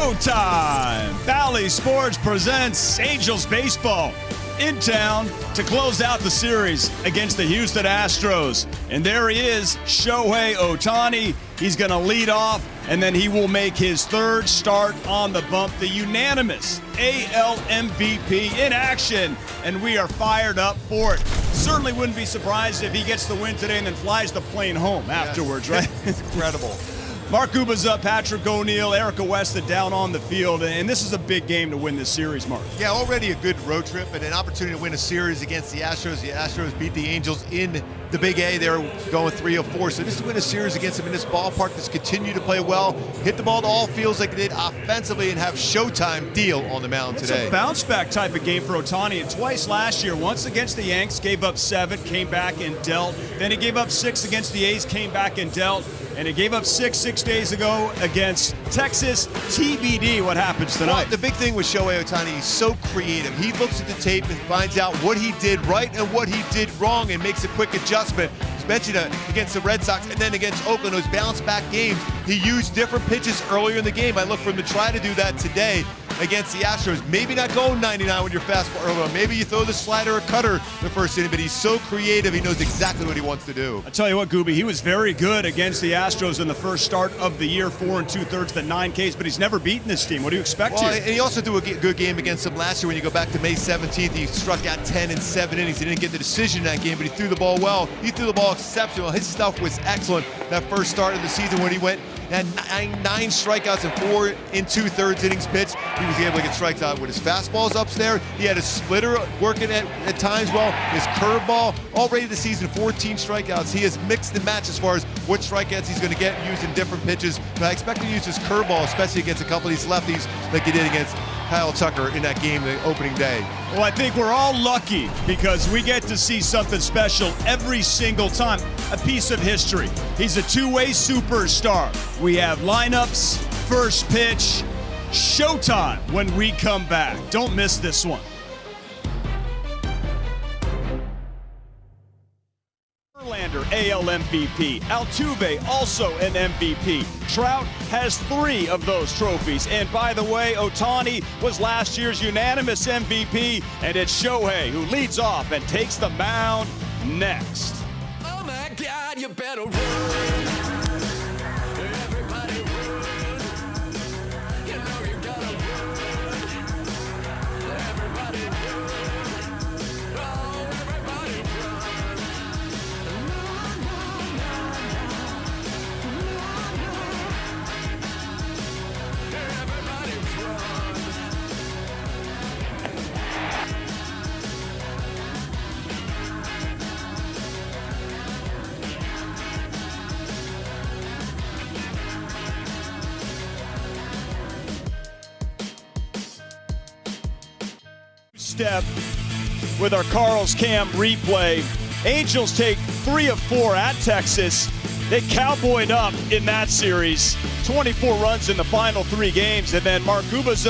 Showtime! Valley Sports presents Angels Baseball in town to close out the series against the Houston Astros. And there he is, Shohei Ohtani. He's going to lead off, and then he will make his third start on the bump, the unanimous AL MVP in action, and we are fired up for it. Certainly wouldn't be surprised if he gets the win today and then flies the plane home afterwards, right? It's incredible. Mark Cuba's up, Patrick O'Neill, Erica Weston down on the field, and this is a big game to win this series, Mark. Yeah, already a good road trip and an opportunity to win a series against the Astros. The Astros beat the Angels in the Big A. They're going 3-4. So just to win a series against them in this ballpark, just continue to play well, hit the ball to all fields like they did offensively, and have Showtime deal on the mound today. It's a bounce-back type of game for Ohtani, and twice last year. Once against the Yanks, gave up 7, came back and dealt. Then he gave up 6 against the A's, came back and dealt. And he gave up 6 days ago against Texas. TBD what happens tonight. Well, the big thing with Shohei Ohtani, he's so creative. He looks at the tape and finds out what he did right and what he did wrong and makes a quick adjustment. Mentioned against the Red Sox and then against Oakland, those bounce-back games, he used different pitches earlier in the game. I look for him to try to do that today against the Astros. Maybe not going 99 with your fastball early on. Maybe you throw the slider or cutter the first inning, but he's so creative, he knows exactly what he wants to do. I tell you what, Gooby, he was very good against the Astros in the first start of the year, 4 2/3, the 9 Ks, but he's never beaten this team. What do you expect here? And he also threw a good game against them last year. When you go back to May 17th, he struck out 10 in 7 innings. He didn't get the decision in that game, but he threw the ball well. He threw the ball exceptional. His stuff was excellent that first start of the season when he went and had 9 strikeouts and 4 2/3 innings pitched. He was able to get strikes out with his fastballs up there. He had a splitter working at times well. His curveball, already this season, 14 strikeouts. He has mixed and matched as far as what strikeouts he's going to get using different pitches. But I expect him to use his curveball, especially against a couple of these lefties like he did against Kyle Tucker in that game the opening day. Well, I think we're all lucky because we get to see something special every single time. A piece of history. He's a two-way superstar. We have lineups, first pitch, showtime when we come back. Don't miss this one. Verlander, AL MVP. Altuve, also an MVP. Trout has 3 of those trophies. And by the way, Ohtani was last year's unanimous MVP, and it's Shohei who leads off and takes the mound next. Oh my God, you better run. Everybody run. You know you gotta run. Everybody run. Oh, everybody run. Everybody run. Step with our Carl's Cam replay. Angels take 3 of 4 at Texas. They cowboyed up in that series. 24 runs in the final 3 games. And then Mark Cuba's,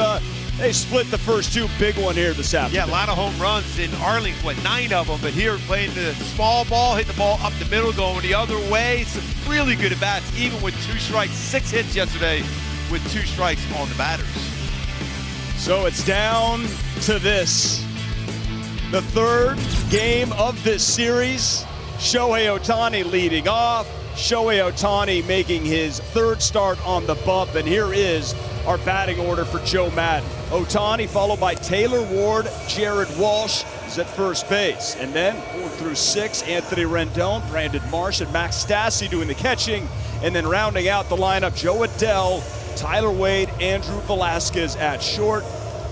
they split the first 2. Big one here this afternoon. Yeah, a lot of home runs in Arlington, 9 of them. But here playing the small ball, hitting the ball up the middle, going the other way. Some really good at-bats, even with 2 strikes. 6 hits yesterday with 2 strikes on the batters. So it's down to this. The 3rd game of this series. Shohei Ohtani leading off. Shohei Ohtani making his 3rd start on the bump. And here is our batting order for Joe Madden. Ohtani followed by Taylor Ward, Jared Walsh is at first base. And then 4 through 6, Anthony Rendon, Brandon Marsh, and Max Stassi doing the catching. And then rounding out the lineup, Joe Adell, Tyler Wade, Andrew Velasquez at short.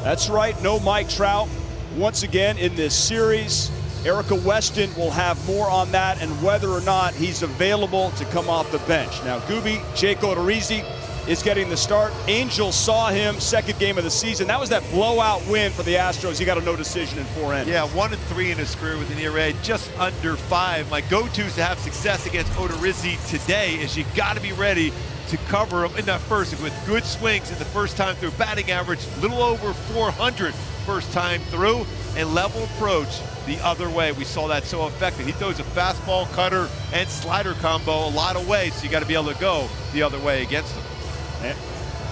That's right, no Mike Trout once again in this series. Erica Weston will have more on that and whether or not he's available to come off the bench. Now, Gooby, Jake Odorizzi is getting the start. Angels saw him 2nd game of the season. That was that blowout win for the Astros. He got a no decision in 4 innings. Yeah, 1-3 in his career with an ERA just under 5. My go-to to have success against Odorizzi today is you got to be ready to cover him in that first with good swings in the first time through. Batting average a little over 400 first time through, and level approach the other way. We saw that so effective. He throws a fastball, cutter, and slider combo a lot of ways, so you got to be able to go the other way against him.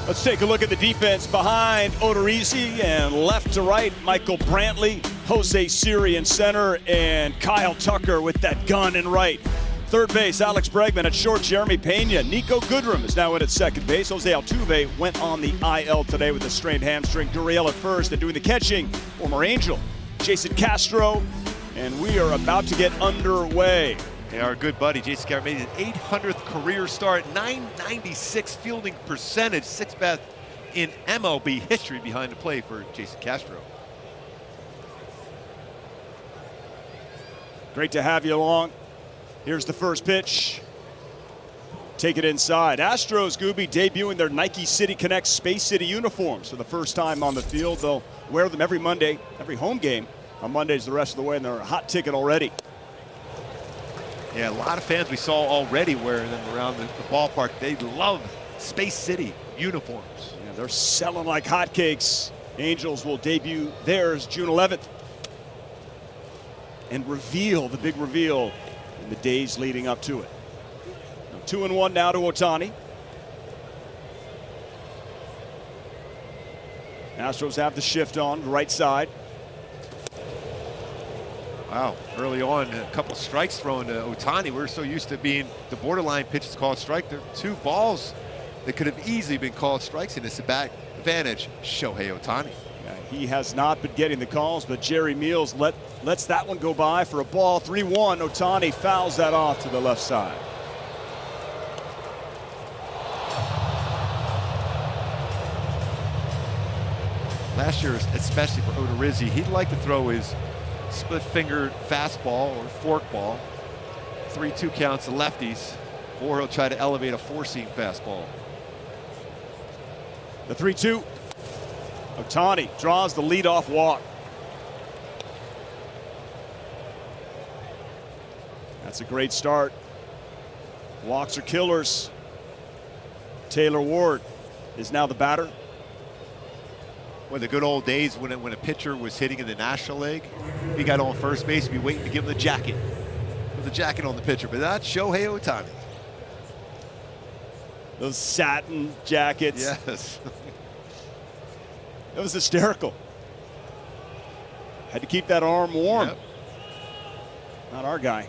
Let's take a look at the defense behind Odorizzi, and left to right, Michael Brantley, Jose Siri in center, and Kyle Tucker with that gun in right. Third base, Alex Bregman. At short, Jeremy Pena. Nico Goodrum is now in at second base. Jose Altuve went on the IL today with a strained hamstring. Gurriel at first, and doing the catching, former Angel, Jason Castro. And we are about to get underway. Yeah, our good buddy Jason Castro made his 800th career start, 996 fielding percentage, sixth best in MLB history behind the plate for Jason Castro. Great to have you along. Here's the first pitch. Take it inside. Astros, Gooby, debuting their Nike City Connect Space City uniforms for the first time on the field. They'll wear them every Monday, every home game on Mondays the rest of the way, and they're a hot ticket already. Yeah, a lot of fans we saw already wearing them around the ballpark. They love Space City uniforms. Yeah, they're selling like hotcakes. Angels will debut theirs June 11th and reveal the big reveal in the days leading up to it. 2-1 now to Ohtani. Astros have the shift on the right side. Wow, early on, a couple strikes thrown to Ohtani. We're so used to being the borderline pitches called strike. There are two balls that could have easily been called strikes, and it's a back advantage, Shohei Ohtani. Yeah, he has not been getting the calls, but Jerry Meals lets that one go by for a ball. 3-1. Ohtani fouls that off to the left side. Last year, especially for Odorizzi, he'd like to throw his split-fingered fastball or forkball, 3-2 counts to lefties, or he'll try to elevate a four-seam fastball. The 3-2. Ohtani draws the leadoff walk. That's a great start. Walks are killers. Taylor Ward is now the batter. Well, the good old days when a pitcher was hitting in the National League, he got on first base, he'd be waiting to give him the jacket. Put the jacket on the pitcher, but that's Shohei Ohtani. Those satin jackets. Yes. It was hysterical. Had to keep that arm warm. Yep. Not our guy.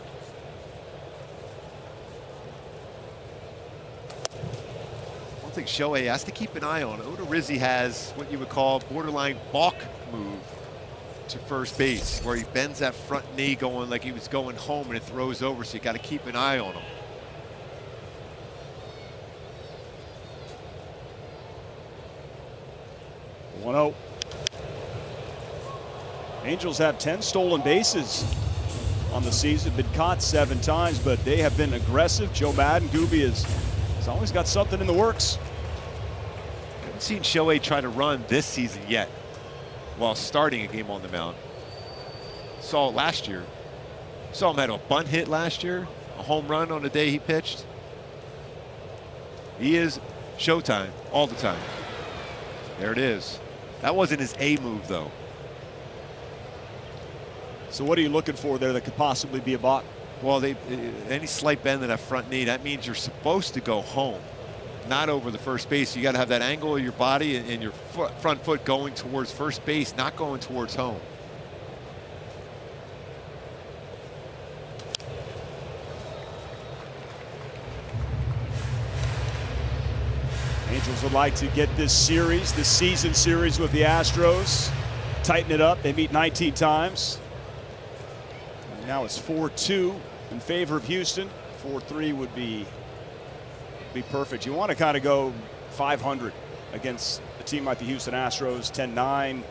I think Shohei has to keep an eye on. Odorizzi has what you would call borderline balk move to first base, where he bends that front knee going like he was going home and it throws over, so you got to keep an eye on him. One-0. Angels have 10 stolen bases on the season, been caught 7 times, but they have been aggressive. Joe Madden, Gooby has always got something in the works. Haven't seen Shohei try to run this season yet while starting a game on the mound. Saw it last year. Saw him had a bunt hit last year, a home run on the day he pitched. He is Showtime all the time. There it is. That wasn't his A move, though. So what are you looking for there that could possibly be a balk? Well, any slight bend in that front knee, that means you're supposed to go home, not over the first base. You got to have that angle of your body and your front foot going towards first base, not going towards home. Angels would like to get this season series with the Astros, tighten it up. They meet 19 times. And now it's 4-2 in favor of Houston. 4-3 would be perfect. You want to kind of go 500 against a team like the Houston Astros, 10-9.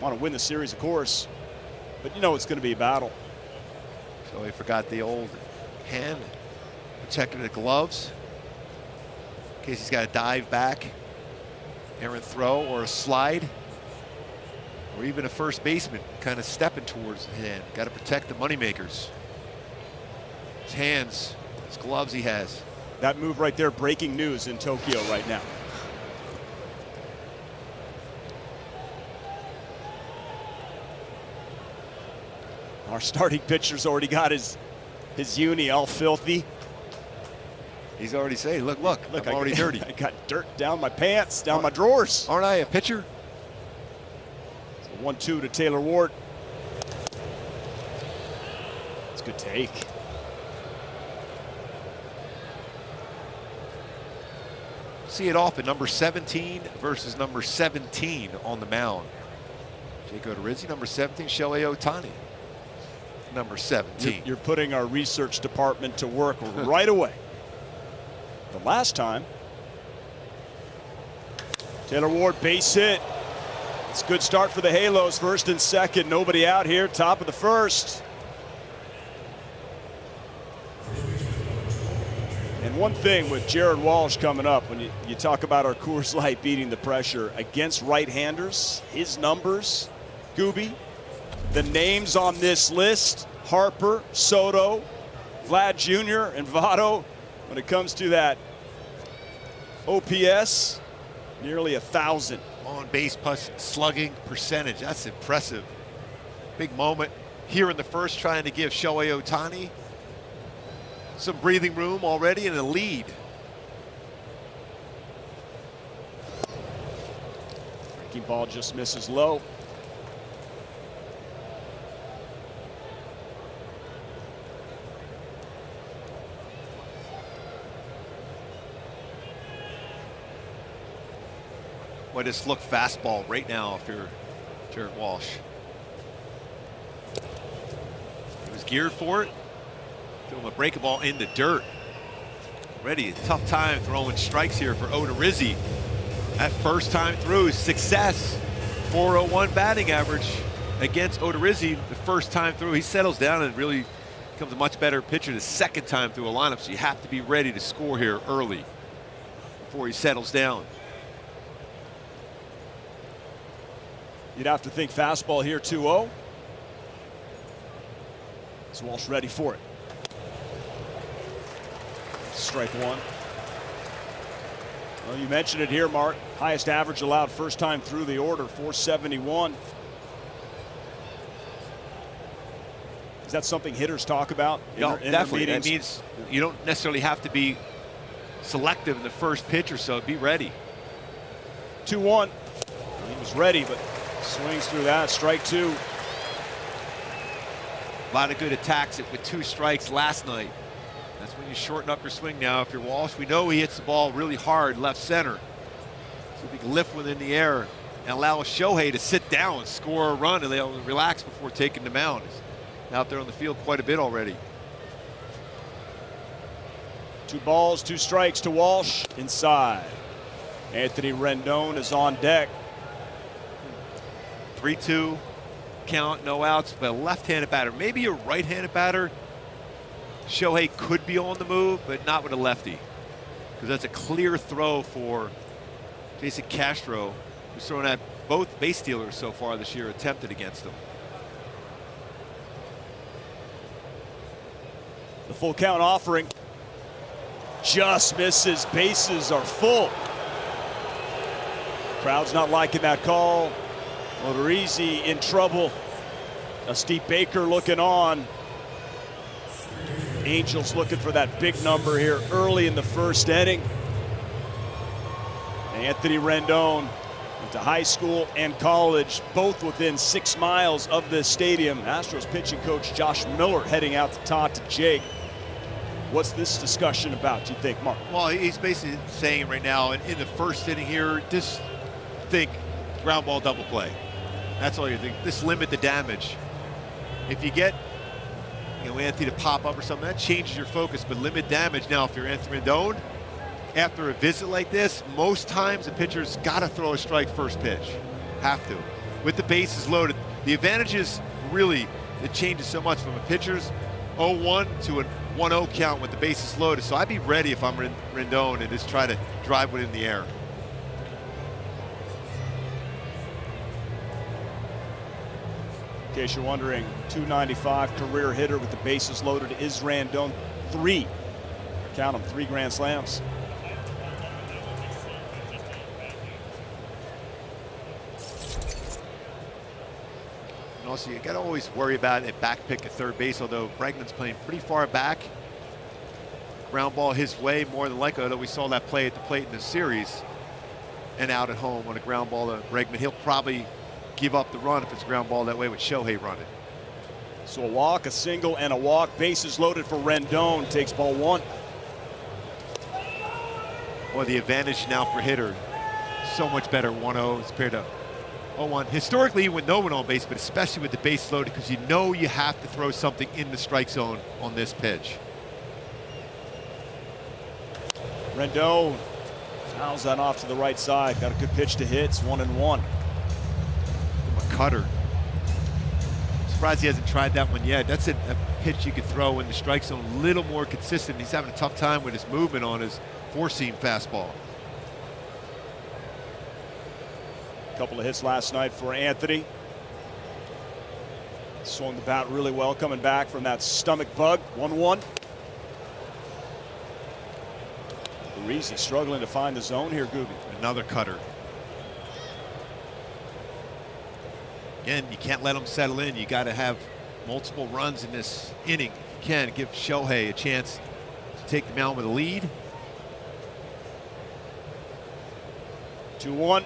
Want to win the series, of course, but you know it's going to be a battle. So he forgot the old hand, protecting the gloves, in case he's got to dive back, errant throw, or a slide, or even a first baseman kind of stepping towards the hand. Got to protect the moneymakers. His hands, his gloves he has. That move right there, breaking news in Tokyo right now. Our starting pitcher's already got his uni all filthy. He's already saying, look, I'm already dirty. I got dirt down my pants, down my drawers. Aren't I a pitcher? 1-2 to Taylor Ward. It's a good take. See it often, number 17 versus number 17 on the mound. Jake Odorizzi, number 17, Shohei Ohtani, number 17. You're putting our research department to work right away. The last time, Taylor Ward base hit. It's a good start for the Halos, first and second. Nobody out here, top of the first. And one thing with Jared Walsh coming up, when you talk about our Coors Light beating the pressure against right-handers, his numbers, Gooby, the names on this list, Harper, Soto, Vlad Jr., and Votto, when it comes to that OPS, nearly 1,000. On base plus slugging percentage, that's impressive. Big moment here in the first, trying to give Shohei Ohtani some breathing room already and a lead. Breaking ball just misses low. Well, just look fastball right now if you're Jared Walsh. He was geared for it. Threw him a breaking ball in the dirt. Already a tough time throwing strikes here for Odorizzi. That first time through, success. 401 batting average against Odorizzi the first time through. He settles down and really becomes a much better pitcher the second time through a lineup. So you have to be ready to score here early before he settles down. You'd have to think fastball here, 2-0. Is Walsh ready for it? Strike one. Well, you mentioned it here, Mark. Highest average allowed first time through the order, 471. Is that something hitters talk about? No, definitely. That meetings? means you don't necessarily have to be selective in the first pitch or so. Be ready. 2-1. He was ready, but swings through that. Strike two. A lot of good attacks with 2 strikes last night. That's when you shorten up your swing now. If you're Walsh, we know he hits the ball really hard left center. So if he can lift one in the air and allow Shohei to sit down and score a run and they'll relax before taking the mound. He's out there on the field quite a bit already. 2 balls, 2 strikes to Walsh inside. Anthony Rendon is on deck. 3-2 count, no outs, but a left-handed batter. Maybe a right-handed batter. Shohei could be on the move, but not with a lefty, because that's a clear throw for Jason Castro, who's thrown at both base stealers so far this year, attempted against him. The full count offering just misses. Bases are full. Crowd's not liking that call. Odorizzi in trouble. Steve Baker looking on. Angels looking for that big number here early in the first inning. Anthony Rendon went to high school and college, both within 6 miles of this stadium. Astros pitching coach Josh Miller heading out to talk to Jake. What's this discussion about, do you think, Mark? Well, he's basically saying right now in the first inning here, just think ground ball double play. That's all you think. Just limit the damage. If you get, Anthony to pop up or something, that changes your focus, but limit damage. Now, if you're Anthony Rendon, after a visit like this, most times the pitcher's got to throw a strike first pitch. Have to. With the bases loaded, the advantage is really, it changes so much from a pitcher's 0-1 to a 1-0 count with the bases loaded. So I'd be ready if I'm Rendon and just try to drive one in the air. In case you're wondering, 295 career hitter with the bases loaded is Rendon. 3, count them, 3 grand slams. And also, you got to always worry about a back pick at third base, although Bregman's playing pretty far back. ground ball his way, more than likely, although we saw that play at the plate in the series, and out at home on a ground ball to Bregman. He'll probably give up the run if it's a ground ball that way with Shohei running. So a walk, a single, and a walk. Bases loaded for Rendon. Takes ball one. Well, the advantage now for hitter, so much better 1-0 as compared to 0-1. Historically, with no one on base, but especially with the base loaded, because you know you have to throw something in the strike zone on this pitch. Rendon fouls that off to the right side. Got a good pitch to hit. It's 1-1. A cutter. Surprised he hasn't tried that one yet. That's a pitch you could throw in the strike zone a little more consistent. He's having a tough time with his movement on his four-seam fastball. A couple of hits last night for Anthony. Swung the bat really well coming back from that stomach bug. 1-1. Reese struggling to find the zone here, Gooby. Another cutter. Again, you can't let them settle in. You got to have multiple runs in this inning. If you can, give Shohei a chance to take the mound with a lead. 2-1.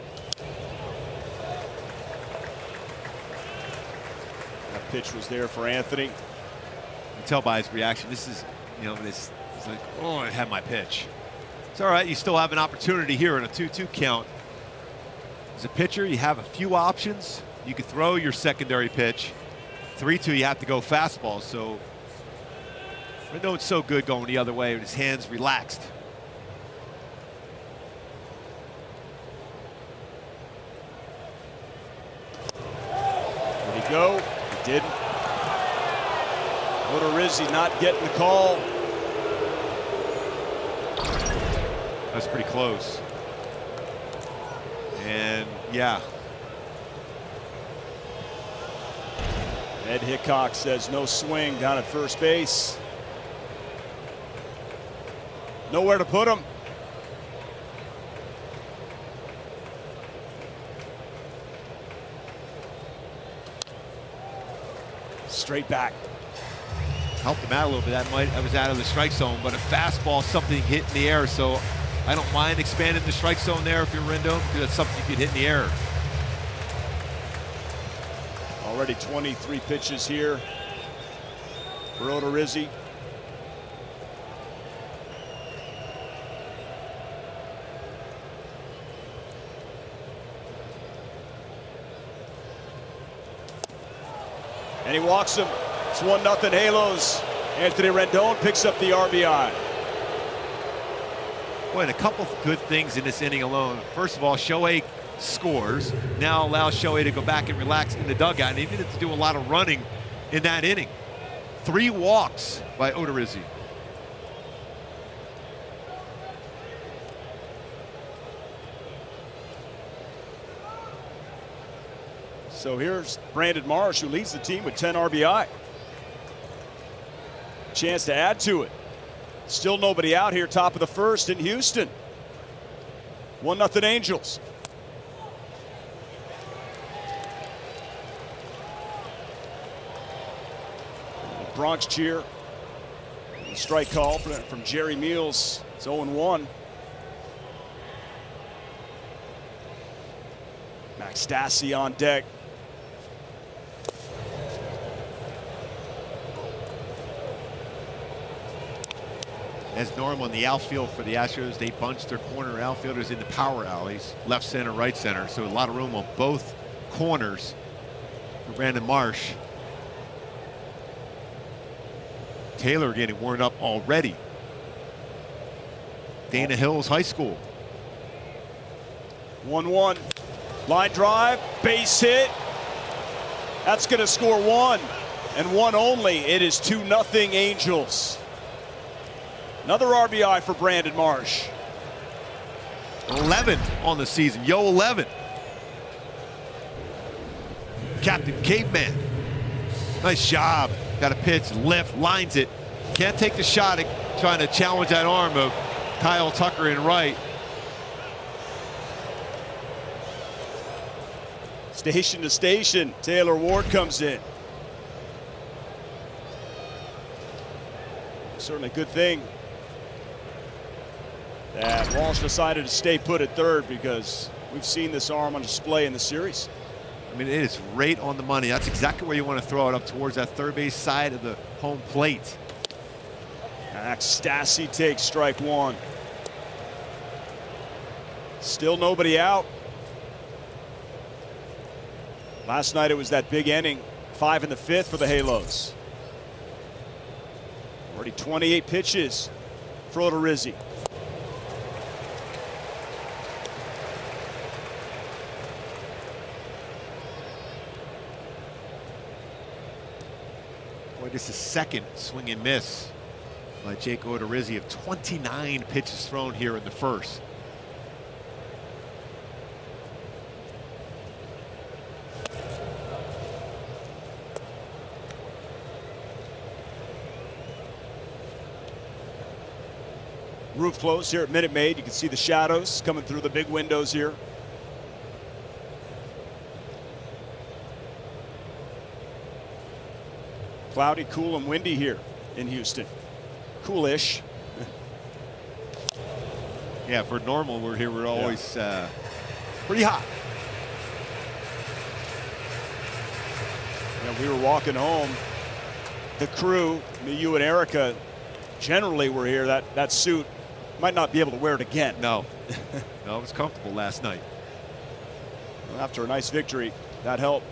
That pitch was there for Anthony. You can tell by his reaction. This is, you know, this is like, oh, I had my pitch. It's all right. You still have an opportunity here in a 2-2 count. As a pitcher, you have a few options. You can throw your secondary pitch. 3-2, you have to go fastball. So Rendon's so good going the other way with his hands relaxed. Did he go? He didn't. Odorizzi not getting the call. That's pretty close. And yeah. Ed Hickok says no swing down at first base. Nowhere to put him. Straight back. Helped him out a little bit. That was out of the strike zone, but a fastball, something hit in the air. So I don't mind expanding the strike zone there if you're Rendon, because that's something you could hit in the air. Already 23 pitches here for Odorizzi. And he walks him. It's 1-0 Halos. Anthony Rendon picks up the RBI. Boy, and a couple of good things in this inning alone. First of all, Shohei scores. Now allows Shohei to go back and relax in the dugout. And he needed to do a lot of running in that inning. 3 walks by Odorizzi. So here's Brandon Marsh, who leads the team with 10 RBI. Chance to add to it. Still nobody out here, top of the first in Houston. 1-0 Angels. The Bronx cheer. The strike call from Jerry Meals. It's 0-1. Max Stassi on deck. As normal in the outfield for the Astros, they bunch their corner outfielders into power alleys, left center, right center. So a lot of room on both corners for Brandon Marsh. Taylor getting warmed up already. Dana Hills High School. 1-1. Line drive, base hit. That's going to score 1, and 1 only. It is 2-0 Angels. Another RBI for Brandon Marsh. 11 on the season. Yo, 11. Captain Caveman. Nice job. Got a pitch, lift, lines it. Can't take the shot at trying to challenge that arm of Kyle Tucker in right. Station to station. Taylor Ward comes in. Certainly a good thing that Walsh decided to stay put at third because we've seen this arm on display in the series. I mean, it is right on the money. That's exactly where you want to throw it, up towards that third base side of the home plate. Max Stassi takes strike one. Still nobody out. Last night it was that big inning, 5 in the 5th for the Halos. Already 28 pitches for Odorizzi. Boy, this is second swing and miss by Jake Odorizzi of 29 pitches thrown here in the first. Roof closed here at Minute Maid. You can see the shadows coming through the big windows here. Cloudy, cool, and windy here in Houston. Coolish. Yeah, for normal, we're here. We're always pretty hot. Yeah, we were walking home. The crew, you and Erica, generally were here. That suit might not be able to wear it again. No, no, it was comfortable last night. After a nice victory, that helped.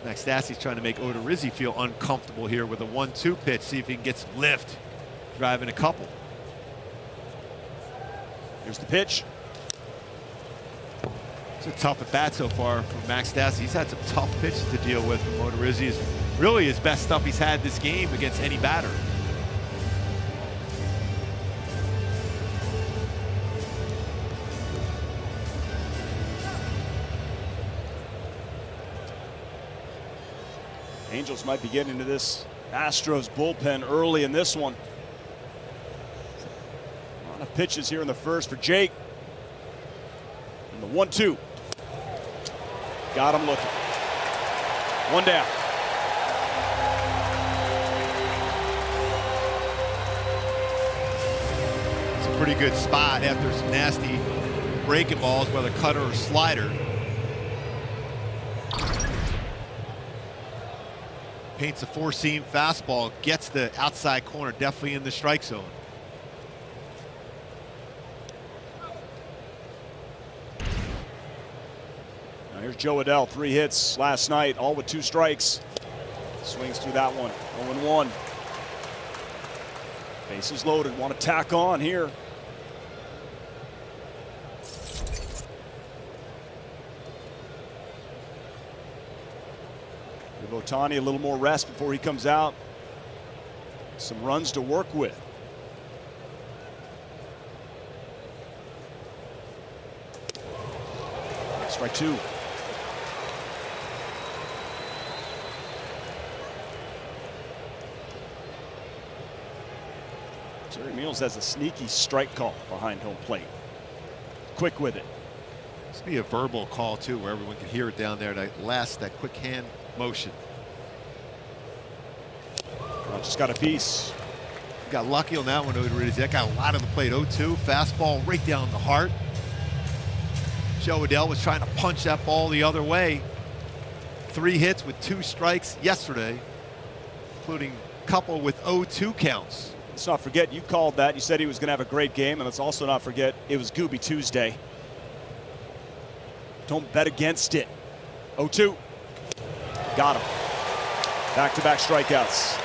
Max Stassi's trying to make Odorizzi feel uncomfortable here with a 1-2 pitch. See if he can get some lift, driving a couple. Here's the pitch. It's a tough at bat so far from Max Stassi. He's had some tough pitches to deal with from Odorizzi. Is really his best stuff he's had this game against any batter. Angels might be getting into this Astros bullpen early in this one. A lot of pitches here in the first for Jake. And the 1-2. Got him looking. One down. It's a pretty good spot after some nasty breaking balls, whether cutter or slider. Paints a four-seam fastball, gets the outside corner, definitely in the strike zone. Now here's Joe Adell, 3 hits last night, all with 2 strikes. Swings through that one, 0-1. Bases loaded, want to tack on here. Give Ohtani a little more rest before he comes out. Some runs to work with. Strike 2. Jerry Meals has a sneaky strike call behind home plate. Quick with it. This would be a verbal call too, where everyone can hear it down there. That quick hand motion. Just got a piece. Got lucky on that one, Odorizzi. That got a lot on the plate. 0-2, fastball right down the heart. Joe Adell was trying to punch that ball the other way. 3 hits with 2 strikes yesterday, including a couple with 0-2 counts. Let's not forget, you called that. You said he was going to have a great game, and let's also not forget it was Gooby Tuesday. Don't bet against it. 0-2. Got him. Back-to-back strikeouts.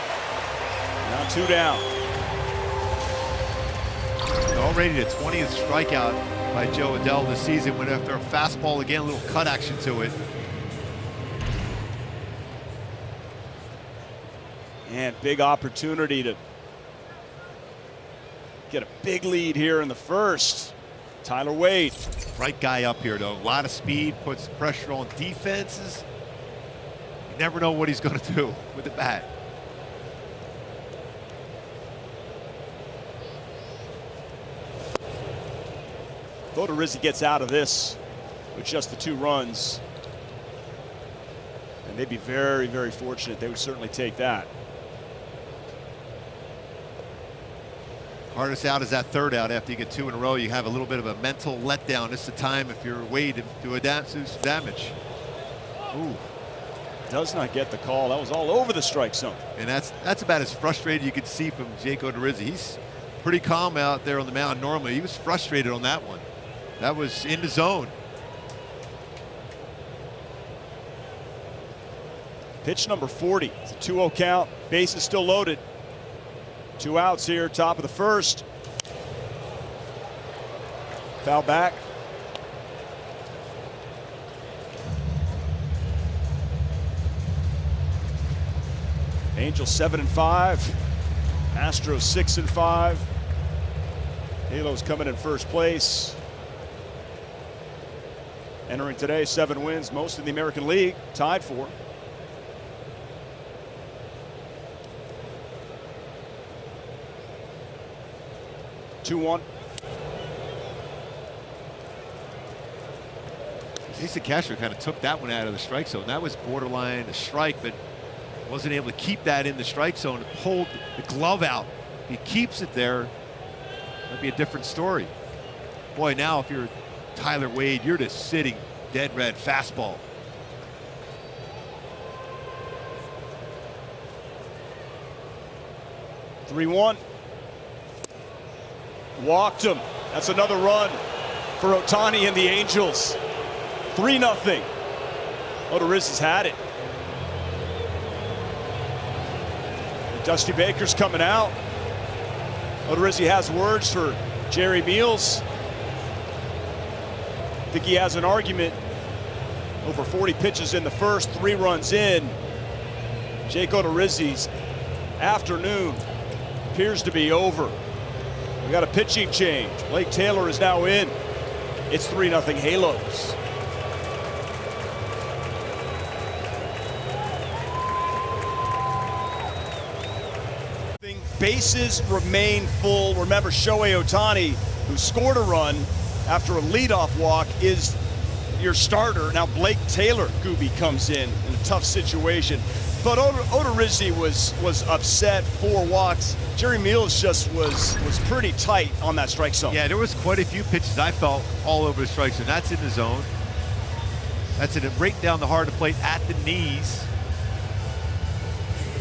Now 2 down. Already the 20th strikeout by Joe Adell this season. Went after a fastball again, a little cut action to it. And big opportunity to get a big lead here in the first. Tyler Wade. Right guy up here, though. A lot of speed, puts pressure on defenses. You never know what he's going to do with the bat. Odorizzi gets out of this with just the 2 runs. And they'd be very, very fortunate. They would certainly take that. Hardest out is that third out. After you get 2 in a row, you have a little bit of a mental letdown. This is the time if you're Wade to do some damage. Ooh. Does not get the call. That was all over the strike zone. And that's about as frustrated you could see from Jake Odorizzi. He's pretty calm out there on the mound normally. He was frustrated on that one. That was in the zone. Pitch number 40. It's a 2-0 count. Base is still loaded. 2 outs here, top of the first. Foul back. Angels 7-5. Astros 6-5. Halos coming in first place. Entering today, 7 wins, most in the American League, tied for. Two-one. Jason Castro kind of took that one out of the strike zone. That was borderline a strike, but wasn't able to keep that in the strike zone. Pulled the glove out. If he keeps it there, that'd be a different story. Boy, now if you're Tyler Wade, you're just sitting dead red fastball. Three-one. Walked him. That's another run for Ohtani and the Angels. 3-0. Odorizzi's had it. Dusty Baker's coming out. Odorizzi has words for Jerry Meals. I think he has an argument. Over 40 pitches in the first, 3 runs in. Jake Odorizzi's afternoon appears to be over. We got a pitching change. Blake Taylor is now in. It's 3-0 Halos. Bases remain full. Remember, Shohei Ohtani, who scored a run after a leadoff walk, is your starter. Now Blake Taylor, Gooby, comes in a tough situation. But Odorizzi was upset, 4 walks. Jerry Meals just was pretty tight on that strike zone. Yeah, there was quite a few pitches I felt all over the strike zone. That's in the zone. That's it right down the heart of the plate at the knees.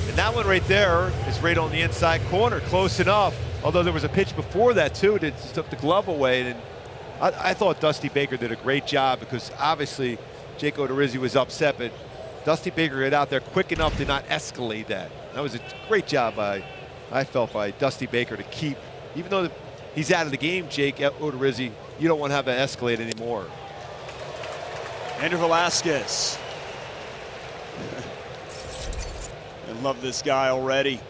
And that one right there is right on the inside corner, close enough. Although there was a pitch before that too that took the glove away. And I thought Dusty Baker did a great job because obviously Jake Odorizzi was upset, but Dusty Baker got out there quick enough to not escalate that. That was a great job I felt by Dusty Baker to keep, even though he's out of the game, Jake Odorizzi, you don't want to have that escalate anymore. Andrew Velasquez. I love this guy already.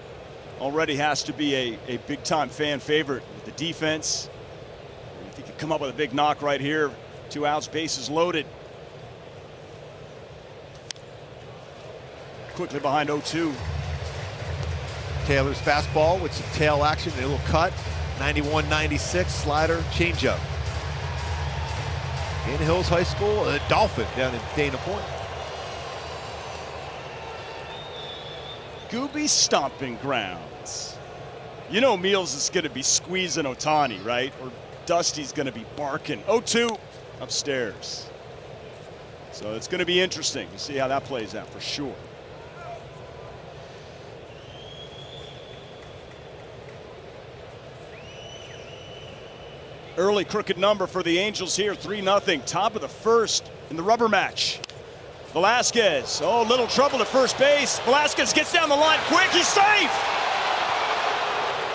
Already has to be a big-time fan favorite with the defense. If he could come up with a big knock right here, 2 outs, bases loaded. Quickly behind 0-2. Taylor's fastball with some tail action, a little cut. 91-96 slider, changeup. In Hills High School, a Dolphin down in Dana Point. Gooby stomping grounds. You know Meals is going to be squeezing Ohtani, right? Or Dusty's going to be barking. 0-2 upstairs. So it's going to be interesting to see how that plays out for sure. Early crooked number for the Angels here, 3-0. Top of the first in the rubber match. Velasquez, oh, little trouble at first base. Velasquez gets down the line quick, he's safe!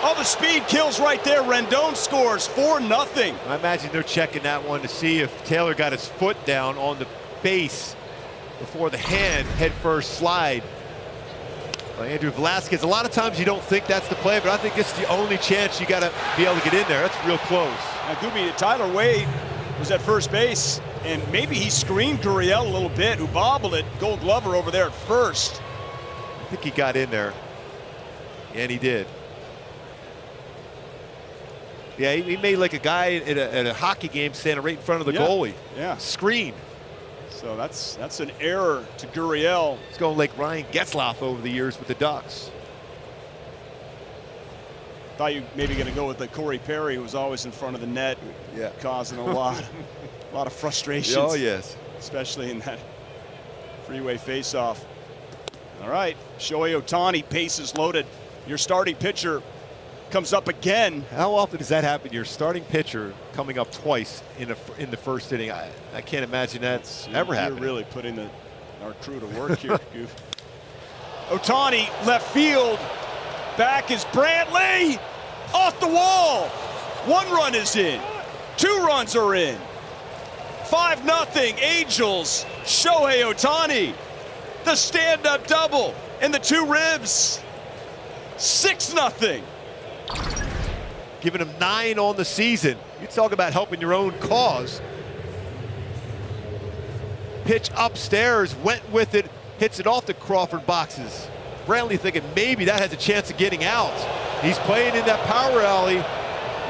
Oh, the speed kills right there. Rendon scores 4-0. I imagine they're checking that one to see if Taylor got his foot down on the base before the head first slide by Andrew Velasquez. A lot of times you don't think that's the play, but I think it's the only chance you got to be able to get in there. That's real close. Now, Gooby, Tyler Wade was at first base, and maybe he screened Gurriel a little bit, who bobbled it. Gold Glover over there at first. I think he got in there, and he did. Yeah, he made like a guy at a hockey game standing right in front of the goalie. Yeah. Screen. So that's an error to Gurriel. It's going like Ryan Getzlaf over the years with the Ducks. Thought you maybe going to go with the Corey Perry, who was always in front of the net, causing a lot of frustrations. Oh, yes. Especially in that freeway faceoff. All right, Shohei Ohtani, bases loaded. Your starting pitcher comes up again. How often does that happen? Your starting pitcher coming up twice in the first inning. I can't imagine that's ever happening. You're really putting our crew to work here, Goof. Ohtani, left field. Back is Brantley. Off the wall. 1 run is in. 2 runs are in. 5-0 Angels. Shohei Ohtani. The stand-up double and the 2 ribs. 6-0. Giving him 9 on the season. You talk about helping your own cause. Pitch upstairs, went with it, hits it off the Crawford boxes. Brantley thinking maybe that has a chance of getting out. He's playing in that power alley,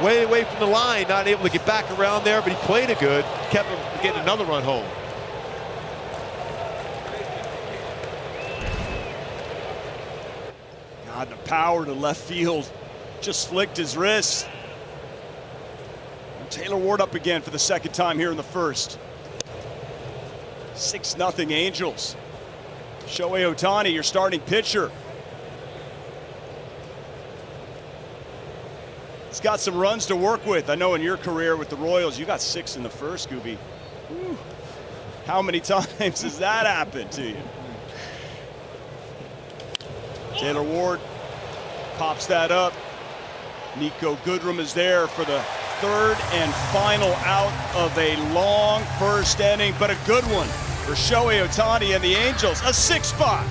way away from the line, not able to get back around there, but he played it good, kept him getting another run home. God, the power to left field. Just flicked his wrist. And Taylor Ward up again for the 2nd time here in the first. 6-0 Angels. Shohei Ohtani, your starting pitcher. He's got some runs to work with. I know in your career with the Royals, you got 6 in the first, Scooby. Whew. How many times has that happened to you? Taylor Ward pops that up. Nico Goodrum is there for the 3rd and final out of a long first inning, but a good one for Shohei Ohtani and the Angels. A 6 spot.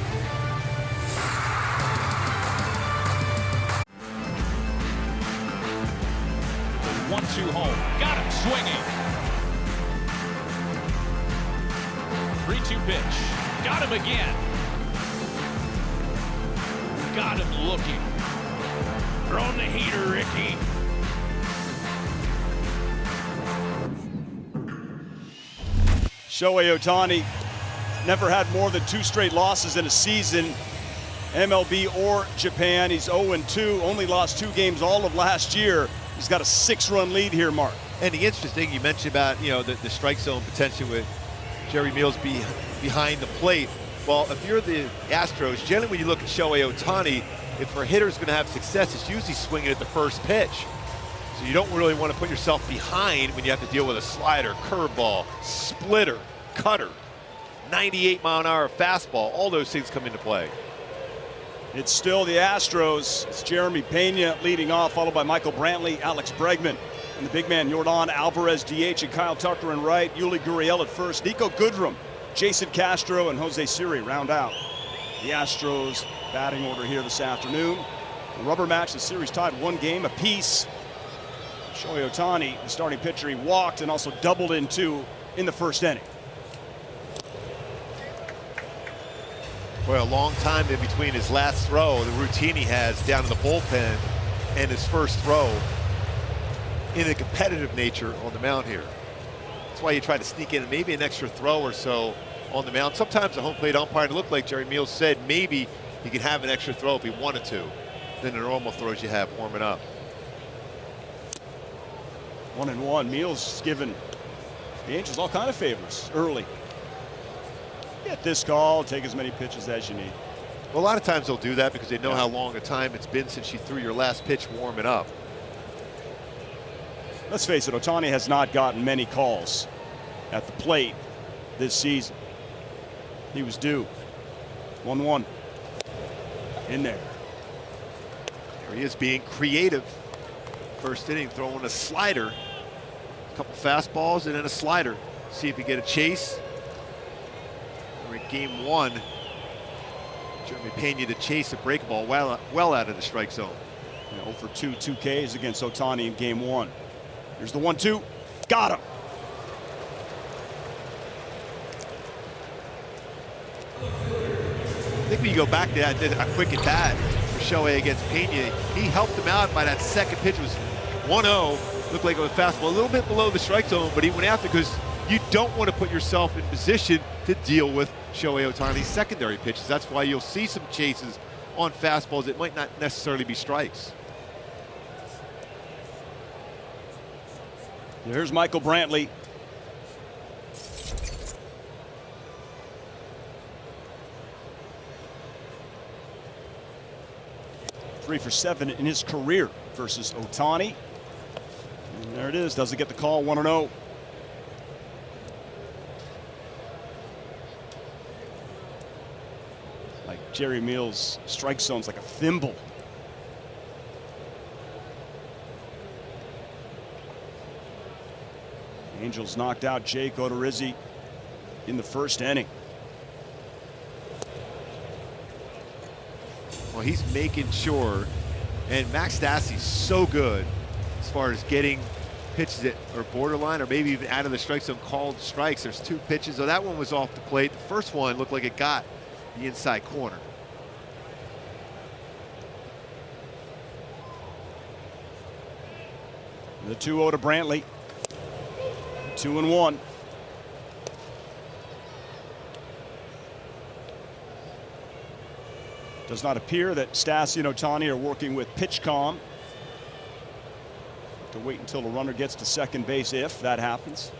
The 1-2 home. Got him swinging. 3-2 pitch. Got him again. Got him looking. Throwing the heater, Ricky. Shohei Ohtani never had more than 2 straight losses in a season, MLB or Japan. He's 0-2, only lost 2 games all of last year. He's got a 6-run lead here, Mark. And the interesting thing you mentioned about, the strike zone potential with Jerry Meals behind the plate. Well, if you're the Astros, generally when you look at Shohei Ohtani, if a hitter's going to have success, it's usually swinging at the first pitch. So you don't really want to put yourself behind when you have to deal with a slider, curveball, splitter, cutter, 98-mile-an-hour fastball. All those things come into play. It's still the Astros. It's Jeremy Pena leading off, followed by Michael Brantley, Alex Bregman, and the big man Yordan Alvarez, DH, and Kyle Tucker in right. Yuli Gurriel at first. Nico Goodrum, Jason Castro, and Jose Siri round out the Astros batting order here this afternoon. The rubber match, the series tied 1 game apiece. Shohei Ohtani, the starting pitcher, he walked and also doubled in 2 in the first inning. Boy, a long time in between his last throw, the routine he has down in the bullpen, and his first throw in a competitive nature on the mound here. That's why you try to sneak in maybe an extra throw or so on the mound. Sometimes the home plate umpire, it looked like Jerry Meals said maybe he could have an extra throw if he wanted to than the normal throws you have warming up. 1-1. Meals given the Angels all kind of favors early. Get this call, take as many pitches as you need. Well, a lot of times they'll do that because they know how long a time it's been since you threw your last pitch warming up. Let's face it, Ohtani has not gotten many calls at the plate this season. He was due. 1-1. In there. There he is being creative. First inning, throwing a slider. A couple fastballs and then a slider. See if he get a chase. We're in game 1. Jeremy Pena to chase a break ball well out of the strike zone. 0 for 2 Ks against Ohtani in game 1. Here's the 1-2. Got him. I think when you go back to that, a quick at bat for Shohei against Pena, he helped him out by that second pitch. It was 1-0. Looked like it was fastball, a little bit below the strike zone, but he went after because you don't want to put yourself in position to deal with Shohei Ohtani's secondary pitches. That's why you'll see some chases on fastballs that might not necessarily be strikes. Here's Michael Brantley. Three for 7 in his career versus Ohtani. And there it is. Doesn't get the call. 1-0. Like Jerry Meals' strike zone's like a thimble. Angels knocked out Jake Odorizzi in the first inning. Well, he's making sure, and Max Stassi's so good as far as getting pitches that are borderline or maybe even out of the strike zone called strikes. There's 2 pitches. So that one was off the plate. The first one looked like it got the inside corner. The 2-0 to Brantley. 2-1. Does not appear that Stassi and Ohtani are working with PitchCom. Have to wait until the runner gets to second base if that happens.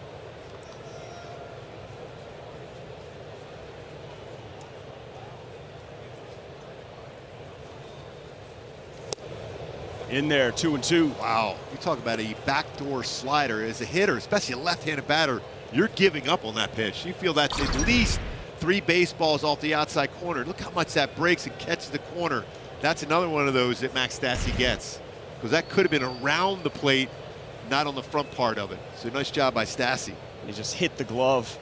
In there, 2-2. Wow, you talk about a backdoor slider. As a hitter, especially a left-handed batter, you're giving up on that pitch. You feel that's at least 3 baseballs off the outside corner. Look how much that breaks and catches the corner. That's another one of those that Max Stassi gets, because that could have been around the plate, not on the front part of it. So nice job by Stassi. He just hit the glove.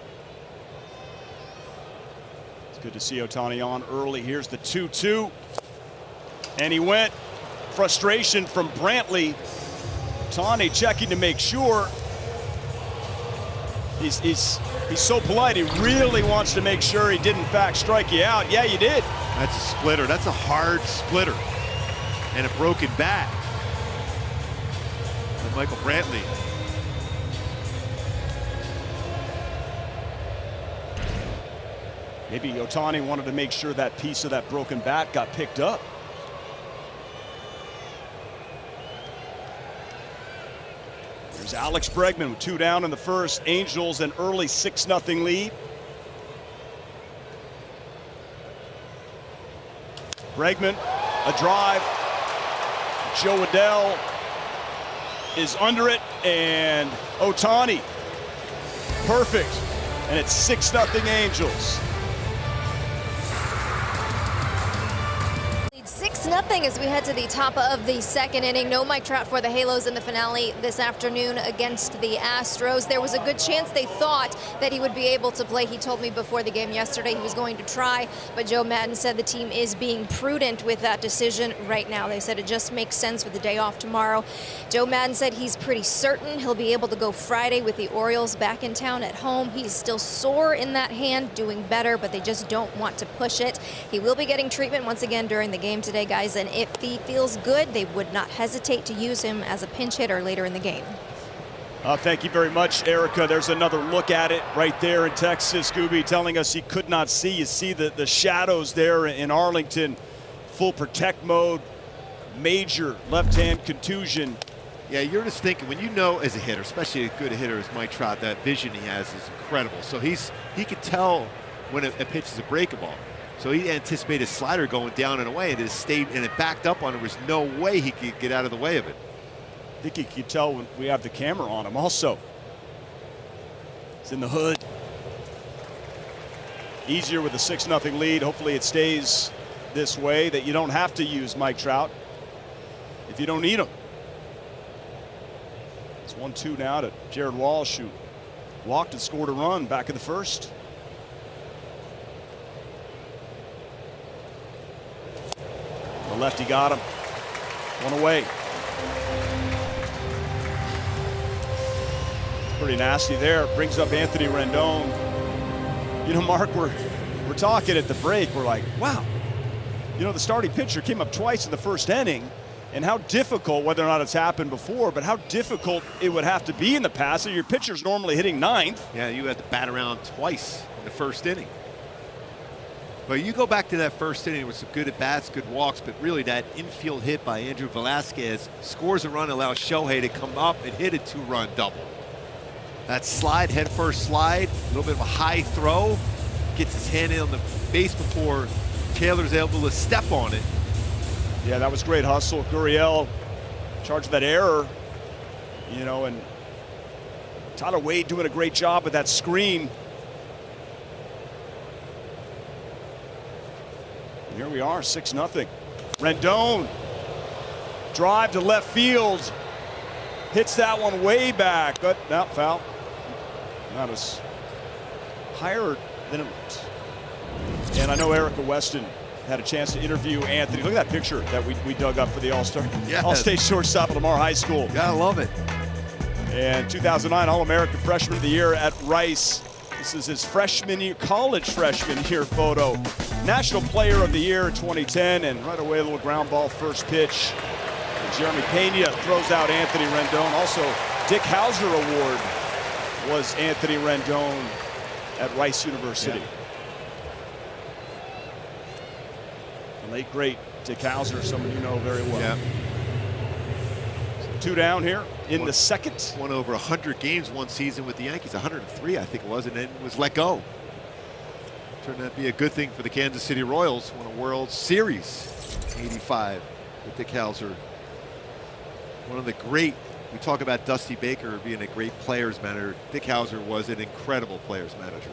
It's good to see Ohtani on early. Here's the 2-2. And he went. Frustration from Brantley. Ohtani checking to make sure. He's so polite. He really wants to make sure he did in fact strike you out. Yeah, you did. That's a splitter. That's a hard splitter. And a broken bat. And Michael Brantley. Maybe Ohtani wanted to make sure that piece of that broken bat got picked up. There's Alex Bregman with 2 down in the first. Angels an early 6-0 lead. Bregman, a drive. Joe Adell is under it, and Ohtani, perfect. And it's 6-0 Angels. 6-0 as we head to the top of the second inning. No Mike Trout for the Halos in the finale this afternoon against the Astros. There was a good chance they thought that he would be able to play. He told me before the game yesterday he was going to try, but Joe Maddon said the team is being prudent with that decision right now. They said it just makes sense with the day off tomorrow. Joe Maddon said he's pretty certain he'll be able to go Friday with the Orioles back in town at home. He's still sore in that hand, doing better, but they just don't want to push it. He will be getting treatment once again during the game today, guys, and if he feels good, they would not hesitate to use him as a pinch hitter later in the game. Thank you very much, Erica. There's another look at it right there in Texas. Scooby telling us he could not see. You see the shadows there in Arlington. Full protect mode. Major left-hand contusion. Yeah, you're just thinking, when you know as a hitter, especially a good hitter as Mike Trout, that vision he has is incredible. So he could tell when a pitch is a breaking ball. So he anticipated a slider going down and away, and it stayed and it backed up on him. There was no way he could get out of the way of it. I think you can tell when we have the camera on him also. It's in the hood. Easier with a 6-0 lead. Hopefully it stays this way, that you don't have to use Mike Trout if you don't need him. It's 1-2 now to Jared Walsh, who walked and scored a run back in the first. The lefty got him. One away. Pretty nasty there. Brings up Anthony Rendon. You know, Mark, we're talking at the break. We're like, wow. You know, the starting pitcher came up twice in the first inning, and how difficult, whether or not it's happened before, but how difficult it would have to be in the past. So your pitcher's normally hitting ninth. Yeah, you had to bat around twice in the first inning. But you go back to that first inning with some good at-bats, good walks, but really that infield hit by Andrew Velasquez scores a run, allows Shohei to come up and hit a 2-run double. That slide, head first slide, a little bit of a high throw, gets his hand in on the base before Taylor's able to step on it. Yeah, that was great hustle. Gurriel in charge of that error, you know, and Tyler Wade doing a great job with that screen. And here we are, 6-0. Rendon, drive to left field, hits that one way back, but no, foul. Not as higher than it looks. And I know Erica Weston had a chance to interview Anthony. Look at that picture that we dug up for the All-Star. Yes. All-State shortstop at Lamar High School. Gotta love it. And 2009 All-American Freshman of the Year at Rice. This is his freshman year, college freshman year photo. National Player of the Year in 2010, and right away a little ground ball first pitch. And Jeremy Pena throws out Anthony Rendon. Also, Dick Hauser Award was Anthony Rendon at Rice University. Yeah. The late great Dick Hauser, someone you know very well. Yeah. Two down here in the second. Won over 100 games one season with the Yankees, 103 I think it was, and then was let go. Turned out to be a good thing for the Kansas City Royals. Won a World Series, 85 with Dick Hauser. One of the great, we talk about Dusty Baker being a great players manager. Dick Hauser was an incredible players manager.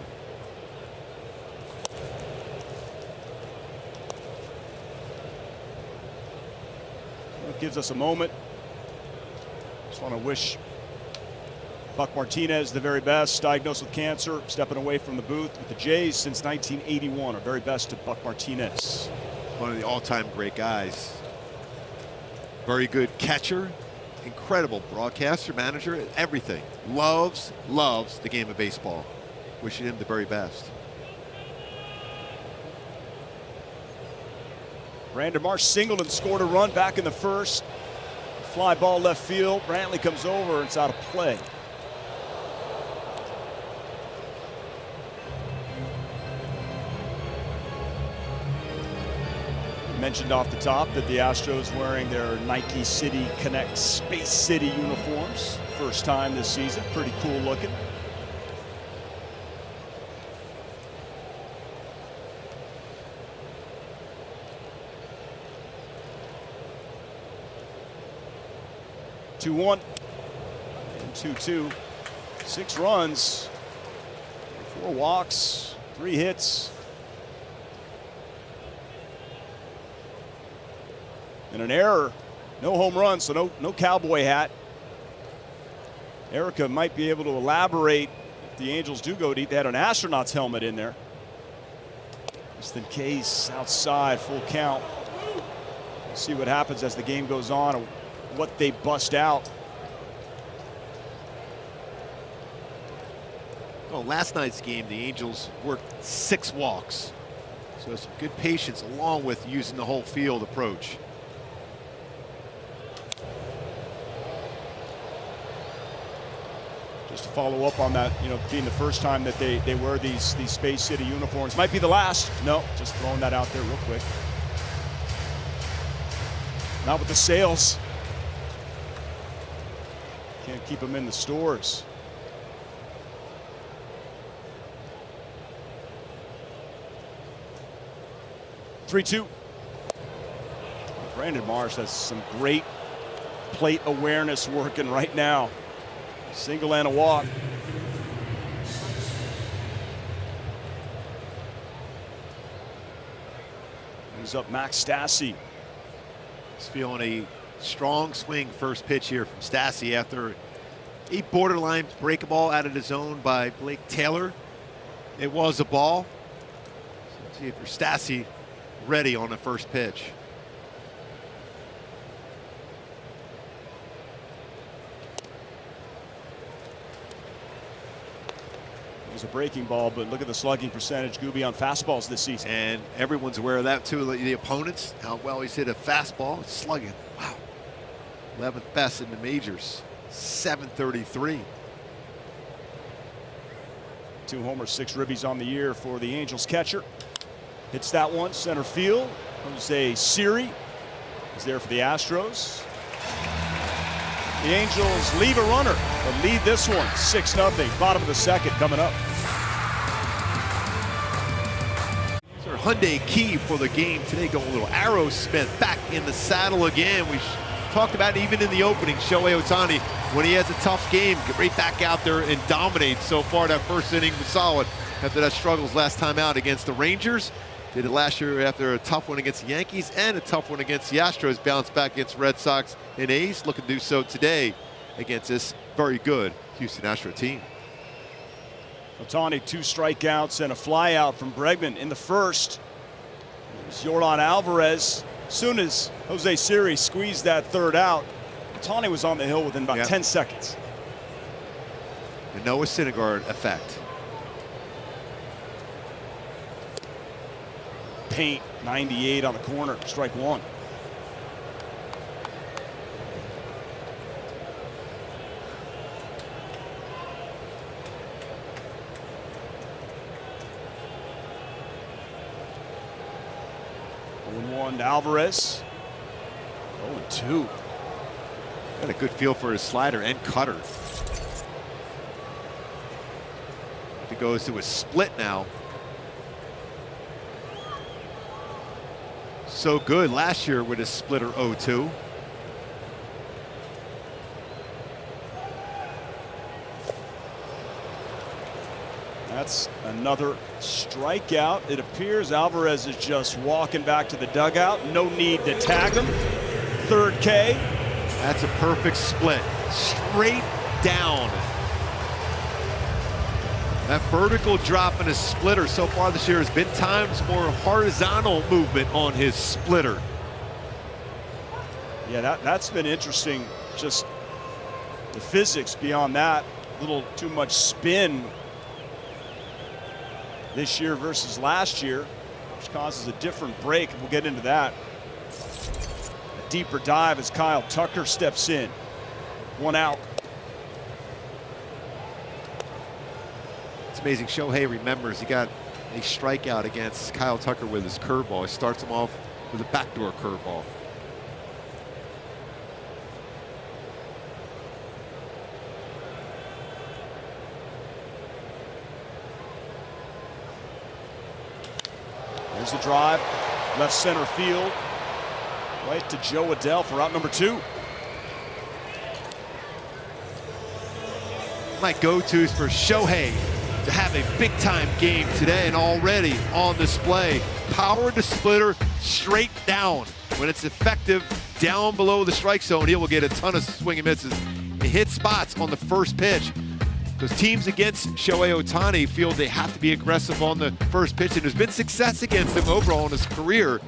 It gives us a moment. Just want to wish Buck Martinez the very best, diagnosed with cancer, stepping away from the booth with the Jays since 1981. Our very best to Buck Martinez. One of the all-time great guys. Very good catcher, incredible broadcaster, manager, everything. Loves the game of baseball. Wishing him the very best. Brandon Marsh singled and scored a run back in the first. Fly ball left field. Brantley comes over. It's out of play. Mentioned off the top that the Astros wearing their Nike City Connect Space City uniforms. First time this season. Pretty cool looking. Two-one and 2-2. 6 runs, 4 walks, 3 hits, and an error. No home run, so no cowboy hat. Erica might be able to elaborate if the Angels do go deep. They had an astronaut's helmet in there. Just in case, outside, full count. We'll see what happens as the game goes on. What they bust out. Well, last night's game, the Angels worked 6 walks. So some good patience along with using the whole field approach. Just to follow up on that, you know, being the first time that they wear these Space City uniforms. Might be the last. No, just throwing that out there real quick. Not with the sales. Can't keep them in the stores. Three-two. Brandon Marsh has some great plate awareness working right now. Single and a walk. Brings up Max Stassi. He's feeling a strong swing first pitch here from Stassi after a borderline break a ball out of the zone by Blake Taylor. It was a ball. So let's see if you're Stassi ready on the first pitch. It was a breaking ball, but look at the slugging percentage, Gooby, on fastballs this season. And everyone's aware of that too, the opponents, how well he's hit a fastball. It's slugging. Wow. 11th best in the majors. 733. 2 homers, 6 ribbies on the year for the Angels catcher. Hits that one center field. Jose Siri is there for the Astros. The Angels leave a runner, but lead this one 6-0. Bottom of the second coming up. Hyundai key for the game today, going a little Aerosmith back in the saddle again. We talked about it even in the opening. Shohei Ohtani, when he has a tough game, get right back out there and dominate. So far, that first inning was solid after that struggles last time out against the Rangers. Did it last year after a tough one against the Yankees and a tough one against the Astros. Bounced back against Red Sox and A's. Looking to do so today against this very good Houston Astros team. Ohtani, 2 strikeouts and a flyout from Bregman in the first. There's Yordan Alvarez. Soon as Jose Siri squeezed that third out, Ohtani was on the hill within about 10 seconds. The Noah Syndergaard effect. Paint, 98 on the corner, strike 1. One Alvarez. 0-2. Got a good feel for his slider and cutter. If he goes to a split now. So good last year with his splitter 0-2. That's another strikeout. It appears Alvarez is just walking back to the dugout. No need to tag him. Third K. That's a perfect split. Straight down. That vertical drop in his splitter so far this year has been times more horizontal movement on his splitter. Yeah, that's been interesting. Just the physics beyond that. A little too much spin this year versus last year, which causes a different break. We'll get into that. A deeper dive as Kyle Tucker steps in. 1 out. It's amazing. Shohei remembers he got a strikeout against Kyle Tucker with his curveball. He starts him off with a backdoor curveball. There's the drive, left center field, right to Joe Adell for out number 2. My go-tos for Shohei to have a big-time game today and already on display. Power to splitter straight down. When it's effective down below the strike zone, he will get a ton of swing and misses. He hit spots on the first pitch. Because teams against Shohei Ohtani feel they have to be aggressive on the first pitch, and there's been success against him overall in his career.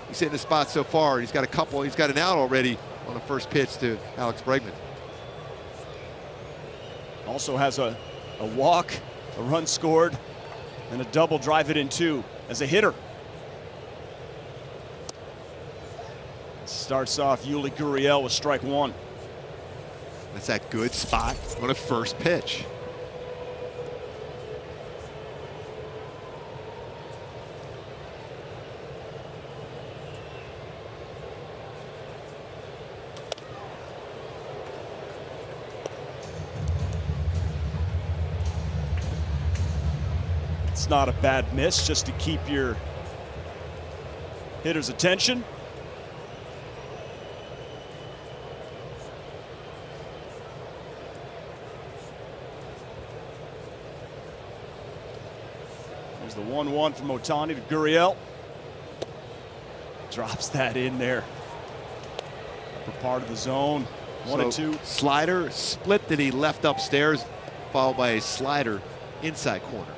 He's hitting the spot so far. He's got a couple. He's got an out already on the first pitch to Alex Bregman. Also has a walk, a run scored, and a double drive it in 2 as a hitter. Starts off Yuli Gurriel with strike 1. That's that good spot on a first pitch. It's not a bad miss, just to keep your hitter's attention. There's the 1-1 from Ohtani to Gurriel. Drops that in there. Upper part of the zone. 1-2. Slider split that he left upstairs, followed by a slider inside corner.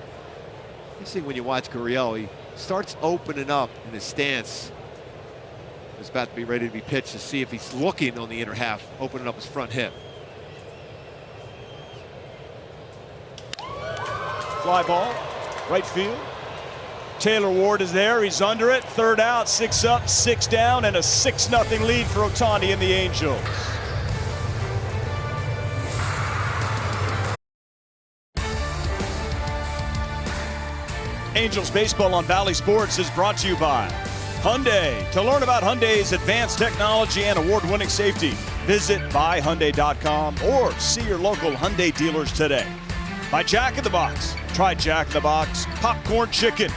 You see when you watch Gurriel, he starts opening up in his stance. He's about to be ready to be pitched to see if he's looking on the inner half, opening up his front hip. Fly ball, right field. Taylor Ward is there, he's under it. Third out, 6 up, 6 down, and a 6-0 lead for Ohtani and the Angels. Angels baseball on Valley Sports is brought to you by Hyundai. To learn about Hyundai's advanced technology and award-winning safety, Visit buyhyundai.com or see your local Hyundai dealers today. By Jack in the Box. Try Jack in the Box popcorn chicken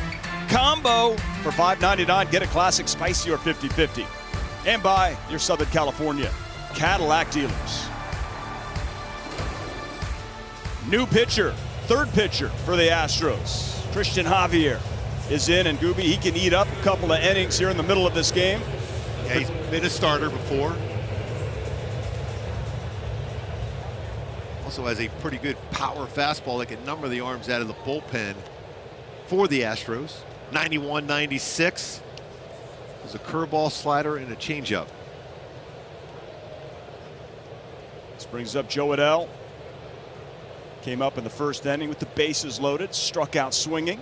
combo for $5.99. Get a classic spicy or 50-50. And by your Southern California Cadillac dealers. New pitcher, third pitcher for the Astros. Christian Javier is in, and Gooby, he can eat up a couple of innings here in the middle of this game. Yeah, he's been a starter before. Also has a pretty good power fastball that can number the arms out of the bullpen for the Astros. 91, 96. There's a curveball, slider, and a changeup. This brings up Joe Adell. Came up in the first inning with the bases loaded, struck out swinging.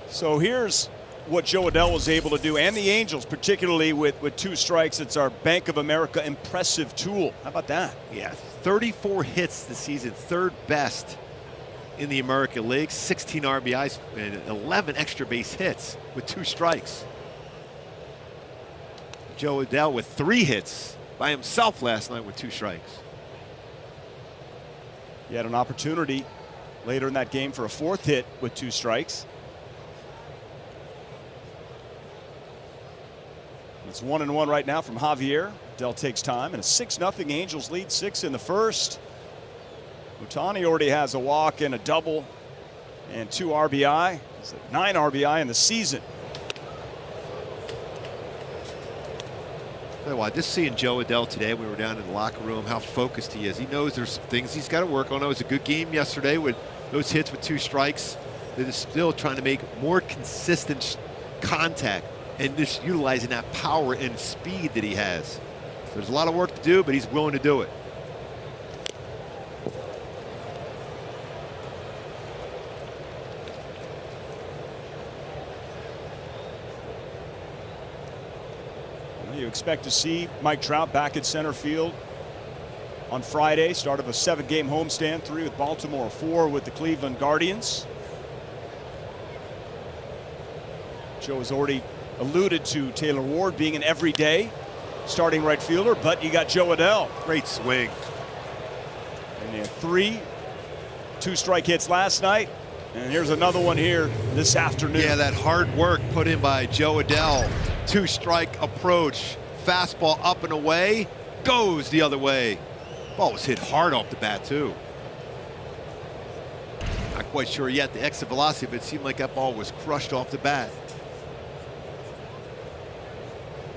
So here's what Joe Adell was able to do, and the Angels, particularly with 2 strikes. It's our Bank of America impressive tool. How about that? Yeah, 34 hits this season, third best in the American League, 16 RBIs and 11 extra base hits with 2 strikes. Joe Adell with 3 hits by himself last night with 2 strikes. He had an opportunity later in that game for a 4th hit with 2 strikes. It's 1-1 right now from Javier. Adell takes time, and a 6-0 Angels lead, 6 in the first. Ohtani already has a walk and a double and 2 RBI. He's at 9 RBI in the season. Just seeing Joe Adell today, we were down in the locker room, how focused he is. He knows there's things he's got to work on. It was a good game yesterday with those hits with 2 strikes. They're still trying to make more consistent contact and just utilizing that power and speed that he has. There's a lot of work to do, but he's willing to do it. You expect to see Mike Trout back at center field on Friday, start of a 7-game homestand, 3 with Baltimore, 4 with the Cleveland Guardians. Joe has already alluded to Taylor Ward being an everyday starting right fielder, but you got Joe Adell. Great swing. And he had 3 2-strike hits last night, and here's another one here this afternoon. Yeah, that hard work put in by Joe Adell. 2-strike approach, fastball up and away, goes the other way. Ball was hit hard off the bat too. Not quite sure yet the exit velocity, but it seemed like that ball was crushed off the bat.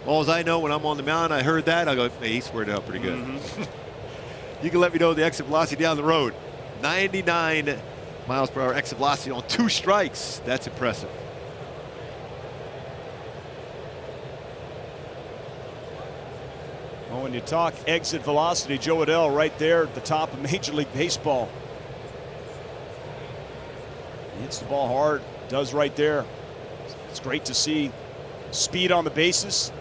All as I know, when I'm on the mound, I heard that, I go, hey, he squared it up pretty good. You can let me know the exit velocity down the road. 99 miles per hour exit velocity on 2 strikes. That's impressive. Well, when you talk exit velocity, Joe Adell right there at the top of Major League Baseball. He hits the ball hard, does right there. It's great to see speed on the bases.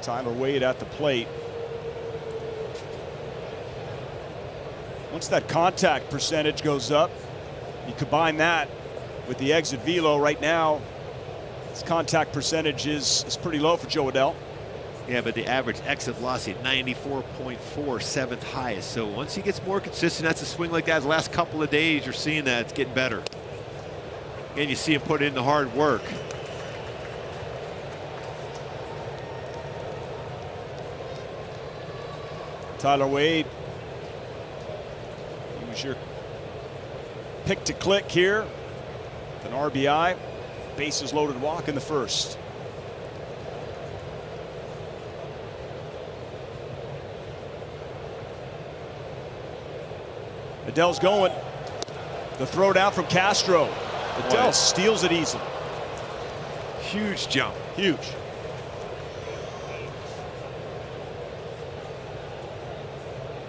Tyler Wade at the plate. Once that contact percentage goes up, you combine that with the exit velo right now. His contact percentage is pretty low for Joe Adell. Yeah, but the average exit velocity at 94.4, 7th highest. So once he gets more consistent, that's a swing like that. The last couple of days, you're seeing that it's getting better. And you see him put in the hard work. Tyler Wade, use your pick to click here. An RBI, bases loaded walk in the first. Adell's going. The throw down from Castro. Adell steals it easily. Huge jump. Huge.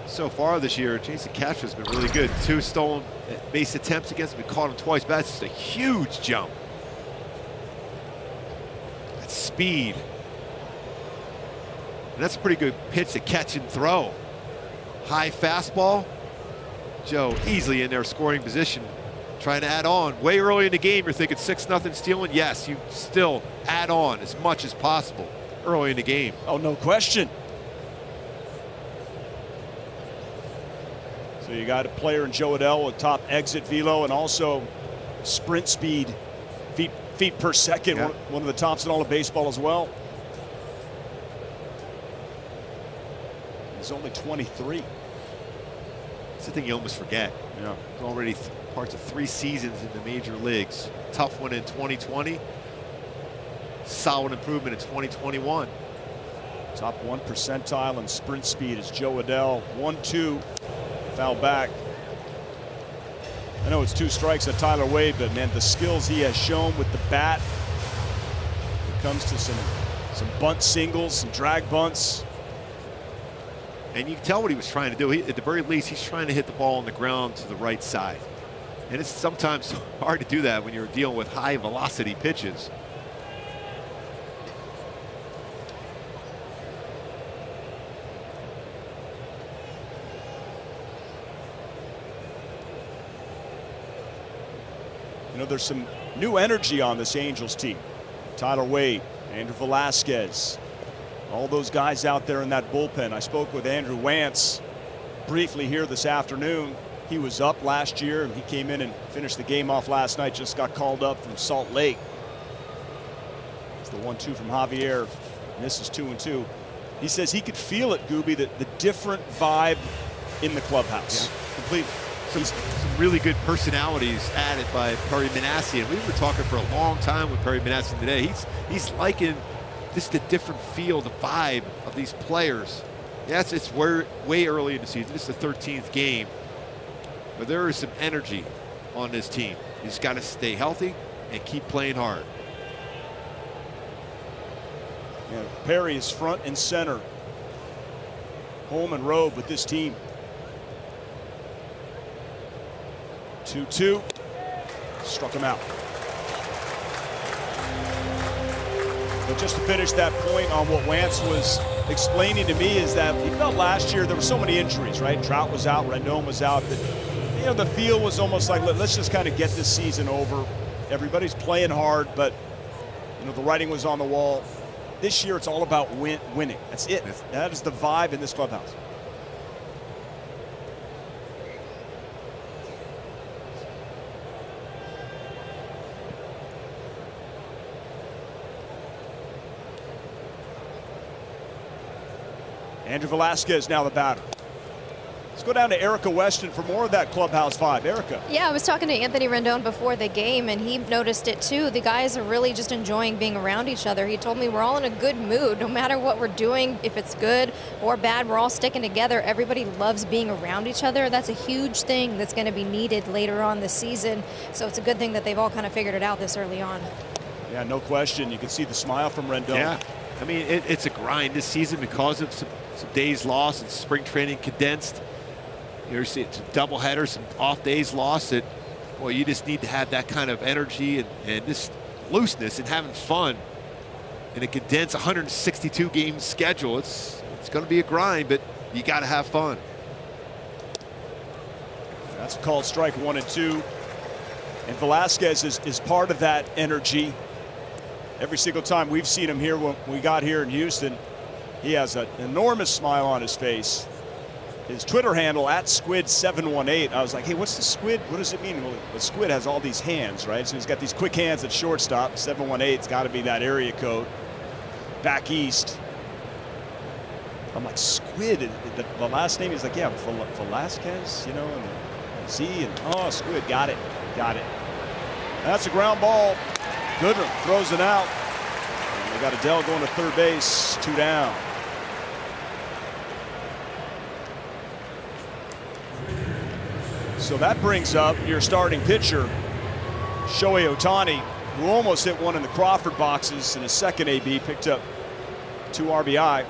So far this year, Jason Castro's been really good. 2 stolen base attempts against him. We caught him twice, but that's just a huge jump. That's speed. And that's a pretty good pitch to catch and throw. High fastball. Joe easily in their scoring position, trying to add on. Way early in the game, you're thinking 6-0 stealing. Yes, you still add on as much as possible early in the game. Oh, no question. So you got a player in Joe Adell with top exit velo and also sprint speed, feet per second, yeah. one of the tops in all of baseball as well. He's only 23. It's the thing you almost forget. Yeah. He's already parts of 3 seasons in the major leagues. Tough one in 2020. Solid improvement in 2021. Top 1 percentile in sprint speed is Joe Adell. 1-2. Foul back. I know it's 2 strikes on Tyler Wade, but man, the skills he has shown with the bat. When it comes to some bunt singles, some drag bunts. And you can tell what he was trying to do. At the very least, he's trying to hit the ball on the ground to the right side. And it's sometimes hard to do that when you're dealing with high velocity pitches. You know, there's some new energy on this Angels team. Tyler Wade, Andrew Velasquez, all those guys out there in that bullpen. I spoke with Andrew Wantz briefly here this afternoon. He was up last year and he came in and finished the game off last night. Just got called up from Salt Lake. It's the 1-2 from Javier. And this is 2-2. He says he could feel it, Gooby, that the different vibe in the clubhouse. Yeah, completely. Some really good personalities added by Perry Manassian. We were talking for a long time with Perry Manassian today. He's liking just the different feel, the vibe of these players. Yes, it's way early in the season. This is the 13th game. But there is some energy on this team. You just got to stay healthy and keep playing hard. Yeah, Perry is front and center, home and road with this team. 2-2. Struck him out. But just to finish that point on what Wantz was explaining to me is that he felt last year there were so many injuries, right? Trout was out, Rendon was out. That, you know, the feel was almost like, let's just kind of get this season over. Everybody's playing hard, but, you know, the writing was on the wall. This year it's all about winning. That's it. That is the vibe in this clubhouse. Andrew Velasquez now the batter. Let's go down to Erica Weston for more of that clubhouse vibe. Erica. Yeah, I was talking to Anthony Rendon before the game, and he noticed it too. The guys are really just enjoying being around each other. He told me we're all in a good mood. No matter what we're doing, if it's good or bad, we're all sticking together. Everybody loves being around each other. That's a huge thing that's going to be needed later on this season. So it's a good thing that they've all kind of figured it out this early on. Yeah, no question. You can see the smile from Rendon. Yeah, I mean, it's a grind this season because of some days lost and spring training condensed. You see some doubleheaders, some off days lost. That, boy, you just need to have that kind of energy and this looseness and having fun in a condensed 162 game schedule. It's going to be a grind, but you got to have fun. That's a called strike 1-2. And Velasquez is part of that energy. Every single time we've seen him here when we got here in Houston, he has an enormous smile on his face. His Twitter handle @Squid718. I was like, hey, what's the squid? What does it mean? Well, the squid has all these hands, right? So he's got these quick hands at shortstop. 718's got to be that area code. Back east. I'm like, Squid. The last name, he's like, yeah, Velasquez, you know, and Z, and oh, Squid, got it. That's a ground ball. Goodrum throws it out. And they got Adell going to third base, 2 down. So that brings up your starting pitcher, Shohei Ohtani, who almost hit one in the Crawford boxes in his second AB, picked up 2 RBI.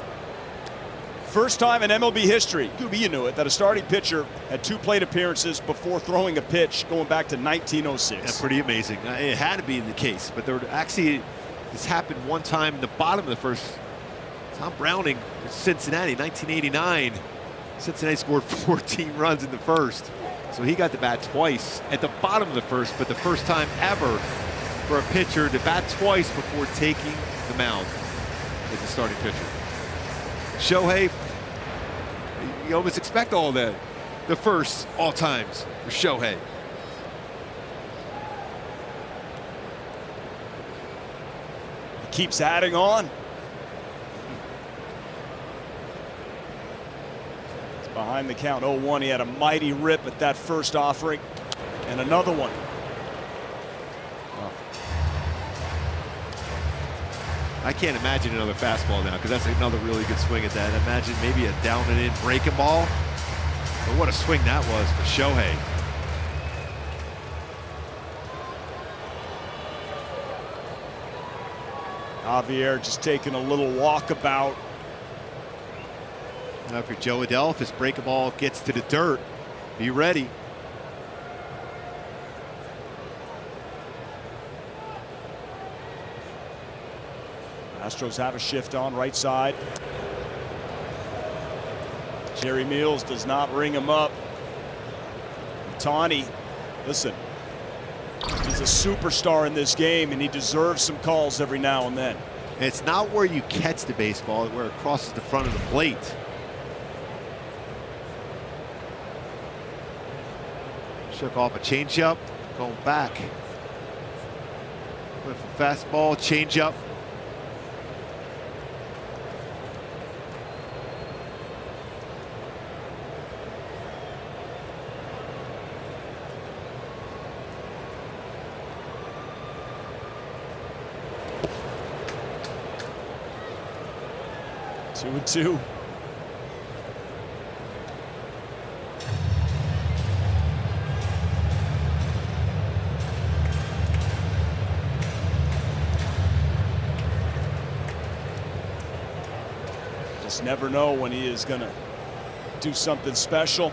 First time in MLB history, Gooby, you knew it, that a starting pitcher had 2 plate appearances before throwing a pitch going back to 1906. That's pretty amazing. It had to be the case, but there actually, this happened one time in the bottom of the first Tom Browning, Cincinnati, 1989. Cincinnati scored 14 runs in the first. So he got to bat twice at the bottom of the first, but the first time ever for a pitcher to bat twice before taking the mound as a starting pitcher. Shohei, you almost expect all that. The first all times for Shohei. He keeps adding on. It's behind the count, 0-1. He had a mighty rip at that first offering, and another one. I can't imagine another fastball now, because that's another really good swing at that. Imagine maybe a down and in breaking ball. But what a swing that was for Shohei. Javier just taking a little walkabout. Now for Joe Adell, if his breaking ball gets to the dirt, be ready. Astros have a shift on right side. Jerry Meals does not ring him up. Ohtani, listen, he's a superstar in this game, and he deserves some calls every now and then. It's not where you catch the baseball, it's where it crosses the front of the plate. Shook off a changeup, going back. Went for fastball, changeup. Two and two. Just never know when he is going to do something special.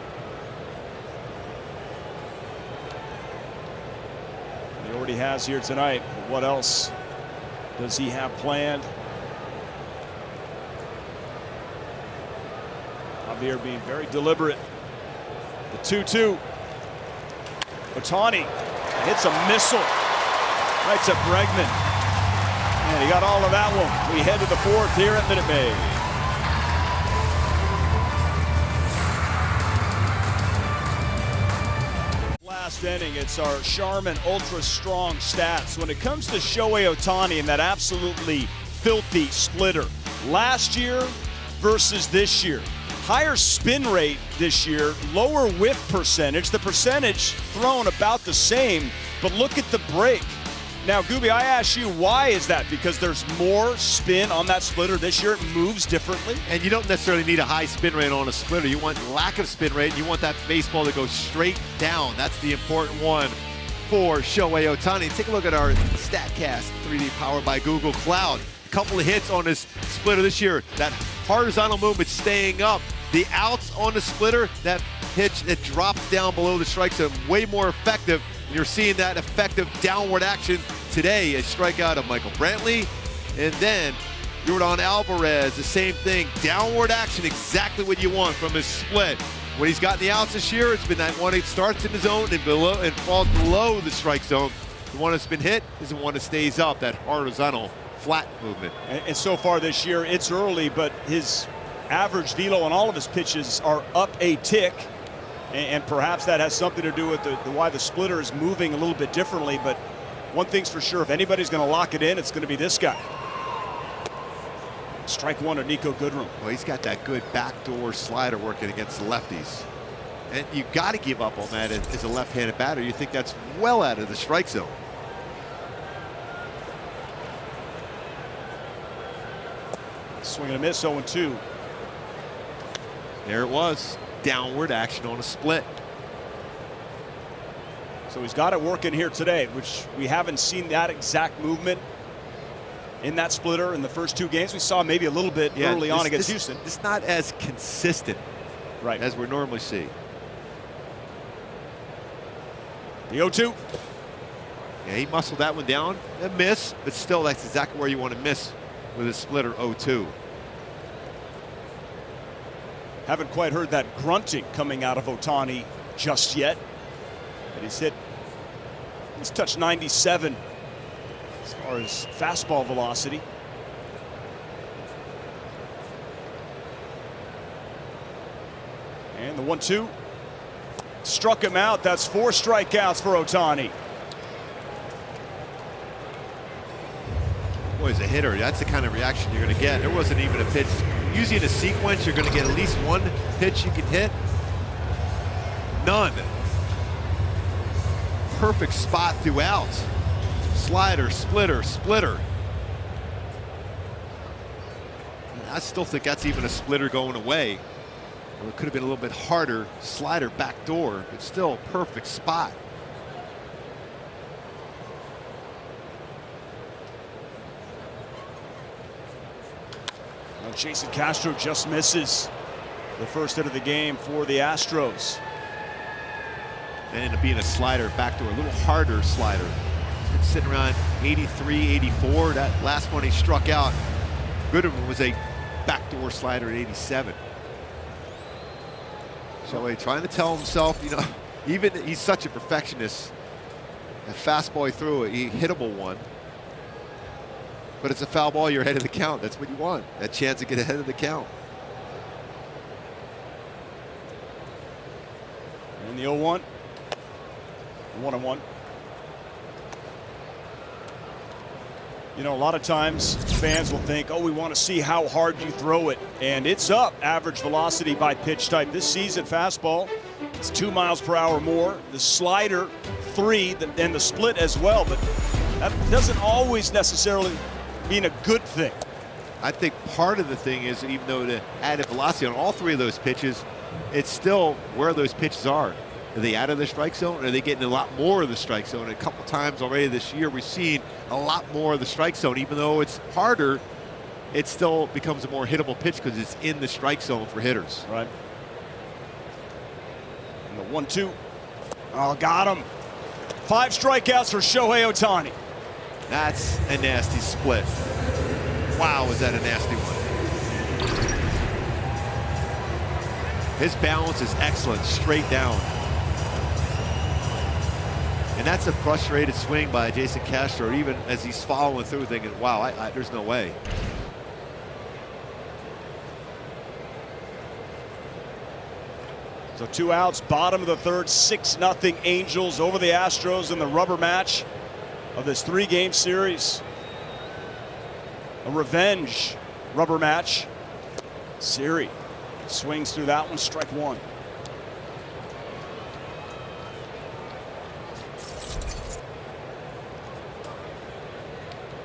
He already has here tonight. But what else does he have planned? Javier being very deliberate. The 2-2. Ohtani hits a missile right to Bregman. And he got all of that one. We head to the fourth here at Minute Maid. Last inning, it's our Charmin Ultra Strong stats. When it comes to Shohei Ohtani and that absolutely filthy splitter, last year versus this year. Higher spin rate this year, lower whiff percentage. The percentage thrown about the same, but look at the break. Now, Gooby, I ask you, why is that? Because there's more spin on that splitter this year. It moves differently. And you don't necessarily need a high spin rate on a splitter. You want lack of spin rate. You want that baseball to go straight down. That's the important one for Shohei Ohtani. Take a look at our StatCast 3D powered by Google Cloud. A couple of hits on this splitter this year. That horizontal movement staying up. The outs on the splitter, that pitch that drops down below the strike zone, way more effective. And you're seeing that effective downward action today. A strikeout of Michael Brantley, and then Yordan Alvarez, the same thing. Downward action, exactly what you want from his split. When he's gotten the outs this year, it's been that one that starts in the zone and below and falls below the strike zone. The one that's been hit is the one that stays up, that horizontal flat movement. And so far this year, it's early, but his average velo on all of his pitches are up a tick, and perhaps that has something to do with why the splitter is moving a little bit differently. But one thing's for sure, if anybody's going to lock it in, it's going to be this guy. Strike one of Nico Goodrum. Well, he's got that good backdoor slider working against the lefties, and you got to give up on that as a left-handed batter. You think that's well out of the strike zone. Swing and a miss, 0-2. There it was, downward action on a split. So he's got it working here today, which we haven't seen that exact movement in that splitter in the first two games. We saw maybe a little bit early on against Houston. It's not as consistent as we normally see. The 0-2. Yeah, he muscled that one down. A miss, but still that's exactly where you want to miss with a splitter 0-2. Haven't quite heard that grunting coming out of Ohtani just yet. But he's touched 97 as far as fastball velocity. And the 1-2 struck him out. That's 4 strikeouts for Ohtani. Boy, as a hitter, that's the kind of reaction you're going to get. There wasn't even a pitch. Usually in a sequence, you're going to get at least one pitch you can hit. None. Perfect spot throughout. Slider, splitter, splitter. I still think that's even a splitter going away. Or it could have been a little bit harder. Slider back door, but still perfect spot. Well, Jason Castro just misses the first hit of the game for the Astros. And ended up being a slider back door, a little harder slider. He's been sitting around 83, 84. That last one he struck out. Goodman was a backdoor slider at 87. So trying to tell himself, you know, even he's such a perfectionist. That fastball he threw, he hittable one. But it's a foul ball, you're ahead of the count. That's what you want, that chance to get ahead of the count. And the 0-1. 1-1. You know, a lot of times fans will think, oh, we want to see how hard you throw it. And it's up average velocity by pitch type. This season, fastball, it's 2 miles per hour more. The slider, 3, and the split as well. But that doesn't always necessarily mean a good thing. I think part of the thing is, even though the added velocity on all 3 of those pitches, it's still where those pitches are. Are they out of the strike zone, or are they getting a lot more of the strike zone? A couple times already this year, we've seen a lot more of the strike zone. Even though it's harder, it still becomes a more hittable pitch because it's in the strike zone for hitters. Right. And the 1-2. Oh, got him. 5 strikeouts for Shohei Ohtani. That's a nasty split. Wow, was that a nasty one. His balance is excellent, straight down. And that's a frustrated swing by Jason Castro, even as he's following through thinking, wow, there's no way. So 2 outs, bottom of the third, 6-0 Angels over the Astros in the rubber match of this 3-game series. A revenge rubber match. Siri swings through that one, strike 1.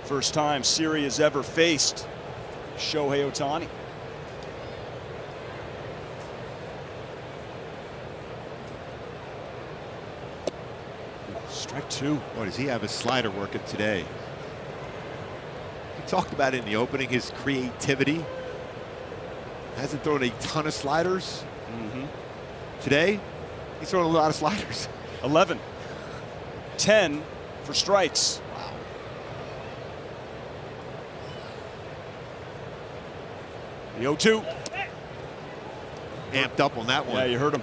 First time Siri has ever faced Shohei Ohtani. Strike 2. Boy, does he have his slider working today. He talked about it in the opening, his creativity. Hasn't thrown a ton of sliders. Today, he's throwing a lot of sliders. 11. 10 for strikes. The 0-2. Amped up on that one. Yeah, you heard him.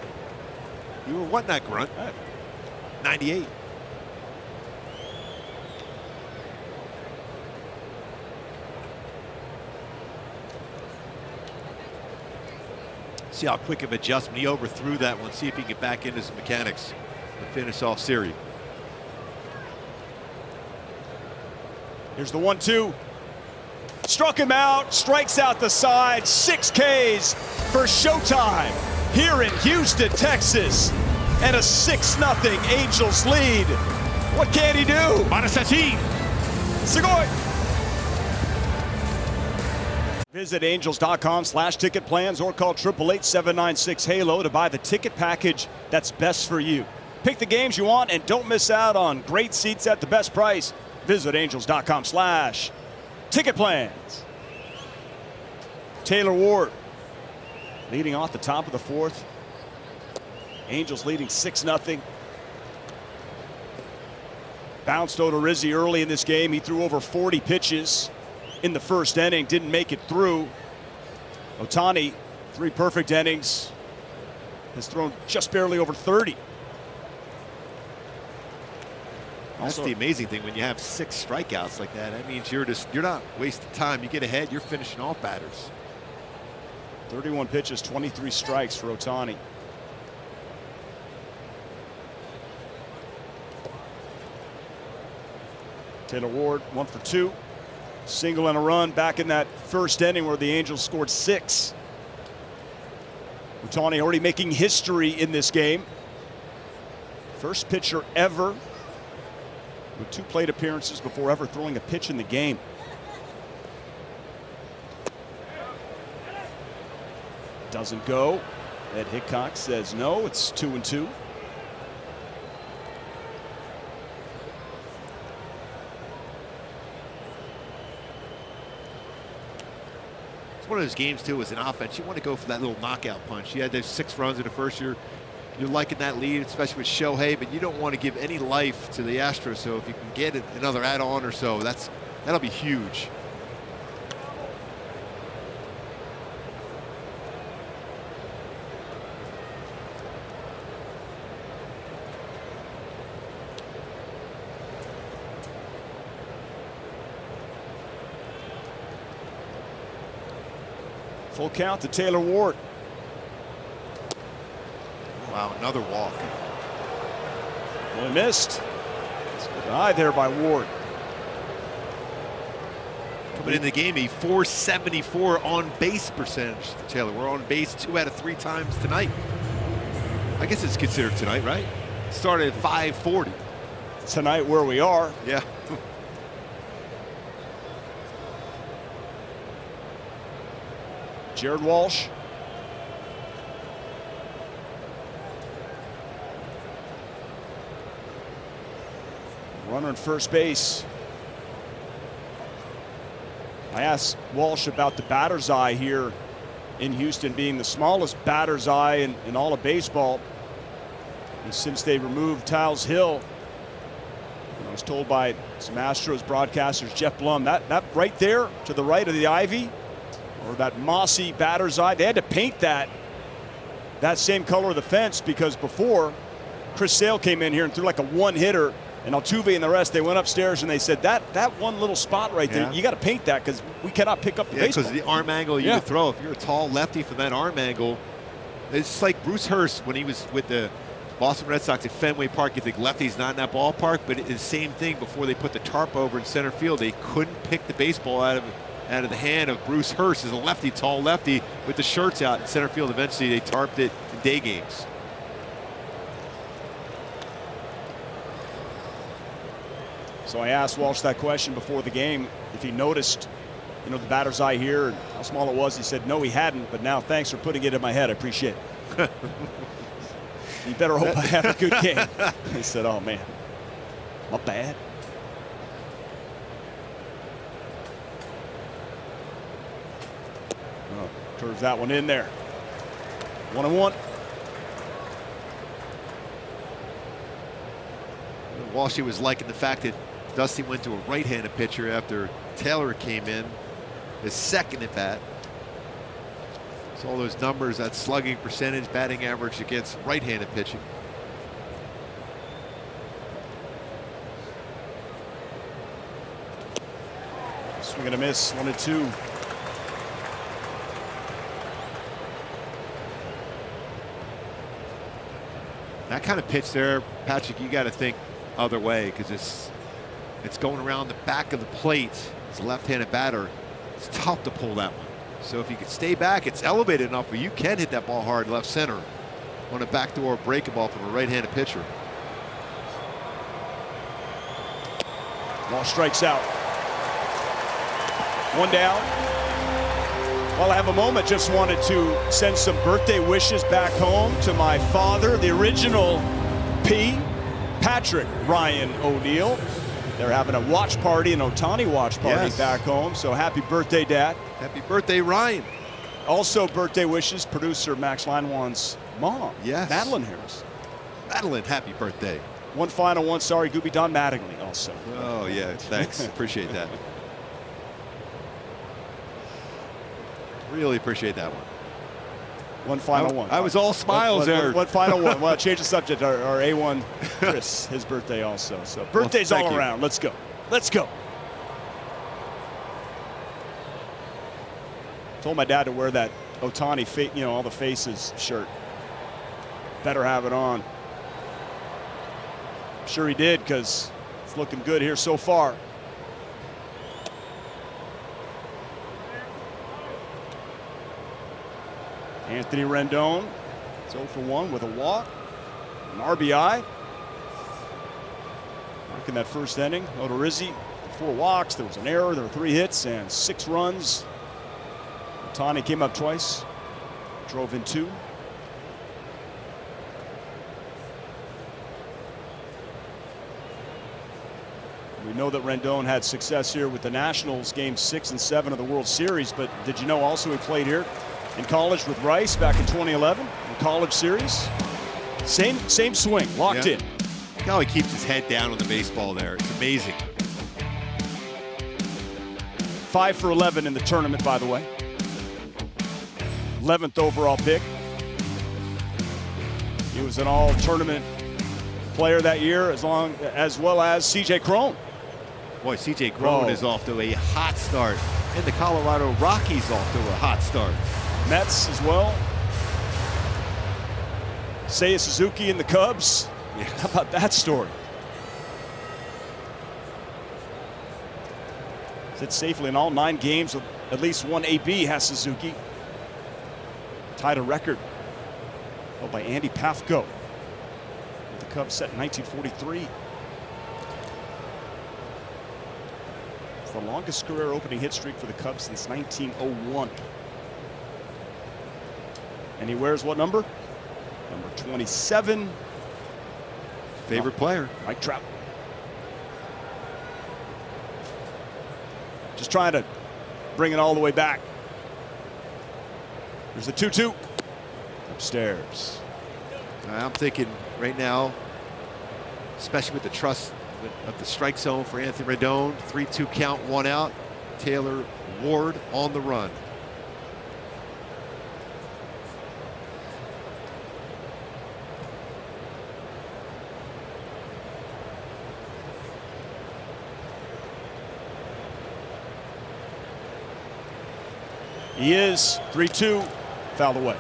You were wanting that grunt. 98. See how quick of adjustment. He overthrew that one. See if he can get back into his mechanics and finish off Siri. Here's the 1-2. Struck him out, strikes out the side. 6 Ks for Showtime here in Houston, Texas. And a 6-0 Angels lead. What can he do? Manasseh. Segoy. Visit angels.com/ticket plans or call 888-796-HALO to buy the ticket package that's best for you. Pick the games you want and don't miss out on great seats at the best price. Visit angels.com/ticket plans. Taylor Ward leading off the top of the 4th. Angels leading 6-0. Bounced Odorizzi early in this game. He threw over 40 pitches in the first inning, didn't make it through. Ohtani 3 perfect innings. Has thrown just barely over 30. That's the amazing thing when you have 6 strikeouts like that. That means you're not wasting time. You get ahead, you're finishing off batters. 31 pitches, 23 strikes for Ohtani. Taylor Ward 1 for 2. Single and a run back in that first inning where the Angels scored 6. Ohtani already making history in this game. First pitcher ever with 2 plate appearances before ever throwing a pitch in the game. Doesn't go. Ed Hickok says no. It's 2-2. It's one of those games too. As an offense, you want to go for that little knockout punch. You had those 6 runs in the first year. You're liking that lead, especially with Shohei, but you don't want to give any life to the Astros. So if you can get another add-on or so, that'll be huge. Full count to Taylor Ward. Wow, another walk. Well, he missed. Good eye there by Ward. Coming in the game, a .474 on base percentage for Taylor. We're on base 2 out of 3 times tonight. I guess it's considered tonight, right? Started at .540. Tonight where we are. Yeah. Jared Walsh. Runner in first base. I asked Walsh about the batter's eye here in Houston, being the smallest batter's eye in all of baseball. And since they removed Tiles Hill, I was told by some Astros broadcasters, Jeff Blum, that right there to the right of the ivy, or that mossy batter's eye, they had to paint that same color of the fence, because before Chris Sale came in here and threw like a 1-hitter, and Altuve and the rest, they went upstairs and they said that one little spot right there, you got to paint that because we cannot pick up the baseball. Because of the arm angle you would throw. If you're a tall lefty from that arm angle, it's like Bruce Hurst when he was with the Boston Red Sox at Fenway Park. You think lefty's not in that ballpark, but it's the same thing before they put the tarp over in center field. They couldn't pick the baseball out of the hand of Bruce Hurst as a lefty, tall lefty with the shirts out in center field. Eventually they tarped it in day games. So I asked Walsh that question before the game, if he noticed, the batter's eye here and how small it was. He said no, he hadn't, but now thanks for putting it in my head. I appreciate it. You better hope I have a good game. He said, oh man, not bad. Oh, curves that one in there. 1-1. Walshy was liking the fact that Dusty went to a right-handed pitcher after Taylor came in, his second at bat. So all those numbers, that slugging percentage, batting average against right-handed pitching. Swing and a miss, 1-2. That kind of pitch there, Patrick, you got to think other way, because it's going around the back of the plate. It's a left-handed batter. It's tough to pull that one. So if you can stay back, it's elevated enough where you can hit that ball hard left center on a backdoor breaking ball from a right-handed pitcher. Ball strikes out. 1 down. While I have a moment, just wanted to send some birthday wishes back home to my father, the original P, Patrick Ryan O'Neill. They're having a watch party, an Ohtani watch party back home. So happy birthday, Dad. Happy birthday, Ryan. Also birthday wishes, producer Max Leinwan's mom, Madeline Harris. Madeline, happy birthday. One final one, sorry, Gooby Don Mattingly also. Oh, yeah, thanks. Appreciate that. Really appreciate that one. One final one. I was all smiles there. One final one. Well, change the subject. Our A1 Chris, his birthday also. So birthdays all around. Let's go. Let's go. Told my dad to wear that Ohtani, all the faces shirt. Better have it on. I'm sure he did, because it's looking good here so far. Anthony Rendon is 0 for 1 with a walk, an RBI. Back in that first inning, Odorizzi, 4 walks, there was an error, there were 3 hits and 6 runs. Ohtani came up twice, drove in 2. We know that Rendon had success here with the Nationals, games 6 and 7 of the World Series, but did you know also he played here in college with Rice back in 2011, the college series? Same swing, locked in. Look how he keeps his head down on the baseball there. It's amazing. 5 for 11 in the tournament, by the way. 11th overall pick. He was an all-tournament player that year, as well as C.J. Cron. Boy, C.J. Cron is off to a hot start, and the Colorado Rockies off to a hot start. Mets as well. Seiya Suzuki in the Cubs. Yeah. How about that story? Said safely in all 9 games with at least 1 AB has Suzuki. Tied a record held by Andy Pafko. The Cubs set in 1943. It's the longest career opening hit streak for the Cubs since 1901. And he wears what number? Number 27. Favorite player. Mike Trout. Just trying to bring it all the way back. There's the 2-2. Upstairs. I'm thinking right now, especially with the trust of the strike zone for Anthony Rendon, 3-2 count, 1 out. Taylor Ward on the run. He is 3-2, fouled away.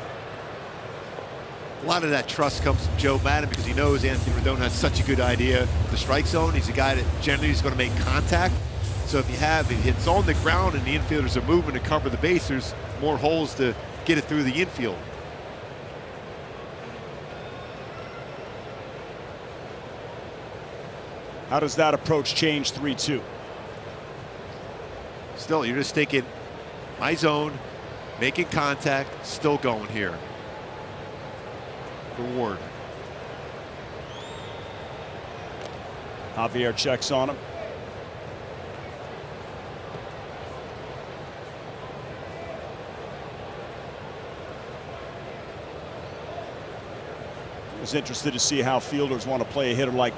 A lot of that trust comes from Joe Madden because he knows Anthony Rendon has such a good idea of the strike zone. He's a guy that generally is going to make contact. So if it's on the ground and the infielders are moving to cover the base, there's more holes to get it through the infield. How does that approach change 3-2? Still, you're just thinking, my zone, making contact, still going here. For Ward. Javier checks on him. I was interested to see how fielders want to play a hitter like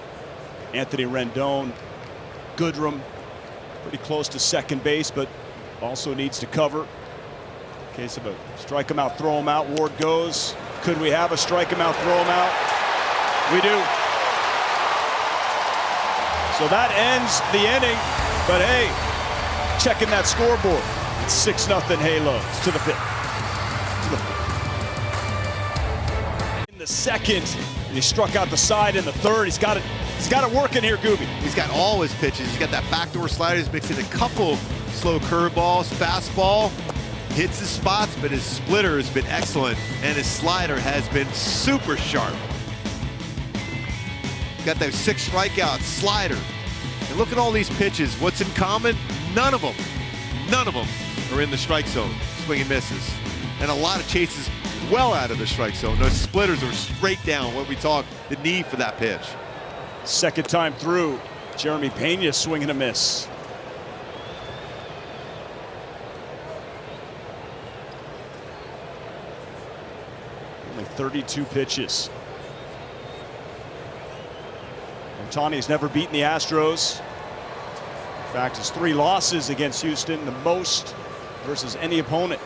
Anthony Rendon. Goodrum, pretty close to second base, but also needs to cover. In case of a strike him out, throw him out, Ward goes. Could we have a strike him out, throw him out? We do. So that ends the inning, but hey, checking that scoreboard. It's 6-0 Halos to the 5th. In the second, he struck out the side in the third. He's got it working here, Gooby. He's got all his pitches. He's got that backdoor slider. He's mixing a couple slow curveballs, fastball, hits his spots, but his splitter has been excellent, and his slider has been super sharp. Got those 6 strikeouts, slider. And look at all these pitches. What's in common? None of them are in the strike zone. Swing and misses. And a lot of chases well out of the strike zone. Those splitters are straight down, what we talk, the need for that pitch. Second time through, Jeremy Pena swinging a miss. Only 32 pitches. Ohtani's never beaten the Astros. In fact, his 3 losses against Houston, the most versus any opponent.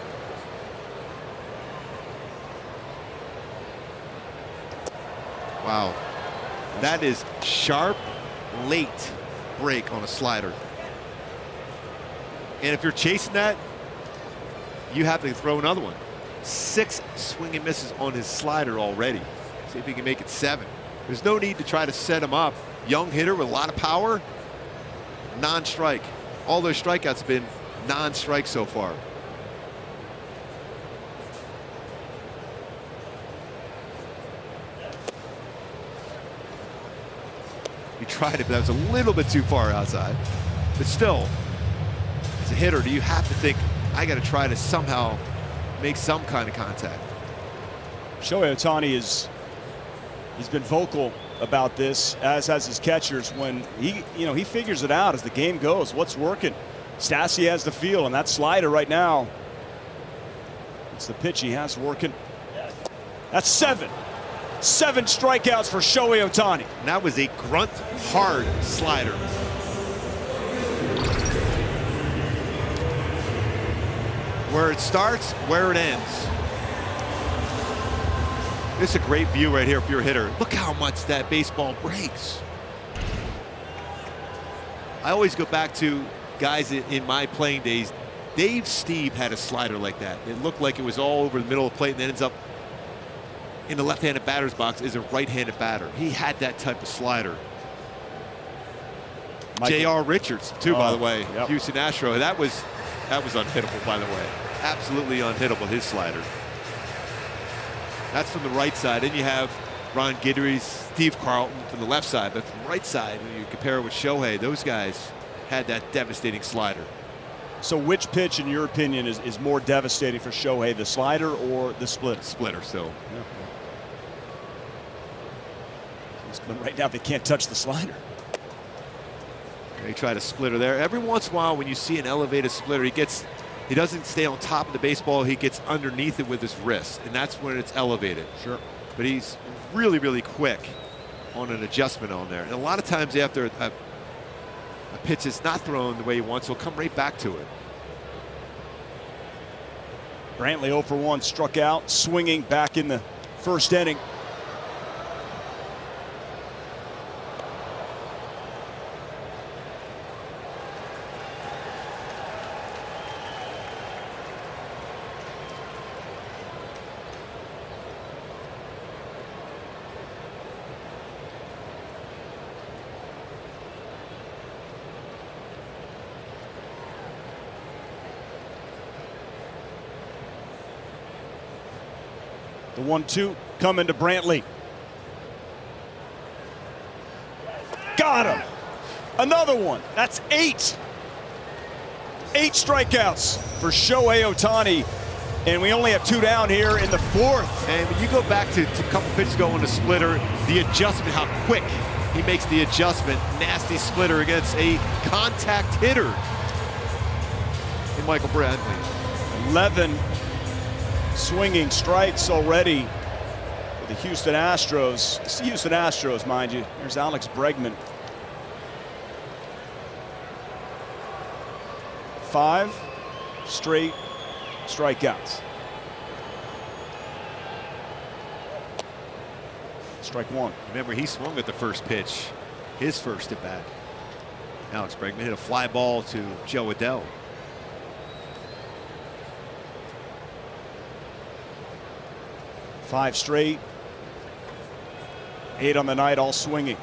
Wow. That is sharp, late break on a slider. And if you're chasing that, you have to throw another one. 6 swing and misses on his slider already. See if he can make it 7. There's no need to try to set him up. Young hitter with a lot of power, non-strike. All those strikeouts have been non-strike so far. He tried it, but that was a little bit too far outside. But still, as a hitter, do you have to think, I got to try to somehow make some kind of contact? Shohei Ohtani he's been vocal about this, as has his catchers, when he figures it out as the game goes. What's working? Stassi has the feel, and that slider right now, it's the pitch he has working. That's 7. 7 strikeouts for Shohei Ohtani. And that was a grunt hard slider. Where it starts, where it ends. This is a great view right here if you're a hitter. Look how much that baseball breaks. I always go back to guys in my playing days. Dave Steve had a slider like that. It looked like it was all over the middle of the plate and then ends up in the left-handed batter's box as a right-handed batter. He had that type of slider. J.R. Richards, too, by the way. Yep. Houston Astros. That was unhittable, by the way. Absolutely unhittable, his slider. That's from the right side. Then you have Ron Guidry, Steve Carlton from the left side. But from the right side, when you compare it with Shohei, those guys had that devastating slider. So which pitch, in your opinion, is more devastating for Shohei, the slider or the splitter? Splitter, still. Yeah. But right now they can't touch the slider. They try to splitter there. Every once in a while when you see an elevated splitter, he doesn't stay on top of the baseball, he gets underneath it with his wrist, and that's when it's elevated. Sure. But he's really, really quick on an adjustment on there. And a lot of times after a pitch is not thrown the way he wants, he'll come right back to it. Brantley 0 for 1, struck out, swinging back in the first inning. The 1-2 coming to Brantley. Got him. Another one. That's 8. 8 strikeouts for Shohei Ohtani. And we only have 2 down here in the 4th. And when you go back to a couple pitches ago on the splitter, the adjustment, how quick he makes the adjustment. Nasty splitter against a contact hitter in Michael Brantley. 11 swinging strikes already for the Houston Astros. It's the Houston Astros, mind you. Here's Alex Bregman. 5 straight strikeouts. Strike 1. Remember, he swung at the first pitch, his first at bat. Alex Bregman hit a fly ball to Joe Adell. 5 straight. 8 on the night, all swinging.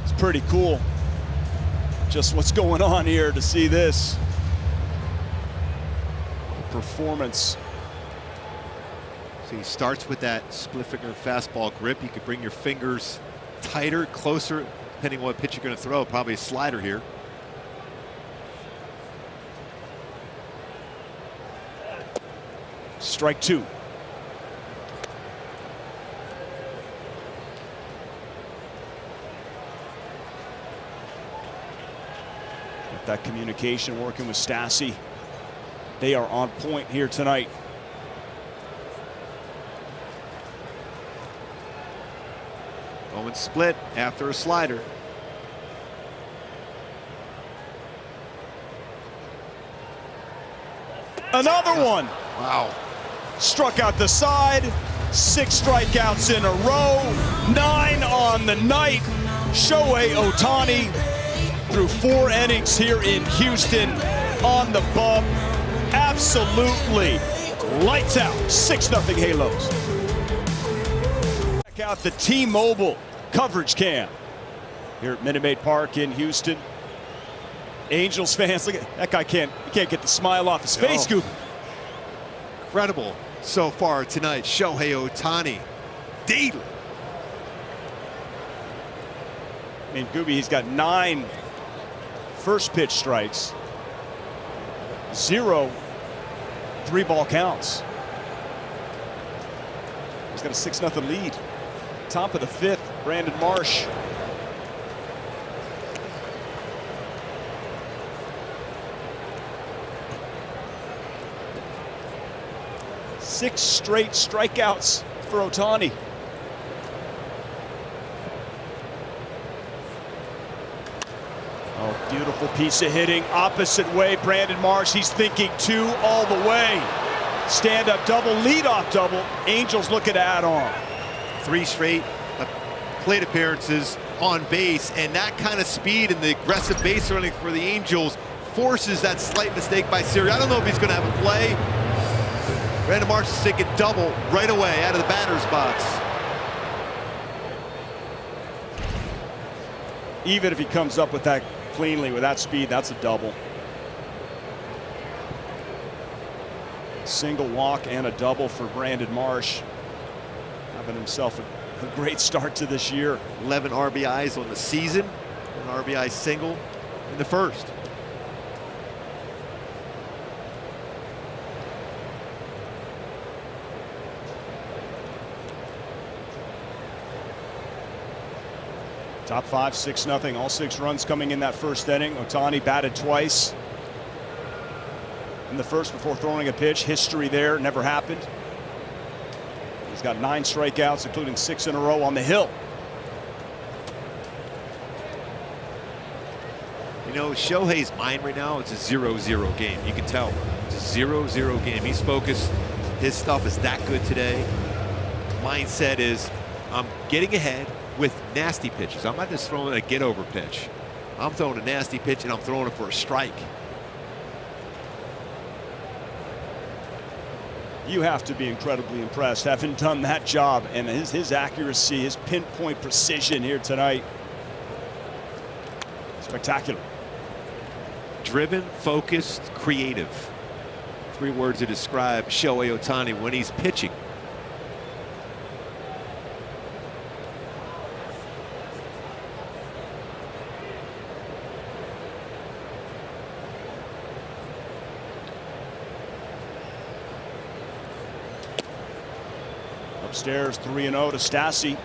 It's pretty cool just what's going on here to see this performance. So he starts with that split finger fastball grip. You could bring your fingers tighter, closer, depending on what pitch you're going to throw. Probably a slider here. Strike 2. With that communication working with Stassi. They are on point here tonight. Going split after a slider. Another one. Wow. Struck out the side. 6 strikeouts in a row. 9 on the night. Shohei Ohtani through 4 innings here in Houston on the bump. Absolutely lights out. 6-0 Halos. Check out the T-Mobile coverage cam here at Minute Maid Park in Houston. Angels fans, look at that guy, can't get the smile off his face. Scoop. Incredible so far tonight. Shohei Ohtani daily. I mean, Gooby, he's got 9 first pitch strikes, 0 3-ball counts. He's got a 6-0 lead. Top of the 5th, Brandon Marsh. Six straight strikeouts for Ohtani. Oh, beautiful piece of hitting. Opposite way, Brandon Marsh. He's thinking 2 all the way. Stand-up double, lead-off double. Angels looking to add on. 3 straight plate appearances on base, and that kind of speed and the aggressive base running for the Angels forces that slight mistake by Siri. I don't know if he's going to have a play. Brandon Marsh is thinking double right away out of the batter's box. Even if he comes up with that cleanly, with that speed, that's a double. Single walk and a double for Brandon Marsh. Having himself a great start to this year. 11 RBIs on the season, an RBI single in the first. Top 5, 6-0. All 6 runs coming in that first inning. Ohtani batted twice in the first before throwing a pitch. History there, never happened. He's got 9 strikeouts, including 6 in a row on the hill. You know, Shohei's mind right now, it's a 0-0 game. You can tell. It's a 0-0 game. He's focused. His stuff is that good today. Mindset is, I'm getting ahead with nasty pitches. I'm not just throwing a get-over pitch. I'm throwing a nasty pitch, and I'm throwing it for a strike. You have to be incredibly impressed, having done that job, and his accuracy, his pinpoint precision here tonight. Spectacular. Driven, focused, creative. 3 words to describe Shohei Ohtani when he's pitching. Upstairs, 3-0 to Stassi.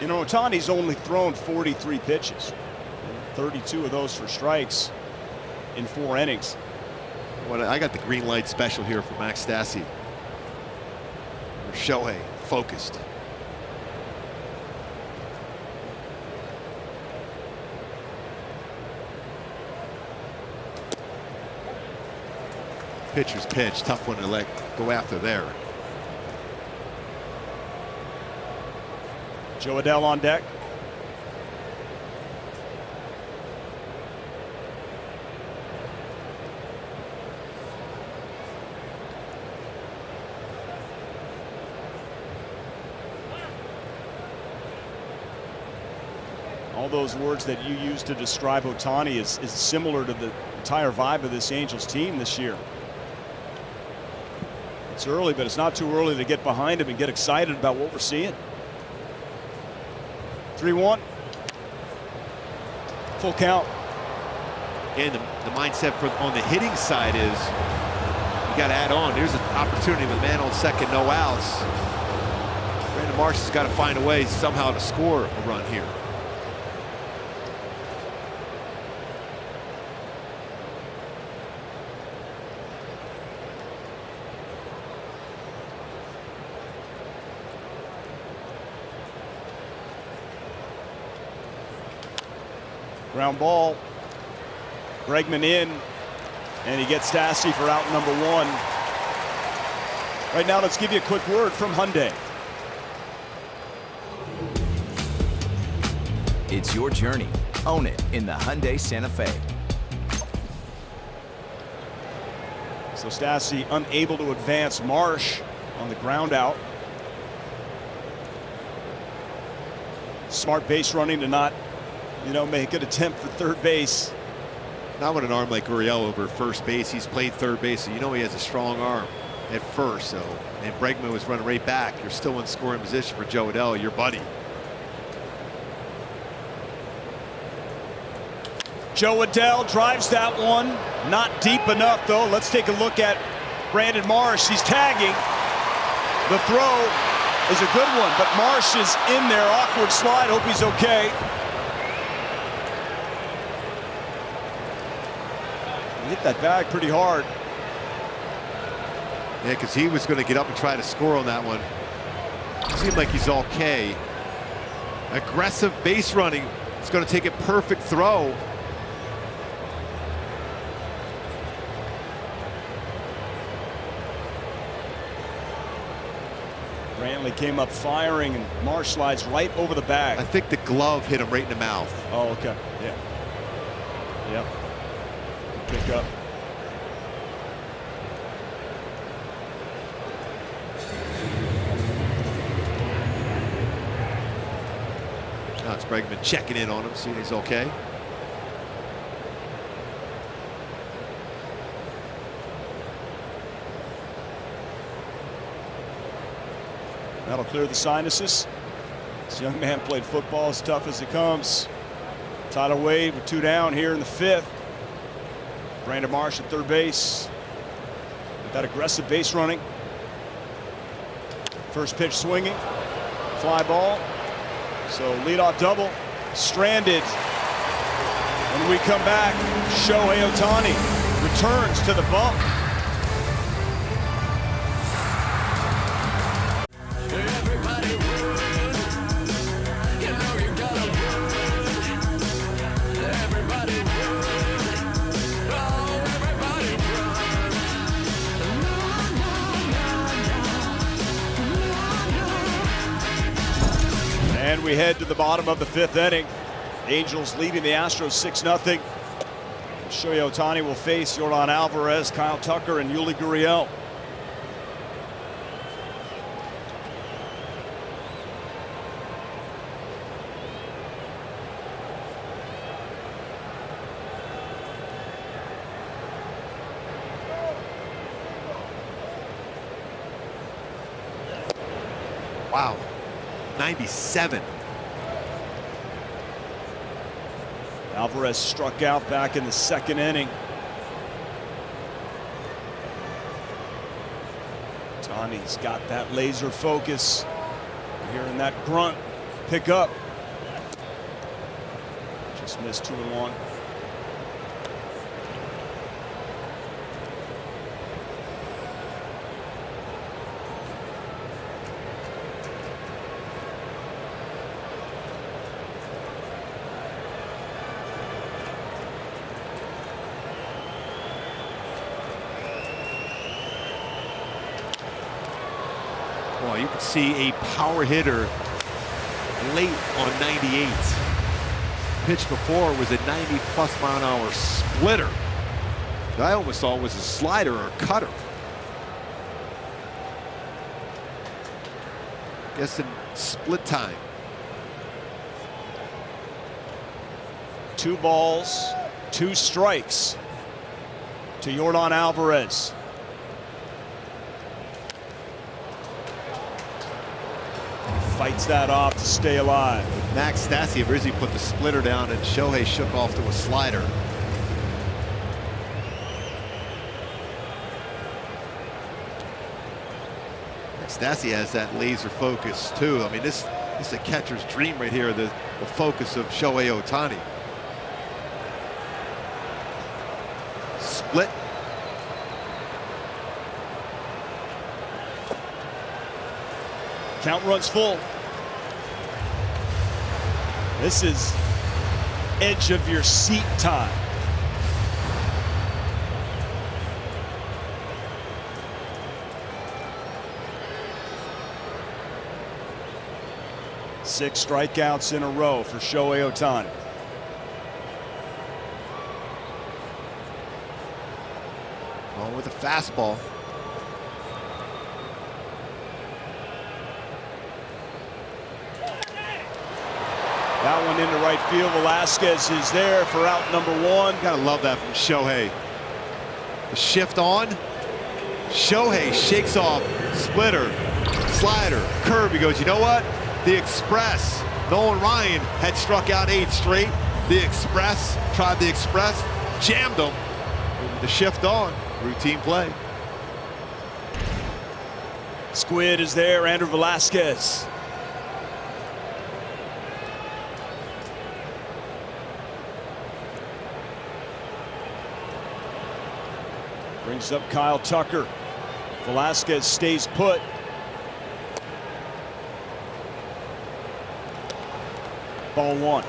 You know, Ohtani's only thrown 43 pitches. 32 of those for strikes in 4 innings. Well, I got the green light special here for Max Stassi. Shohei, focused. Pitcher's pitch, tough one to let go after there. Joe Adell on deck. All those words that you use to describe Ohtani is similar to the entire vibe of this Angels team this year. It's early, but it's not too early to get behind him and get excited about what we're seeing. 3-1. Full count. And the mindset on the hitting side is you got to add on. There's an opportunity with a man on second, no outs. Brandon Marsh has got to find a way somehow to score a run here. Ground ball. Bregman in. And he gets Stassi for out number 1. Right now, let's give you a quick word from Hyundai. It's your journey. Own it in the Hyundai Santa Fe. So Stassi unable to advance. Marsh on the ground out. Smart base running to not, make an attempt for third base. Not with an arm like Gurriel over first base. He's played third base, so he has a strong arm at first. So, and Bregman was running right back. You're still in scoring position for Joe Adell, your buddy. Joe Adell drives that one. Not deep enough, though. Let's take a look at Brandon Marsh. He's tagging. The throw is a good one, but Marsh is in there. Awkward slide. Hope he's okay. He hit that bag pretty hard. Yeah, because he was going to get up and try to score on that one. Seemed like he's okay. Aggressive base running. It's going to take a perfect throw. Brantley came up firing, and Marsh slides right over the bag. I think the glove hit him right in the mouth. Oh, okay. Yeah. Yep. Pick up. Now it's Bregman checking in on him, seeing he's okay. That'll clear the sinuses. This young man played football as tough as it comes. Tyler Wade with 2 down here in the 5th. Brandon Marsh at third base. With that aggressive base running. First pitch swinging. Fly ball. So leadoff double. Stranded. When we come back, Shohei Ohtani returns to the bump. And we head to the bottom of the 5th inning. Angels leading the Astros 6-0. Shohei Ohtani will face Yordan Alvarez, Kyle Tucker, and Yuli Gurriel. Wow. 97. Alvarez struck out back in the 2nd inning. Ohtani's got that laser focus. You're hearing that grunt pick up. Just missed 2-1. Well, you can see a power hitter late on 98. Pitch before was a 90+ mile an hour splitter. I almost thought it was a slider or a cutter. Guess in split time. 2 balls, 2 strikes to Yordan Alvarez. Fights that off to stay alive. Max Stassi originally put the splitter down, and Shohei shook off to a slider. Stassi has that laser focus too. I mean, this is a catcher's dream right here. The focus of Shohei Ohtani. Split. Count runs full. This is edge of your seat time. 6 strikeouts in a row for Shohei Ohtani. Going with a fastball. That one into right field. Velasquez is there for out number 1. Gotta love that from Shohei. The shift on. Shohei shakes off splitter, slider, curve. He goes, you know what? The Express. Nolan Ryan had struck out 8 straight. The Express, tried the Express, jammed him. The shift on, routine play. Squid is there, Andrew Velasquez. Brings up Kyle Tucker. Velasquez stays put. Ball 1.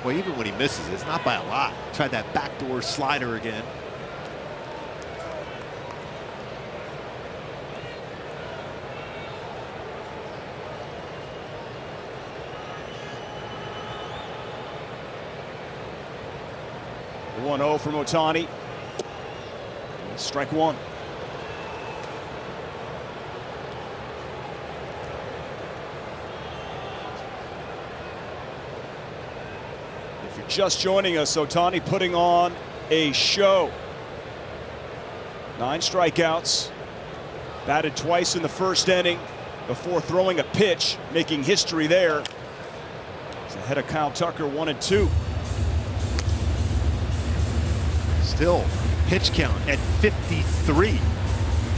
Well, even when he misses, it's not by a lot. Tried that backdoor slider again. The 1-0 from Ohtani. Strike 1. If you're just joining us, Ohtani putting on a show. 9 strikeouts. Batted twice in the first inning before throwing a pitch, making history there. He's ahead of Kyle Tucker, 1-2. Still pitch count at 53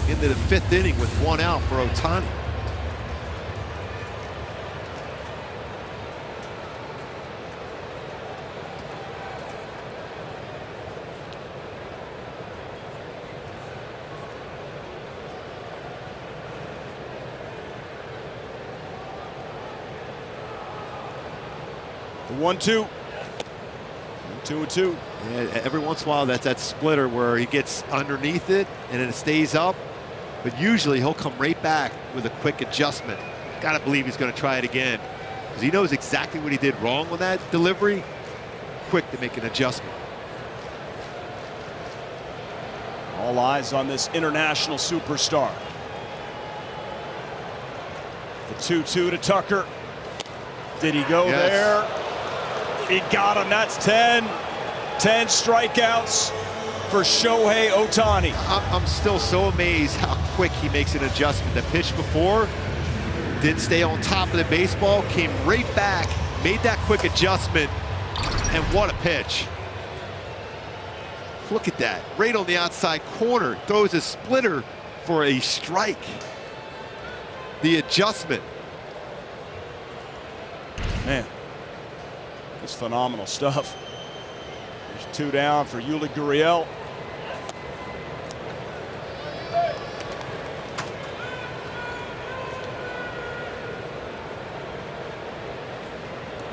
into the 5th inning with 1 out for Ohtani. The 1-2. 2-2. Yeah, every once in a while, that's that splitter where he gets underneath it and it stays up. But usually he'll come right back with a quick adjustment. Got to believe he's going to try it again because he knows exactly what he did wrong with that delivery. Quick to make an adjustment. All eyes on this international superstar. The 2-2 to Tucker. Did he go there? He got him. That's 10. 10 strikeouts for Shohei Ohtani. I'm still so amazed how quick he makes an adjustment. The pitch before didn't stay on top of the baseball, came right back, made that quick adjustment, and what a pitch. Look at that, right on the outside corner, throws a splitter for a strike. The adjustment. Man, it's phenomenal stuff. There's 2 down for Yuli Gurriel.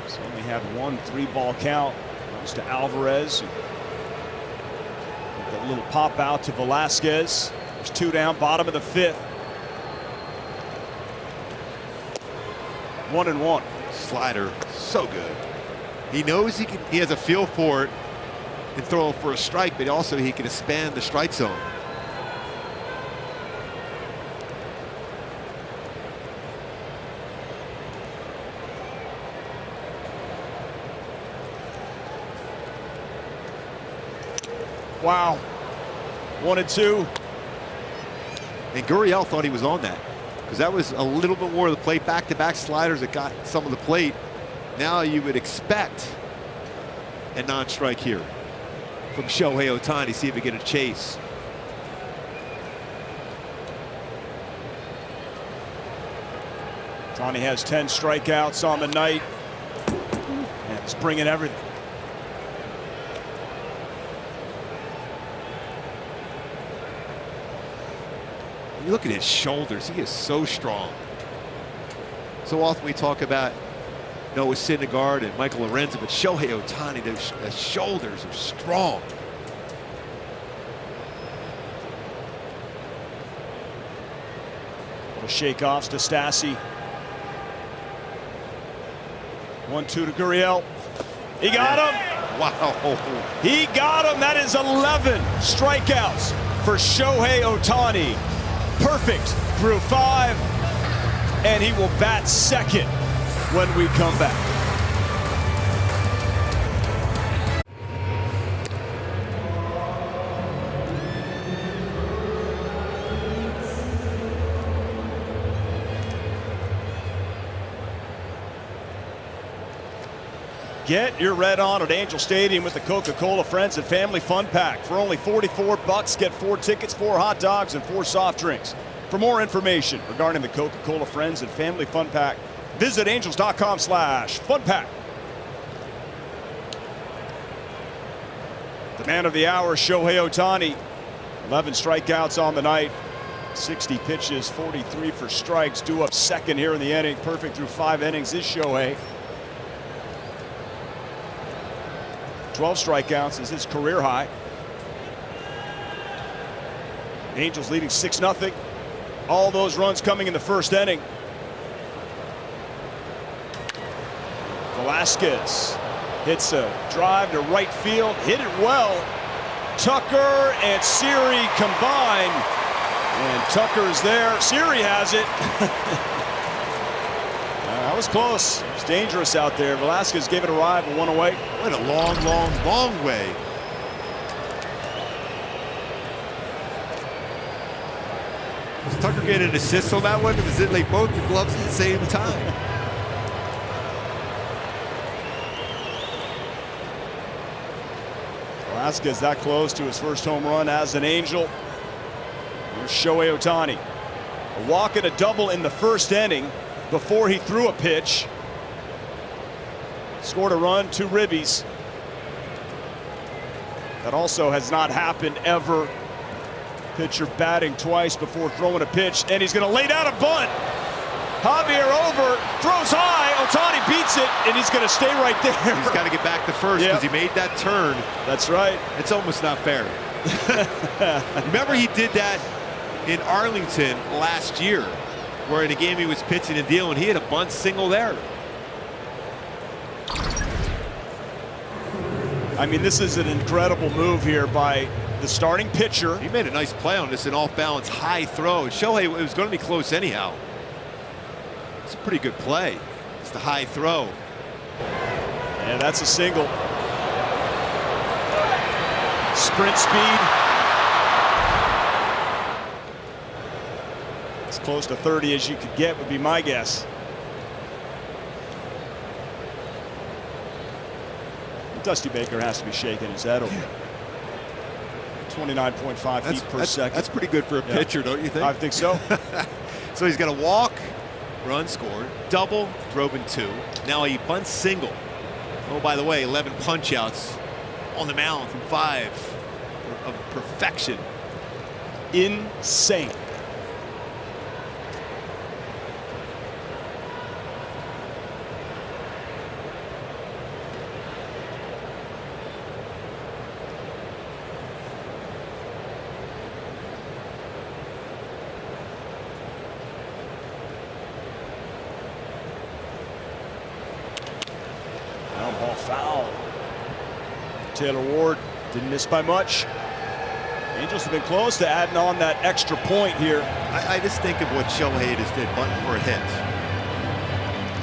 So only had 1 3-ball count. Goes to Alvarez. That little pop out to Velasquez. There's 2 down, bottom of the 5th. 1-1. Slider, so good. He knows he has a feel for it and throw for a strike, but also he can expand the strike zone. Wow. 1-2. And Gurriel thought he was on that because that was a little bit more of the plate. Back-to-back sliders that got some of the plate. Now you would expect a non-strike here from Shohei Ohtani. See if we get a chase. Ohtani has 10 strikeouts on the night. And it's bringing everything. You look at his shoulders. He is so strong. So often we talk about Noah Syndergaard and Michael Lorenzen, but Shohei Ohtani, the shoulders are strong. Little shake-offs to Stassi. 1-2 to Gurriel. He got him. Wow. He got him. That is 11 strikeouts for Shohei Ohtani. Perfect through 5. And he will bat second when we come back. Get your red on at Angel Stadium with the Coca-Cola Friends and Family Fun Pack. For only $44, get 4 tickets, 4 hot dogs, and 4 soft drinks. For more information regarding the Coca-Cola Friends and Family Fun Pack, visit angels.com/funpack. The man of the hour, Shohei Ohtani. 11 strikeouts on the night. 60 pitches, 43 for strikes. Due up second here in the inning. Perfect through 5 innings is Shohei. 12 strikeouts is his career high. Angels leading 6-0. All those runs coming in the first inning. Velasquez hits a drive to right field, hit it well. Tucker and Siri combine, and Tucker's there. Siri has it. That was close. It was dangerous out there. Velasquez gave it a ride, but 1 away. What a long way. Was Tucker getting an assist on that one? Or was it like both the gloves at the same time? Velasquez that close to his first home run as an Angel. Here's Shohei Ohtani. A walk and a double in the first inning before he threw a pitch. Scored a run, 2 ribbies. That also has not happened ever. Pitcher batting twice before throwing a pitch, and he's going to lay down a bunt. Javier over, throws high, Ohtani beats it, and he's going to stay right there. He's got to get back to first because he made that turn. That's right. It's almost not fair. Remember he did that in Arlington last year, where in a game he was pitching and dealing, he had a bunt single there. I mean, this is an incredible move here by the starting pitcher. He made a nice play on this, an off-balance high throw. Shohei, it was going to be close anyhow. It's a pretty good play. It's the high throw. And that's a single. Sprint speed. As close to 30 as you could get would be my guess. Dusty Baker has to be shaking his head over it. 29.5 feet per second. That's pretty good for a pitcher, don't you think? I think so. So he's got a walk, run scored, double, drove in 2. Now he bunts single. Oh, by the way, 11 punch outs on the mound from 5 of perfection. Insane. Ball foul. Taylor Ward didn't miss by much. Angels have been close to adding on that extra point here. I just think of what Shohei just did, bunting for a hit.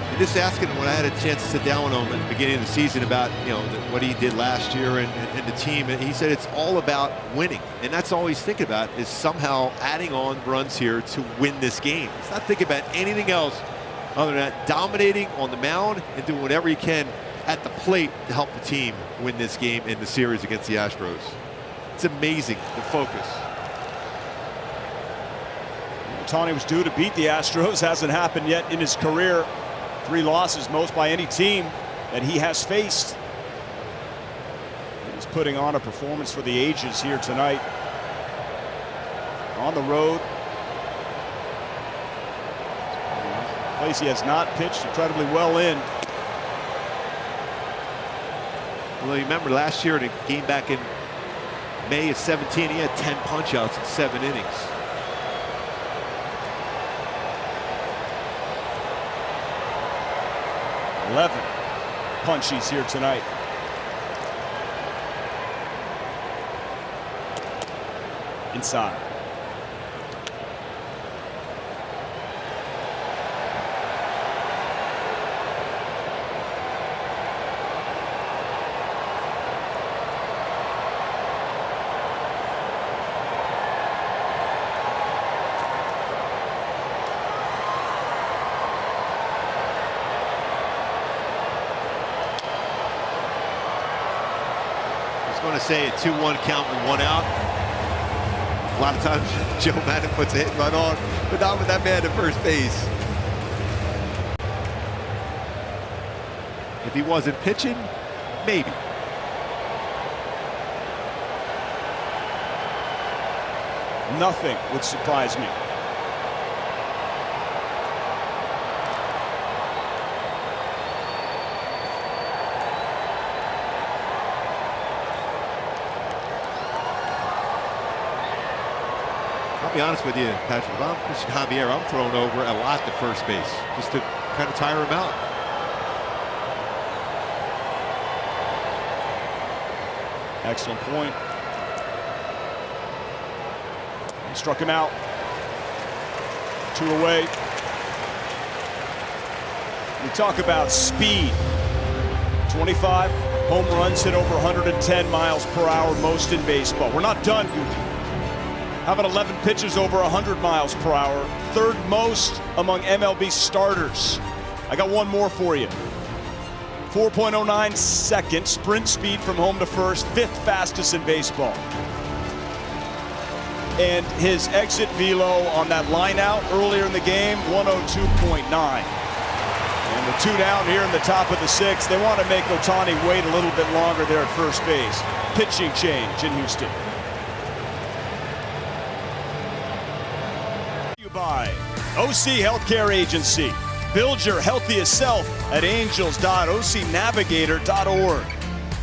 And just asking him when I had a chance to sit down with him at the beginning of the season about, you know, what he did last year and the team, and he said it's all about winning, and that's all he's thinking about is somehow adding on runs here to win this game. He's not thinking about anything else other than that, dominating on the mound and doing whatever he can at the plate to help the team win this game in the series against the Astros. It's amazing, the focus. Ohtani was due to beat the Astros. Hasn't happened yet in his career. 3 losses, most by any team that he has faced. He's putting on a performance for the ages here tonight. On the road. A place he has not pitched incredibly well in. Well, you remember last year in a game back in May of 17, he had 10 punch outs in 7 innings. punchies here tonight. Inside. Going to say a 2-1 count with 1 out. A lot of times Joe Madden puts a hit and run on, but not with that man at first base. If he wasn't pitching, maybe. Nothing would surprise me. I'll be honest with you, Patrick, if I'm pushing Javier, I'm throwing over a lot to first base just to kind of tire him out. Excellent point. Struck him out. 2 away. We talk about speed. 25 home runs, hit over 110 miles per hour, most in baseball. We're not done. How about 11 pitches over 100 miles per hour? 3rd most among MLB starters. I got one more for you. 4.09 seconds sprint speed from home to first, 5th fastest in baseball. And his exit velo on that line out earlier in the game, 102.9. And the 2 down here in the top of the 6th. They want to make Ohtani wait a little bit longer there at first base. Pitching change in Houston. By OC Healthcare Agency. Build your healthiest self at angels.ocnavigator.org.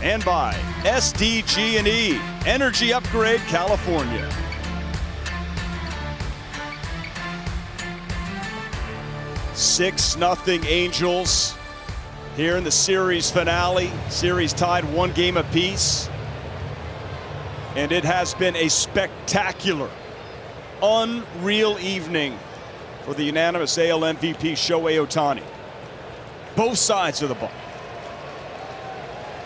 And by SDG&E, Energy Upgrade California. 6-0 Angels here in the series finale. Series tied 1 game apiece. And it has been a spectacular, unreal evening for the unanimous AL MVP Shohei Ohtani. Both sides of the ball.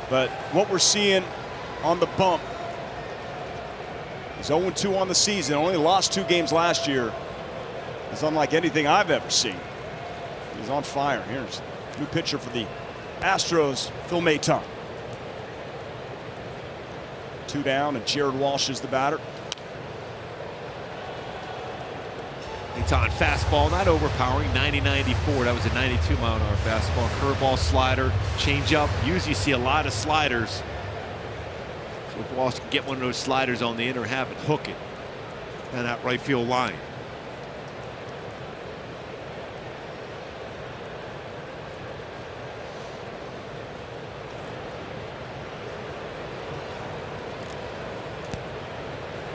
But what we're seeing on the bump, he's 0-2 on the season, only lost 2 games last year. It's unlike anything I've ever seen. He's on fire. Here's a new pitcher for the Astros, Phil Maton. 2 down, and Jared Walsh is the batter. Maton fastball, not overpowering, 90-94. That was a 92-mile-an-hour fastball. Curveball, slider, changeup. Usually you see a lot of sliders. So if Walsh can get one of those sliders on the inner half and hook it down that right field line.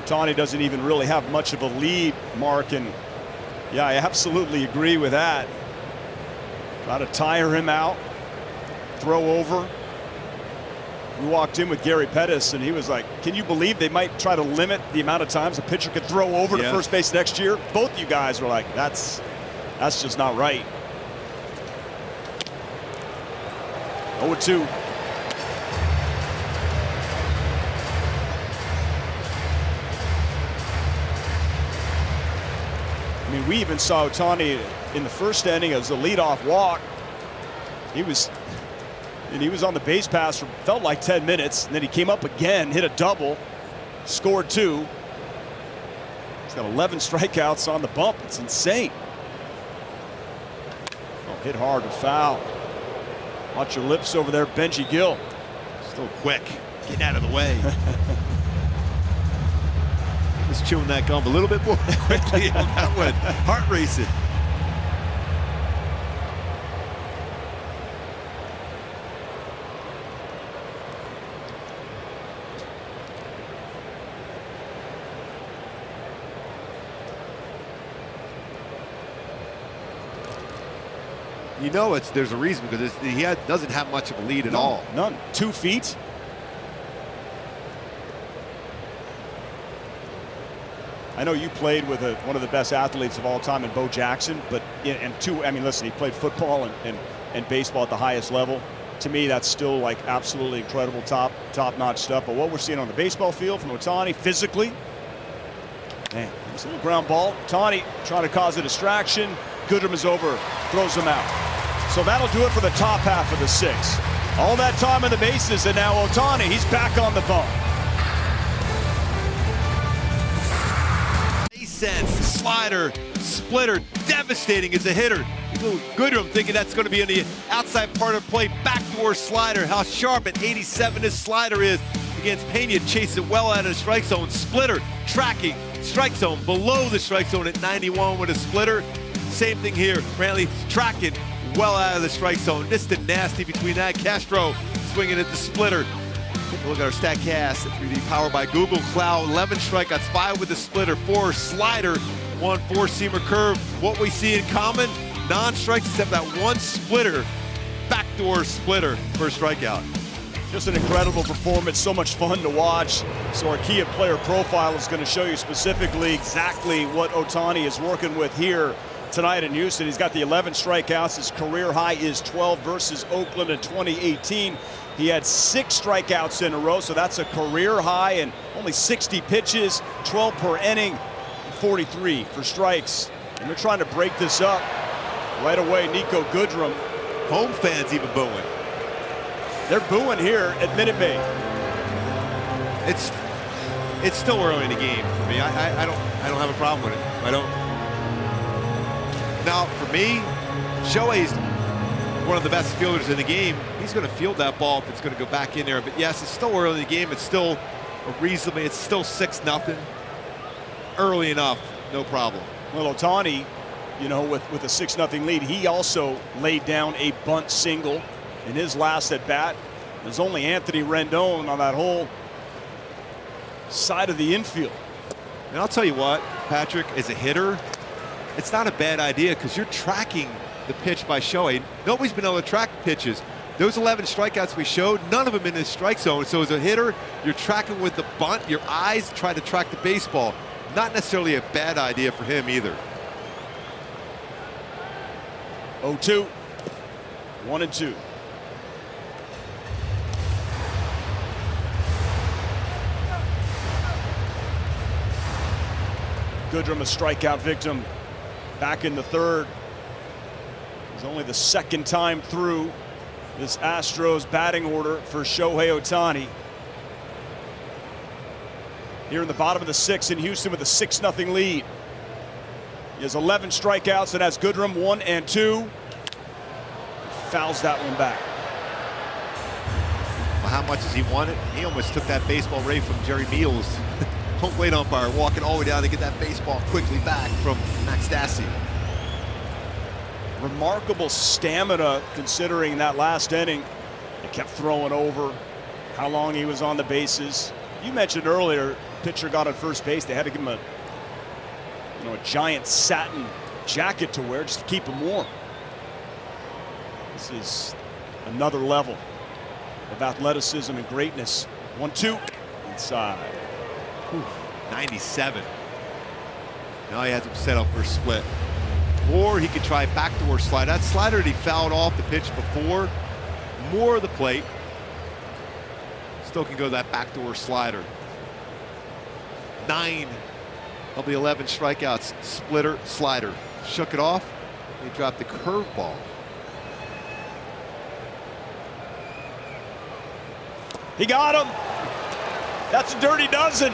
Ohtani doesn't even really have much of a lead, Mark, and yeah, I absolutely agree with that. Got to tire him out, throw over. We walked in with Gary Pettis, and he was like, can you believe they might try to limit the amount of times a pitcher could throw over to first base next year? Both you guys were like, that's just not right. 0-2. I mean, we even saw Ohtani in the first inning as a leadoff walk. He was on the base pass for felt like 10 minutes, and then he came up again, hit a double, scored 2. He's got 11 strikeouts on the bump. It's insane. Oh, hit hard and foul. Watch your lips over there, Benji Gill. Still quick, getting out of the way. Just chewing that gum a little bit more quickly on that one. Heart racing. You know there's a reason, because he doesn't have much of a lead at all. None. 2 feet. I know you played with one of the best athletes of all time in Bo Jackson, but I mean, listen, he played football and baseball at the highest level. To me, that's still like absolutely incredible, top-notch stuff. But what we're seeing on the baseball field from Ohtani physically, man, it's a little ground ball. Ohtani trying to cause a distraction. Goodrum is over, throws him out. So that'll do it for the top half of the 6th. All that time in the bases, and now Ohtani, he's back on the phone. Sense, slider, splitter, devastating as a hitter. Goodrum thinking that's going to be on the outside part of the plate. Backdoor slider. How sharp at 87 his slider is against Pena. Chase it well out of the strike zone. Splitter tracking strike zone below the strike zone at 91 with a splitter. Same thing here. Brantley tracking well out of the strike zone. Just a nasty between that. Castro swinging at the splitter. Take a look at our StatCast 3D powered by Google Cloud. 11 strikeouts, 5 with the splitter, 4 slider, 1 4-seamer curve. What we see in common, non-strikes except that 1 splitter, backdoor splitter for a strikeout. Just an incredible performance, so much fun to watch. So our Kia player profile is going to show you specifically exactly what Ohtani is working with here tonight in Houston. He's got the 11 strikeouts. His career high is 12 versus Oakland in 2018. He had 6 strikeouts in a row, so that's a career high, and only 60 pitches, 12 per inning, 43 for strikes. And they're trying to break this up right away. Nico Goodrum. Home fans even booing. They're booing here at Minute Maid. It's still early in the game for me. I don't have a problem with it. I don't. Now for me, Shohei's one of the best fielders in the game. He's going to field that ball if it's going to go back in there. But yes, it's still early in the game. It's still it's still 6-0. Early enough, no problem. Well, Ohtani, you know, with a 6-0 lead, he also laid down a bunt single in his last at bat. There's only Anthony Rendon on that whole side of the infield. And I'll tell you what, Patrick, as a hitter, it's not a bad idea because you're tracking the pitch by Shohei. Nobody's been able to track pitches. Those 11 strikeouts we showed, none of them in the strike zone. So as a hitter, you're tracking with the bunt. Your eyes try to track the baseball. Not necessarily a bad idea for him either. 0-2, 1-2. Goodrum, a strikeout victim, back in the 3rd. It's only the 2nd time through this Astros batting order for Shohei Ohtani. Here in the bottom of the 6th in Houston with a 6-0 lead. He has 11 strikeouts and has Goodrum 1-2. Fouls that one back. Well, how much does he want it? He almost took that baseball right from Jerry Meals. Home plate umpire walking all the way down to get that baseball quickly back from Max Stassi. Remarkable stamina considering that last inning. He kept throwing over, how long he was on the bases. You mentioned earlier, pitcher got on first base. They had to give him a giant satin jacket to wear just to keep him warm. This is another level of athleticism and greatness. 1-2 inside. 97. Now he has him set up for a split. Or he could try backdoor slide. That slider that he fouled off the pitch before, more of the plate. Still can go that backdoor slider. 9 of the 11 strikeouts, splitter, slider. Shook it off. He dropped the curveball. He got him. That's a dirty dozen.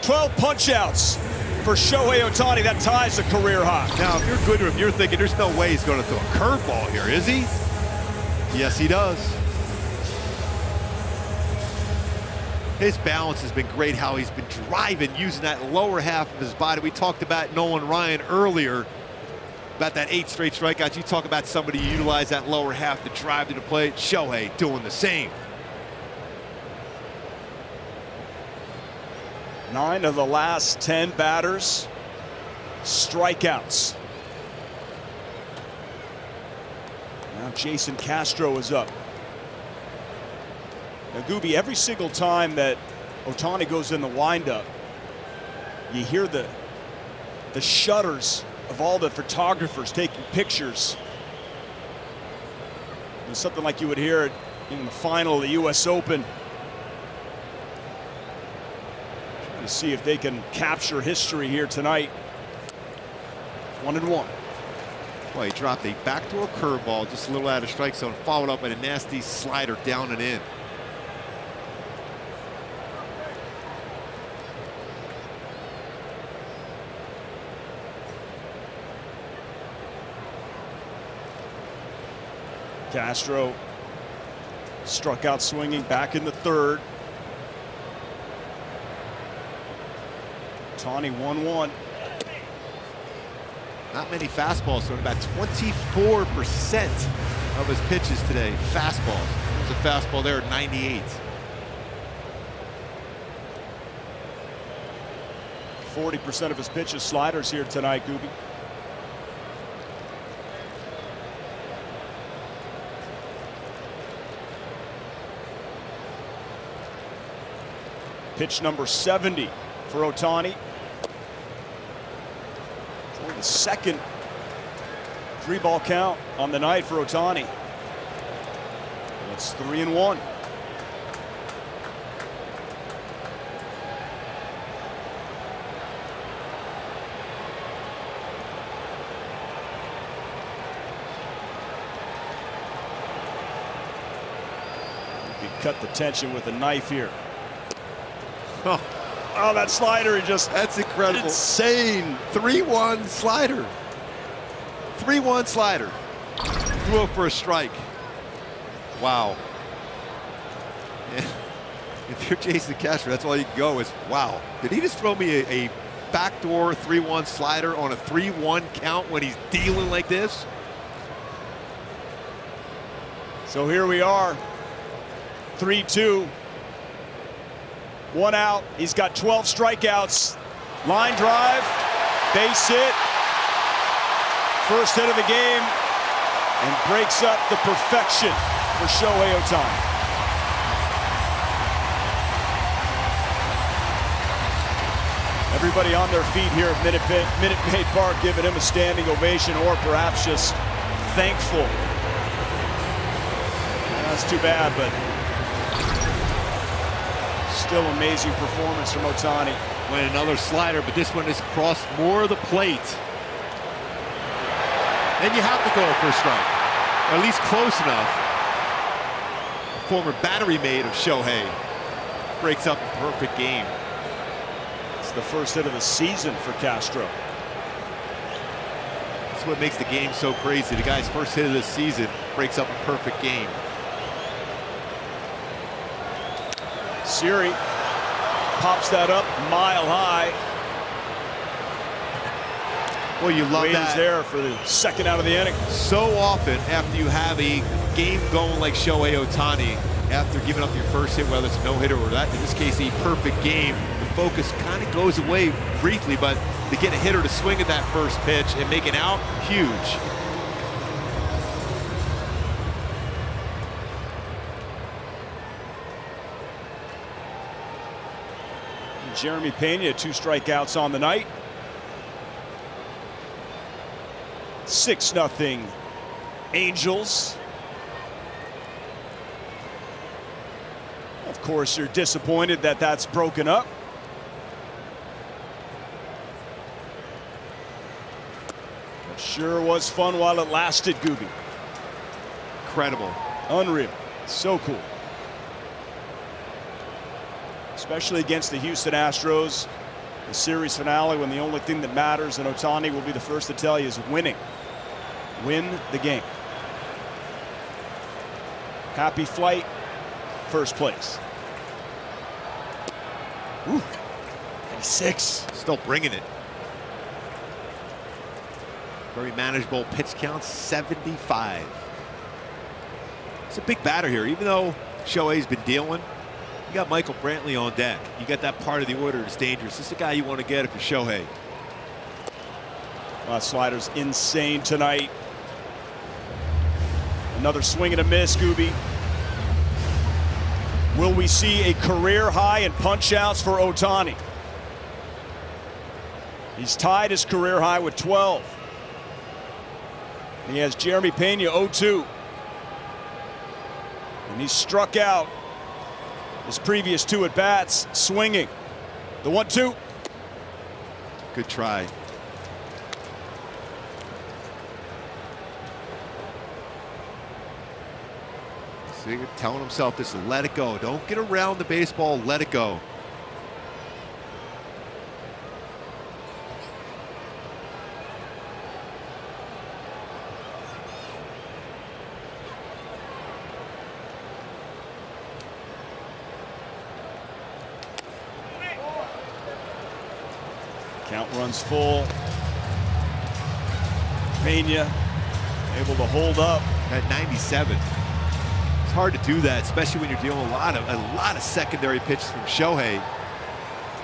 12 punch-outs for Shohei Ohtani. That ties the career high. Now, if you're Goodrum, you're thinking there's no way he's going to throw a curveball here, is he? Yes, he does. His balance has been great, how he's been driving, using that lower half of his body. We talked about Nolan Ryan earlier, about that 8 straight strikeouts. You talk about somebody who utilized that lower half to drive to the plate. Shohei doing the same. 9 of the last 10 batters, strikeouts. Now Jason Castro is up. Now, Gooby, every single time that Ohtani goes in the windup, you hear the shudders of all the photographers taking pictures. It's something like you would hear in the final of the U.S. Open. Trying to see if they can capture history here tonight. 1-1. Well, he dropped a backdoor curveball just a little out of strike zone, followed up by a nasty slider down and in. Castro struck out swinging back in the third. Ohtani 1-1. Not many fastballs, so about 24% of his pitches today, fastballs. There's a fastball there at 98. 40% of his pitches sliders here tonight, Gooby. Pitch number 70 for Ohtani. It's only the second 3-ball count on the night for Ohtani. It's 3-1. You could cut the tension with a knife here. Oh, that slider just... That's incredible. Insane. 3-1 slider. 3-1 slider. Threw up for a strike. Wow. And if you're Jason Castro, that's all you can go is, wow. Did he just throw me a backdoor 3-1 slider on a 3-1 count when he's dealing like this? So here we are. 3-2. 1 out. He's got 12 strikeouts. Line drive, base hit. First hit of the game, and breaks up the perfection for Shohei Ohtani. Everybody on their feet here at Minute Maid Park giving him a standing ovation, or perhaps just thankful. That's too bad, but still amazing performance from Ohtani. Went another slider, but this one has crossed more of the plate. And you have to go for a strike, or at least close enough. A former battery mate of Shohei breaks up a perfect game. It's the first hit of the season for Castro. That's what makes the game so crazy. The guy's first hit of the season breaks up a perfect game. Siri pops that up mile high. Well, you love Wade that. is there for the second out of the inning. So often after you have a game going like Shohei Ohtani, after giving up your first hit, whether it's a no-hitter or that, in this case, a perfect game, the focus kind of goes away briefly, but to get a hitter to swing at that first pitch and make an out, huge. Jeremy Pena, 2 strikeouts on the night. 6-0 Angels. Of course, you're disappointed that that's broken up. It sure was fun while it lasted, Gooby. Incredible. Unreal. So cool. Especially against the Houston Astros, the series finale, when the only thing that matters, and Ohtani will be the first to tell you, is winning. Win the game. Happy flight, first place. Ooh, 96. Still bringing it. Very manageable pitch count, 75. It's a big batter here, even though Shohei's been dealing. You got Michael Brantley on deck. You got that part of the order that's dangerous. This is the guy you want to get if you're Shohei. Well, that slider's insane tonight. Another swing and a miss, Scooby. Will we see a career high in punch-outs for Ohtani? He's tied his career high with 12. He has Jeremy Pena 0-2. And he struck out his previous 2 at-bats swinging. The 1-2. Good try. See, telling himself this, let it go. Don't get around the baseball, let it go. Count runs full. Pena able to hold up At 97. It's hard to do that, especially when you're dealing with a lot of secondary pitches from Shohei.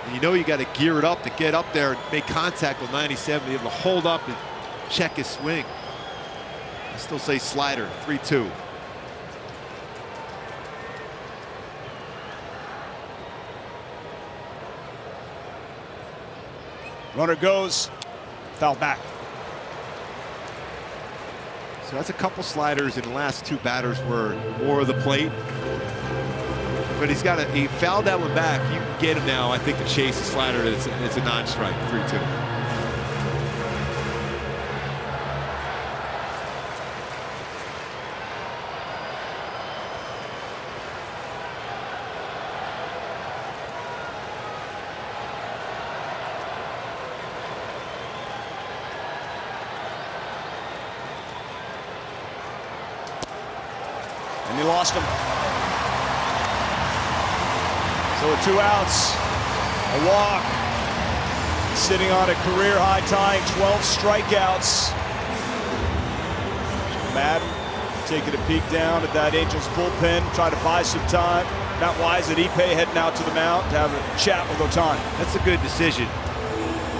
And you know you got to gear it up to get up there and make contact with 97, be able to hold up and check his swing. I still say slider, 3-2. Runner goes, foul back. So that's a couple sliders, and the last 2 batters were more of the plate. But he fouled that one back. You can get him now, I think, to chase the slider. It's a non-strike, 3-2. And he lost him. So with 2 outs, a walk, sitting on a career high tying 12 strikeouts. Madden taking a peek down at that Angels bullpen, trying to buy some time. Matt Wise and Ippei heading out to the mound to have a chat with Ohtani. That's a good decision.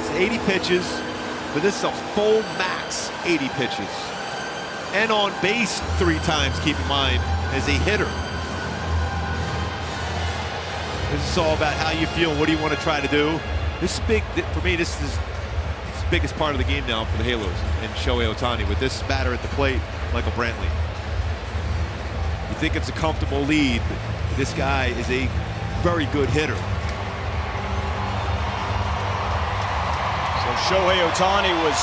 It's 80 pitches, but this is a full max 80 pitches. And on base 3 times, keep in mind, as a hitter. This is all about how you feel. What do you want to try to do? This is big. For me, this is the biggest part of the game now for the Halos and Shohei Ohtani with this batter at the plate, Michael Brantley. You think it's a comfortable lead, but this guy is a very good hitter. So Shohei Ohtani was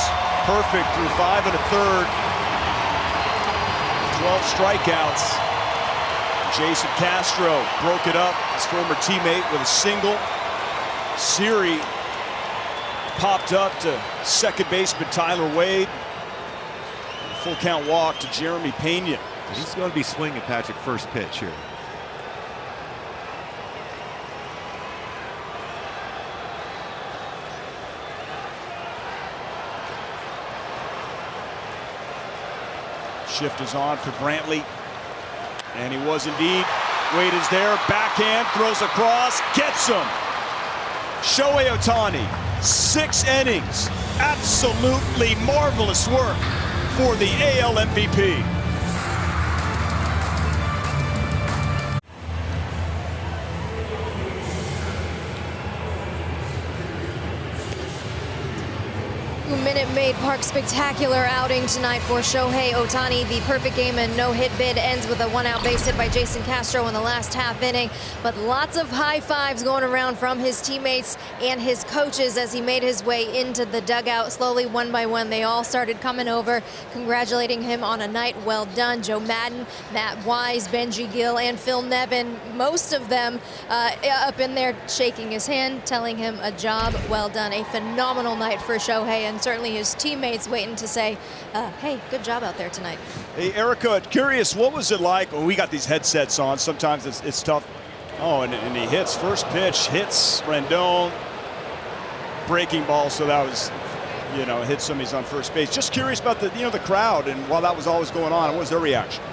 perfect through 5 1/3. 12 strikeouts. Jason Castro broke it up, his former teammate, with a single. Siri popped up to second baseman Tyler Wade. Full count walk to Jeremy Pena. He's going to be swinging, Patrick, first pitch here. Shift is on for Brantley. And he was indeed. Wade is there, backhand, throws across, gets him. Shohei Ohtani, 6 innings. Absolutely marvelous work for the AL MVP. Minute Maid Park spectacular outing tonight for Shohei Ohtani. The perfect game and no-hit bid ends with a 1-out base hit by Jason Castro in the last half inning. But lots of high fives going around from his teammates and his coaches as he made his way into the dugout. Slowly, one by one, they all started coming over, congratulating him on a night well done. Joe Madden, Matt Wise, Benji Gill, and Phil Nevin, most of them up in there shaking his hand, telling him a job well done. A phenomenal night for Shohei, and certainly his teammates waiting to say, hey, good job out there tonight. Hey, Erica, curious, what was it like when we got these headsets on? Sometimes it's tough. Oh, and he hits first pitch, hits Rendon, breaking ball, so that was, hit somebody's on first base. Just curious about the crowd and while that was always going on, what was their reaction?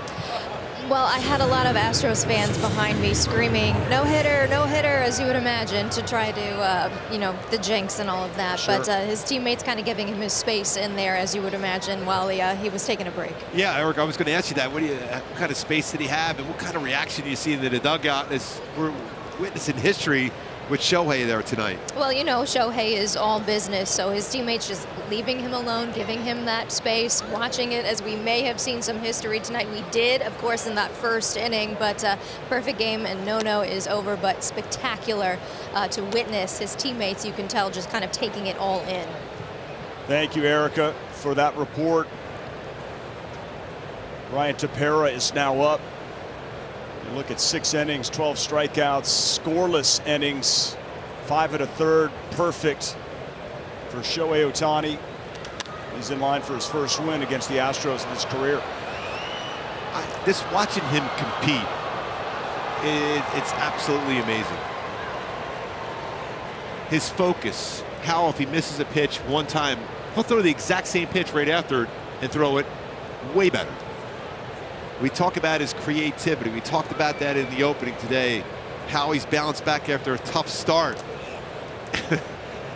Well, I had a lot of Astros fans behind me screaming, no hitter, as you would imagine, to try to, you know, the jinx and all of that. Sure. But his teammates kind of giving him his space in there, as you would imagine, while he was taking a break. Yeah, Eric, I was going to ask you that. What kind of space did he have, and what kind of reaction do you see in the dugout as we're witnessing history with Shohei there tonight? Well, you know, Shohei is all business, so his teammates just leaving him alone, giving him that space, watching it as we may have seen some history tonight. We did, of course, in that first inning, but perfect game, and no is over, but spectacular to witness his teammates, you can tell, just kind of taking it all in. Thank you, Erica, for that report. Ryan Tepera is now up. You look at 6 innings, 12 strikeouts, scoreless innings, 5 1/3, perfect for Shohei Ohtani. He's in line for his first win against the Astros in his career. Just watching him compete, it's absolutely amazing. His focus, how if he misses a pitch one time, he'll throw the exact same pitch right after it and throw it way better. We talk about his creativity. We talked about that in the opening today, how he's bounced back after a tough start.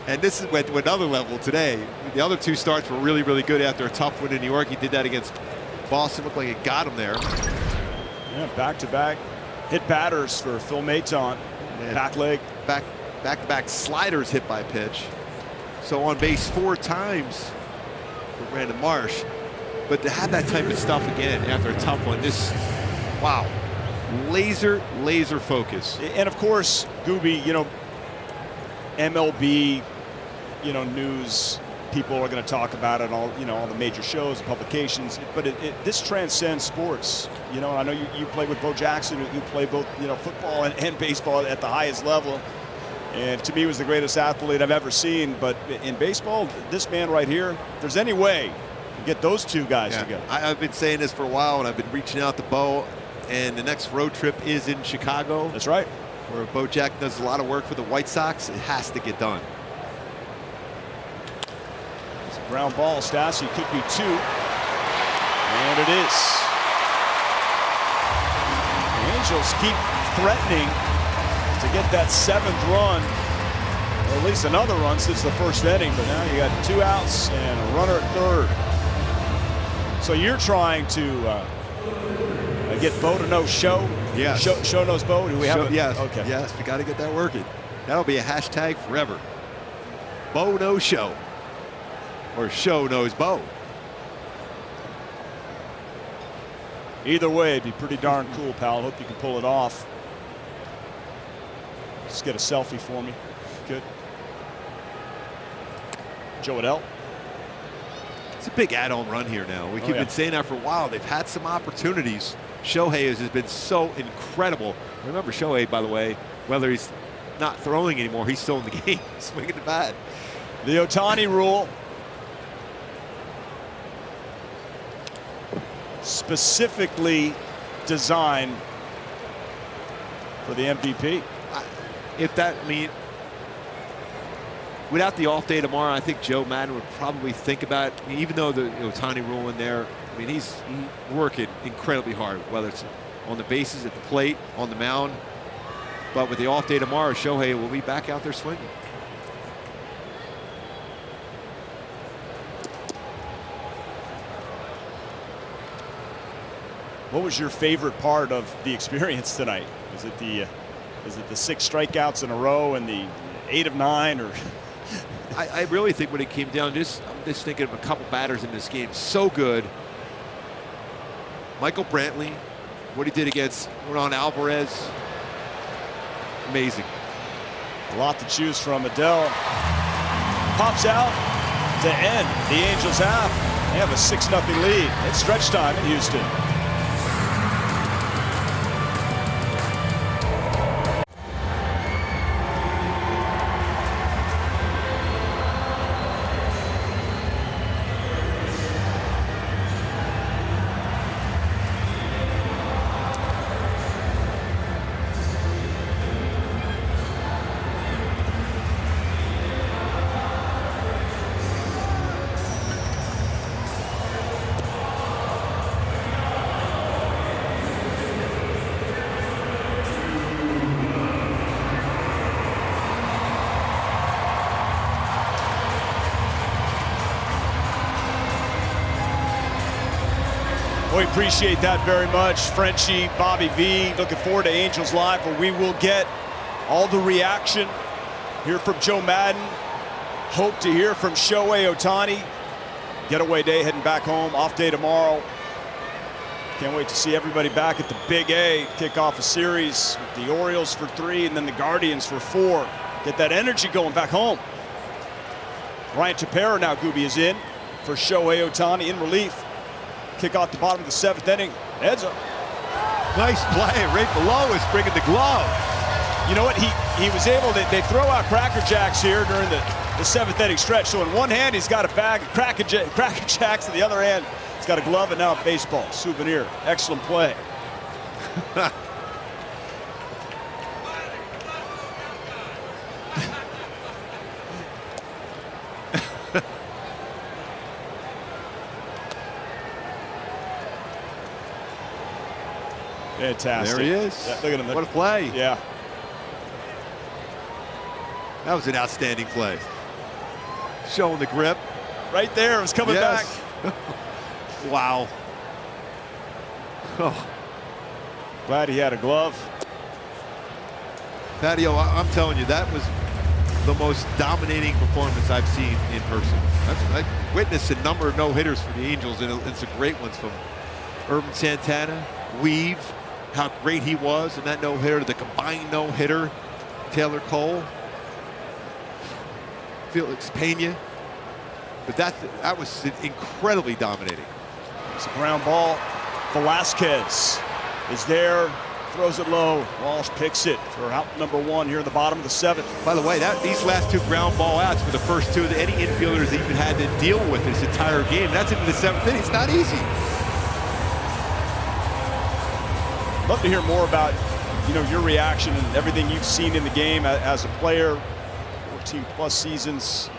And this went to another level today. The other 2 starts were really, really good after a tough win in New York. He did that against Boston. Looked like it got him there. Yeah, back-to-back hit batters for Phil Maton. Back leg. Back-to-back sliders hit by pitch. So on base 4 times for Brandon Marsh. But to have that type of stuff again after a tough one, this, wow, laser focus. And of course, Gooby, you know, MLB, you know, news, people are going to talk about it, all, you know, all the major shows and publications, but this transcends sports. You know, I know you played with Bo Jackson, you play both, you know, football and baseball at the highest level. And to me, was the greatest athlete I've ever seen. But in baseball, this man right here, if there's any way to get those 2 guys together. I've been saying this for a while, and I've been reaching out to Bo, and the next road trip is in Chicago. That's right. Where Bo Jack does a lot of work for the White Sox. It has to get done. It's a ground ball. Stassi could be 2. And it is. The Angels keep threatening to get that 7th run, or at least another run since the first inning. But now you got 2 outs and a runner at third. So you're trying to get Bo to know Show? Yes. Show knows Bo? Do we have yes. Okay. Yes, we got to get that working. That'll be a hashtag forever. Bo knows Show. Or Show knows Bo. Either way, it'd be pretty darn cool, pal. Hope you can pull it off. Just get a selfie for me. Good. Joe Adell. It's a big add-on run here now. We keep been saying that for a while. They've had some opportunities. Shohei has been so incredible. Remember Shohei, by the way, whether he's not throwing anymore, he's still in the game, swinging the bat. The Ohtani rule. Specifically designed for the MVP. If that mean without the off day tomorrow, I think Joe Madden would probably think about, even though the Ohtani rule in there, I mean, he's working incredibly hard, whether it's on the bases, at the plate, on the mound. But with the off day tomorrow, Shohei will be back out there swinging. What was your favorite part of the experience tonight? Is it the 6 strikeouts in a row and the 8 of 9, or? I really think when it came down, I'm just thinking of a couple batters in this game. So good. Michael Brantley, what he did against Ron Alvarez, amazing. A lot to choose from. Adell pops out to end the Angels half. They have a 6-0 lead. It's stretch time in Houston. We appreciate that very much. Frenchie, Bobby V, looking forward to Angels Live, where we will get all the reaction. Hear from Joe Madden. Hope to hear from Shohei Ohtani. Getaway day, heading back home. Off day tomorrow. Can't wait to see everybody back at the Big A. Kick off a series with the Orioles for 3 and then the Guardians for 4. Get that energy going back home. Ryan Tepera now, Gooby, is in for Shohei Ohtani in relief. Kick off the bottom of the 7th inning. Heads up. Nice play right below is bringing the glove. You know what? He was able to, they throw out Cracker Jacks here during the 7th inning stretch. So in one hand, he's got a bag of Cracker Jacks. In the other hand, he's got a glove and now a baseball. Souvenir. Excellent play. Fantastic. There he is. Yeah, look at him. What a play. Yeah. That was an outstanding play. Showing the grip. Right there. It was coming back. Wow. Oh. Glad he had a glove. Patio, I'm telling you, that was the most dominating performance I've seen in person. I've witnessed a number of no-hitters for the Angels, and it's a great ones from Urban Santana, Weave, how great he was in that no-hitter, the combined no-hitter, Taylor Cole, Felix Pena. But that was incredibly dominating. It's a ground ball. Velasquez is there, throws it low. Walsh picks it for out number 1 here in the bottom of the 7th. By the way, these last 2 ground ball outs were the first 2 that any infielders even had to deal with this entire game. That's into the 7th inning. It's not easy. Love to hear more about, your reaction and everything you've seen in the game as a player. 14+ seasons.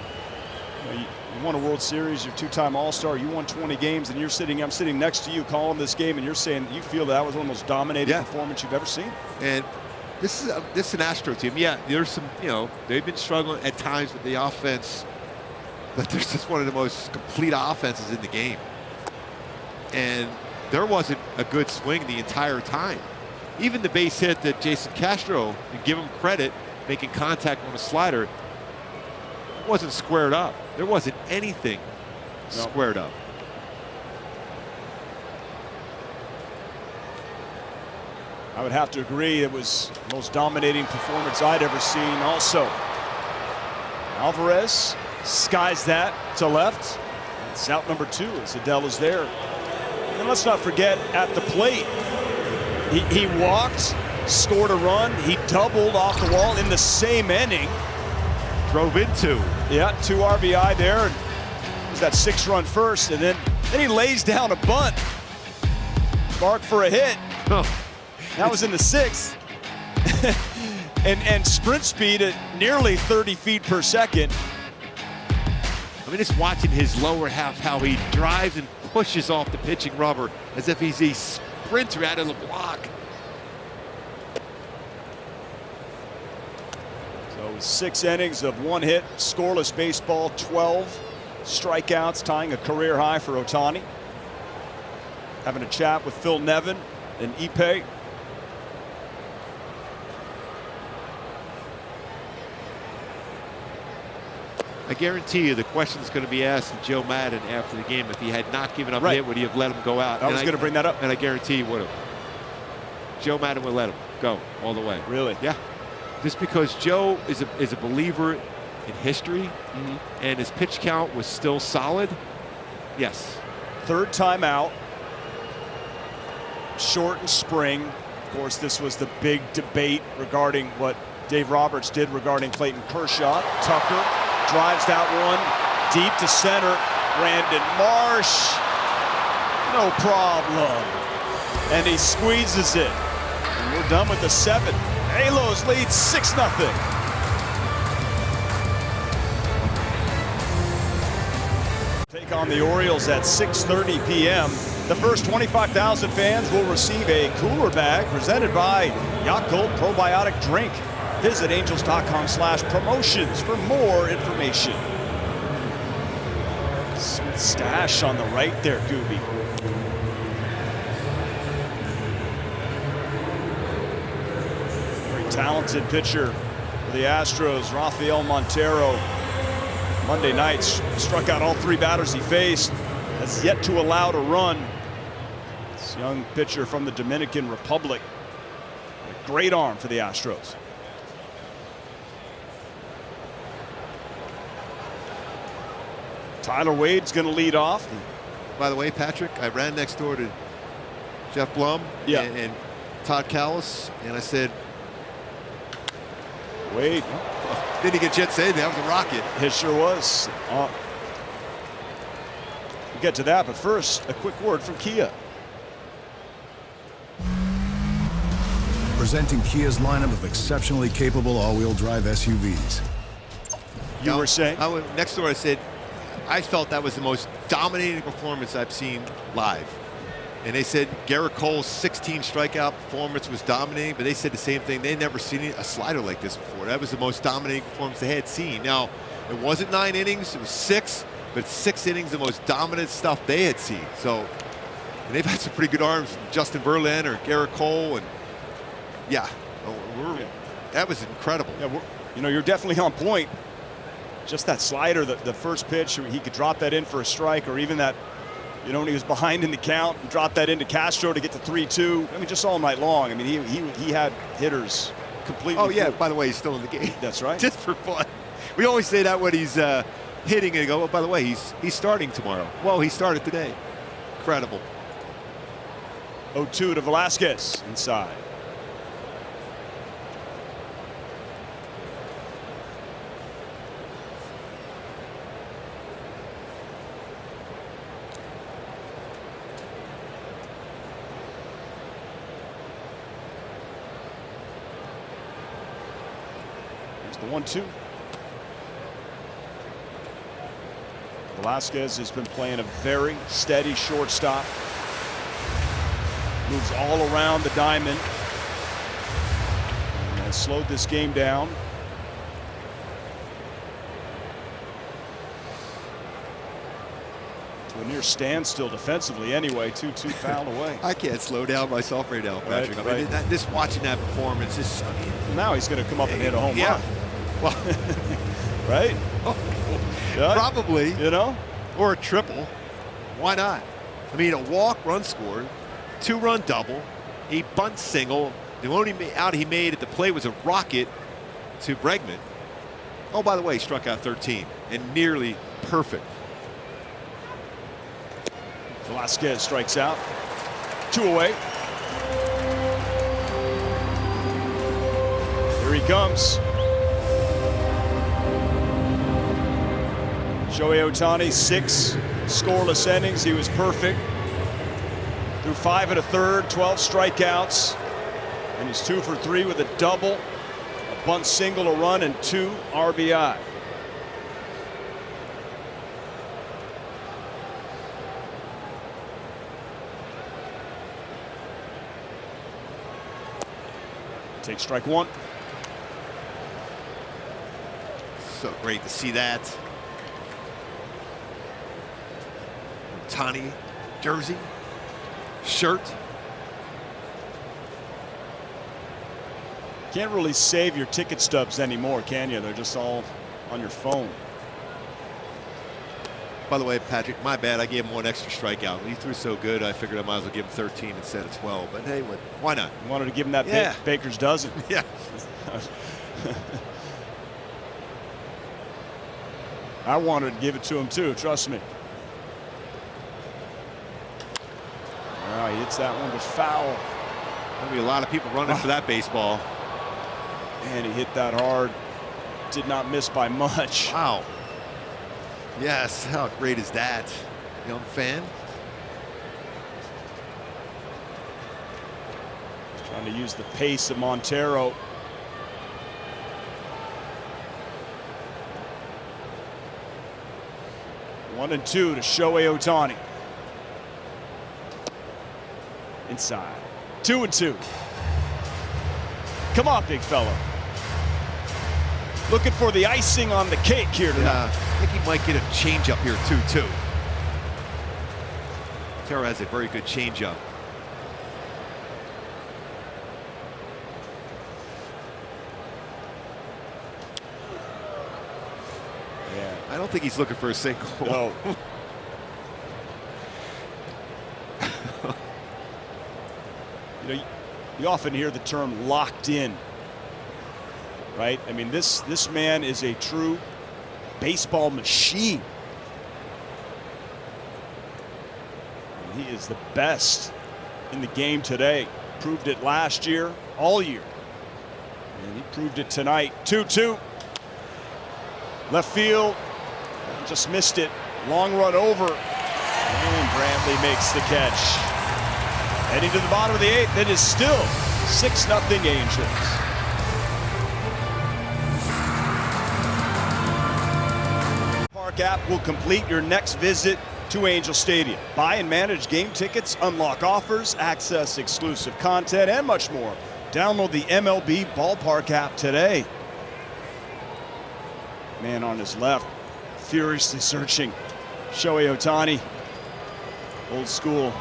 You won a World Series. You're 2-time All-Star. You won 20 games, and I'm sitting next to you calling this game, and you're saying you feel that was one of the most dominating performance you've ever seen. And this is an Astro team. Yeah, there's some. They've been struggling at times with the offense, but there's just one of the most complete offenses in the game. And there wasn't a good swing the entire time. Even the base hit that Jason Castro, and give him credit, making contact on a slider, it wasn't squared up. There wasn't anything squared up. I would have to agree it was the most dominating performance I'd ever seen also. Alvarez skies that to left. It's out number 2 as Adele is there. And let's not forget, at the plate, he walked, scored a run. He doubled off the wall in the same inning. Drove into. Yeah, 2 RBI there. And it was that 6-run first, and then he lays down a bunt. Mark for a hit. Oh. That was in the 6th. and sprint speed at nearly 30 feet per second. I mean, just watching his lower half, how he drives and pushes off the pitching rubber as if he's a sprinter out of the block. So 6 innings of 1 hit, scoreless baseball, 12 strikeouts, tying a career high for Ohtani. Having a chat with Phil Nevin and Ipe. I guarantee you the question is going to be asked of Joe Madden after the game. If he had not given up a hit, would he have let him go out? I was going to bring that up. And I guarantee he would have. Joe Madden would let him go all the way. Really? Yeah. Just because Joe is a believer in history, and his pitch count was still solid. Yes. 3rd time out. Shortened spring. Of course, this was the big debate regarding what Dave Roberts did regarding Clayton Kershaw. Tucker drives that one deep to center. Brandon Marsh, no problem. And he squeezes it. And we're done with the 7th. Halos lead 6-0. Take on the Orioles at 6:30 p.m. The first 25,000 fans will receive a cooler bag presented by Yakult Probiotic Drink. Visit angels.com/promotions for more information. Sweet stash on the right there, Gooby. talented pitcher for the Astros, Rafael Montero. Monday night struck out all 3 batters he faced. Has yet to allow a run. This young pitcher from the Dominican Republic. A great arm for the Astros. Tyler Wade's going to lead off. By the way, Patrick, I ran next door to Jeff Blum and Todd Callis, and I said, Wade. Didn't he get jet saved? That was a rocket. It sure was. We'll get to that, but first, a quick word from Kia. Presenting Kia's lineup of exceptionally capable all-wheel drive SUVs. You were saying? I went next door. I said, I felt that was the most dominating performance I've seen live. And they said Garrett Cole's 16 strikeout performance was dominating, but they said the same thing. They'd never seen a slider like this before. That was the most dominating performance they had seen. Now, it wasn't 9 innings, it was 6, but 6 innings, the most dominant stuff they had seen. So, and they've had some pretty good arms from Justin Verlander, Garrett Cole, and that was incredible. Yeah, you know, you're definitely on point. Just that slider, the first pitch, he could drop that in for a strike, or even that, you know, when he was behind in the count, and drop that into Castro to get to 3-2. I mean, just all night long. I mean, he had hitters completely. Oh yeah, full. by the way, he's still in the game. That's right. Just for fun. We always say that when he's hitting and go, oh, by the way, he's starting tomorrow. Well, he started today. Incredible. 0-2 to Velasquez inside. The 1-2. Velasquez has been playing a very steady shortstop. Moves all around the diamond. And has slowed this game down. To a near standstill defensively anyway. 2-2 foul away. I can't slow down myself right now, Patrick. I mean, this watching that performance is. I mean, now he's going to come up and hit a home run. Well, right? Yeah, probably. You know? Or a triple. Why not? I mean, a walk, run scored, 2-run double, a bunt single. The only out he made at the plate was a rocket to Bregman. Oh, by the way, he struck out 13 and nearly perfect. Velasquez strikes out. 2 away. Here he comes. Shohei Ohtani, 6 scoreless innings. He was perfect. Threw 5 1/3, 12 strikeouts. And he's 2 for 3 with a double, a bunt single, a run, and 2 RBI. Take strike 1. So great to see that. Ohtani jersey, shirt. Can't really save your ticket stubs anymore, can you? They're just all on your phone. By the way, Patrick, my bad. I gave him 1 extra strikeout. He threw so good, I figured I might as well give him 13 instead of 12. But hey, why not? You wanted to give him that Baker's dozen. Yeah. I wanted to give it to him too, trust me. All right, he hits that one to foul. There'll be a lot of people running for that baseball. And he hit that hard. Did not miss by much. Wow. Yes, how great is that, young fan? Trying to use the pace of Montero. One and 2 to Shohei Ohtani. Inside. 2 and 2. Come on, big fella. Looking for the icing on the cake here tonight. I think he might get a changeup here too. Montero has a very good changeup. Yeah. I don't think he's looking for a single. No. You know, you often hear the term locked in, right? I mean, this man is a true baseball machine. And he is the best in the game today. Proved it last year, all year. And he proved it tonight. 2-2. Left field. Just missed it. Long run over. And Brantley makes the catch. Heading to the bottom of the 8th. It is still 6-0 Angels. Park app will complete your next visit to Angel Stadium. Buy and manage game tickets, unlock offers, access exclusive content, and much more. Download the MLB Ballpark app today. Man on his left, furiously searching. Shohei Ohtani, old school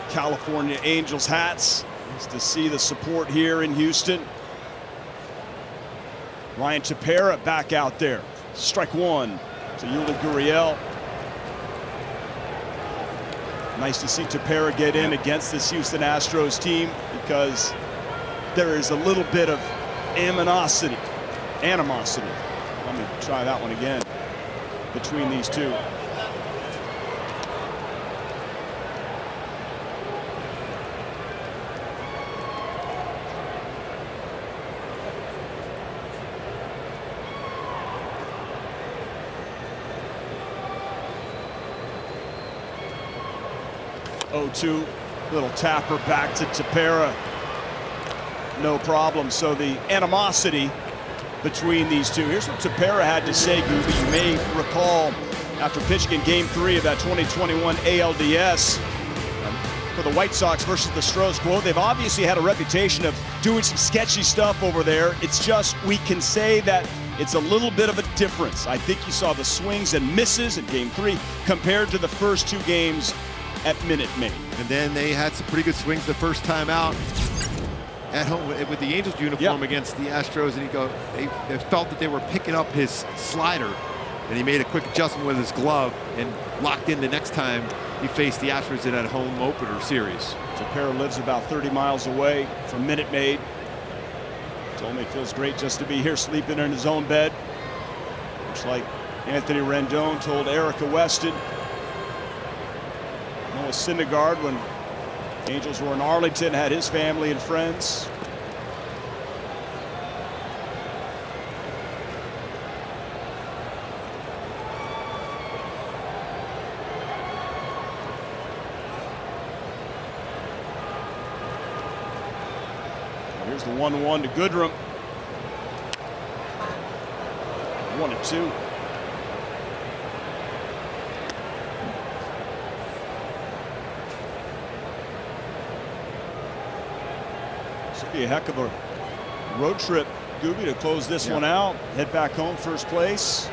California Angels hats. Nice to see the support here in Houston. Ryan Tepera back out there. Strike one to Yuli Gurriel. Nice to see Tepera get in against this Houston Astros team, because there is a little bit of animosity. Let me try that one again between these two. Oh-2, little tapper back to Tepera. No problem. So the animosity between these two. Here's what Tepera had to say, Gooby. You may recall after pitching in Game 3 of that 2021 ALDS for the White Sox versus the Astros, quote, they've obviously had a reputation of doing some sketchy stuff over there. It's just, we can say that it's a little bit of a difference. I think you saw the swings and misses in Game 3 compared to the first 2 games at Minute Maid. And then they had some pretty good swings the first time out at home with the Angels uniform against the Astros, and they felt that they were picking up his slider, and he made a quick adjustment with his glove and locked in the next time he faced the Astros in that home opener series. Tepera lives about 30 miles away from Minute Maid. Told me it feels great just to be here sleeping in his own bed. Looks like Anthony Rendon told Erica Weston, Noah Syndergaard, when Angels were in Arlington, had his family and friends. Here's the 1-1 to Goodrum. 1-2. This will be a heck of a road trip, Gooby, to close this one out. Head back home, first place.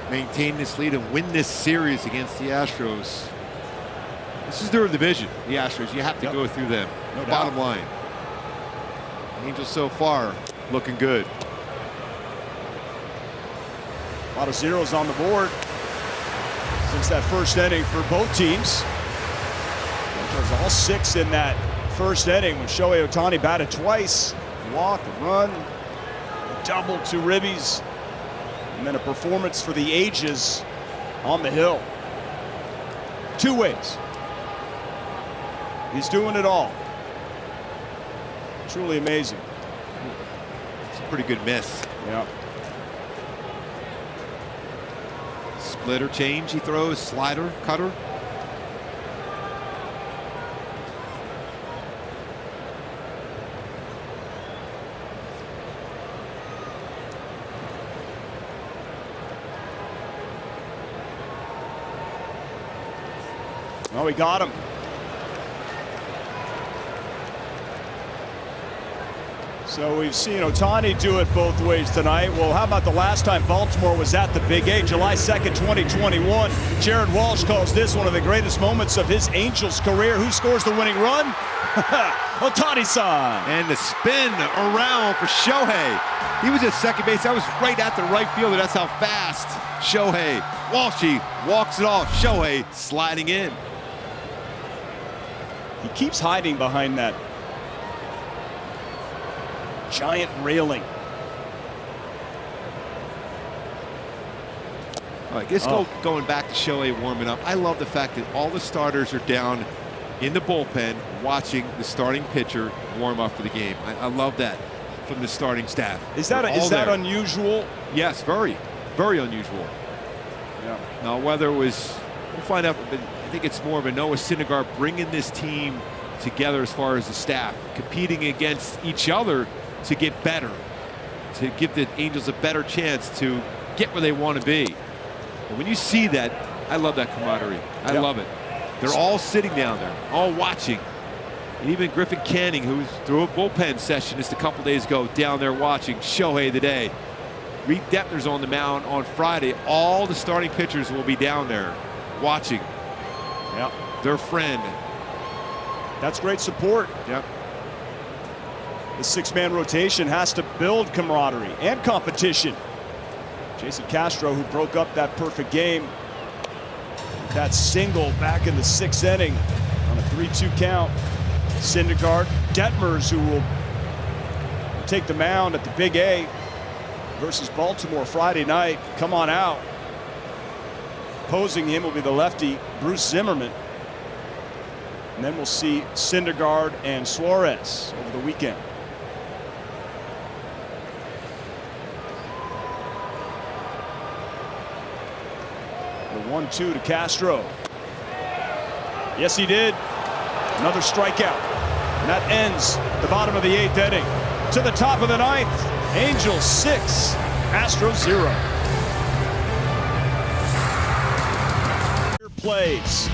Maintain this lead and win this series against the Astros. This is their division, the Astros. You have to go through them. No Bottom doubt. line. Angels so far looking good. A lot of zeros on the board since that first inning for both teams. There's all 6 in that first inning when Shohei Ohtani batted twice. Walk, a run, double to ribbies, and then a performance for the ages on the hill. 2 ways. He's doing it all. Truly amazing. It's a pretty good miss. Yeah. Splitter change he throws, slider, cutter. Oh, he got him. So we've seen Ohtani do it both ways tonight. Well, how about the last time Baltimore was at the Big A, July 2nd, 2021? Jared Walsh calls this one of the greatest moments of his Angels career. Who scores the winning run? Ohtani-san. And the spin around for Shohei. He was at second base. That was right at the right fielder. That's how fast Shohei, Walshy walks it off. Shohei sliding in. He keeps hiding behind that giant railing. All right, let's going back to Shohei warming up. I love the fact that all the starters are down in the bullpen watching the starting pitcher warm up for the game. I love that from the starting staff. Is that unusual? Yes, very, very unusual. Yeah. Now, whether it was, we'll find out. But I think it's more of a Noah Syndergaard bringing this team together as far as the staff, competing against each other to get better, to give the Angels a better chance to get where they want to be. And when you see that, I love that camaraderie. I love it. They're all sitting down there, all watching. And even Griffin Canning, who's through a bullpen session just a couple days ago, down there watching Shohei today. Reed Deppner's on the mound on Friday. All the starting pitchers will be down there watching. Yep. Their friend. That's great support. Yep. The six-man rotation has to build camaraderie and competition. Jason Castro, who broke up that perfect game, that single back in the 6th inning on a 3-2 count. Syndergaard, Detmers, who will take the mound at the Big A versus Baltimore Friday night. Come on out. Opposing him will be the lefty Bruce Zimmerman. And then we'll see Syndergaard and Suarez over the weekend. The 1-2 to Castro. Yes, he did. Another strikeout. And that ends the bottom of the 8th inning. To the top of the 9th. Angels 6, Astros 0. Here plays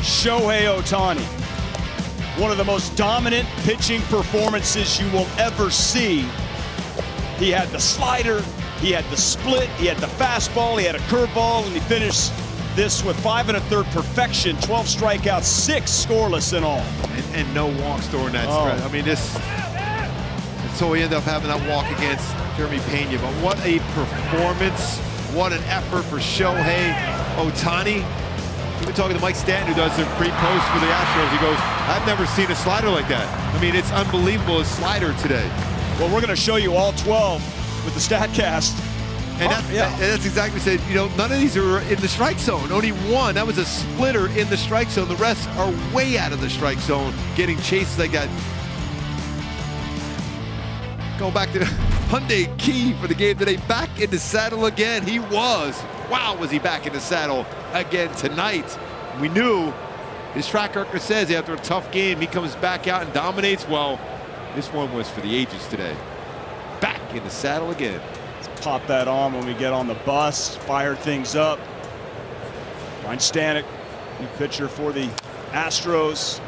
Shohei Ohtani. One of the most dominant pitching performances you will ever see. He had the slider, he had the split, he had the fastball, he had a curveball, and he finished this with 5 1/3 perfection, 12 strikeouts, 6 scoreless in all. And no walks during that stretch. I mean, so he ended up having that walk against Jeremy Pena. But what a performance. What an effort for Shohei Ohtani. We've been talking to Mike Stanton, who does the pre-post for the Astros. He goes, I've never seen a slider like that. I mean, it's unbelievable, his slider today. Well, we're going to show you all 12 with the StatCast. And that's exactly what I said. You know, none of these are in the strike zone. Only one. That was a splitter in the strike zone. The rest are way out of the strike zone, getting chases like that. Going back to Hyundai Key for the game today. Back in the saddle again. He was. Wow, was he back in the saddle again tonight. We knew his track record says after a tough game, he comes back out and dominates. Well, this one was for the ages today. Back in the saddle again. Let's pop that on when we get on the bus, fire things up. Ryan Stanek, new pitcher for the Astros.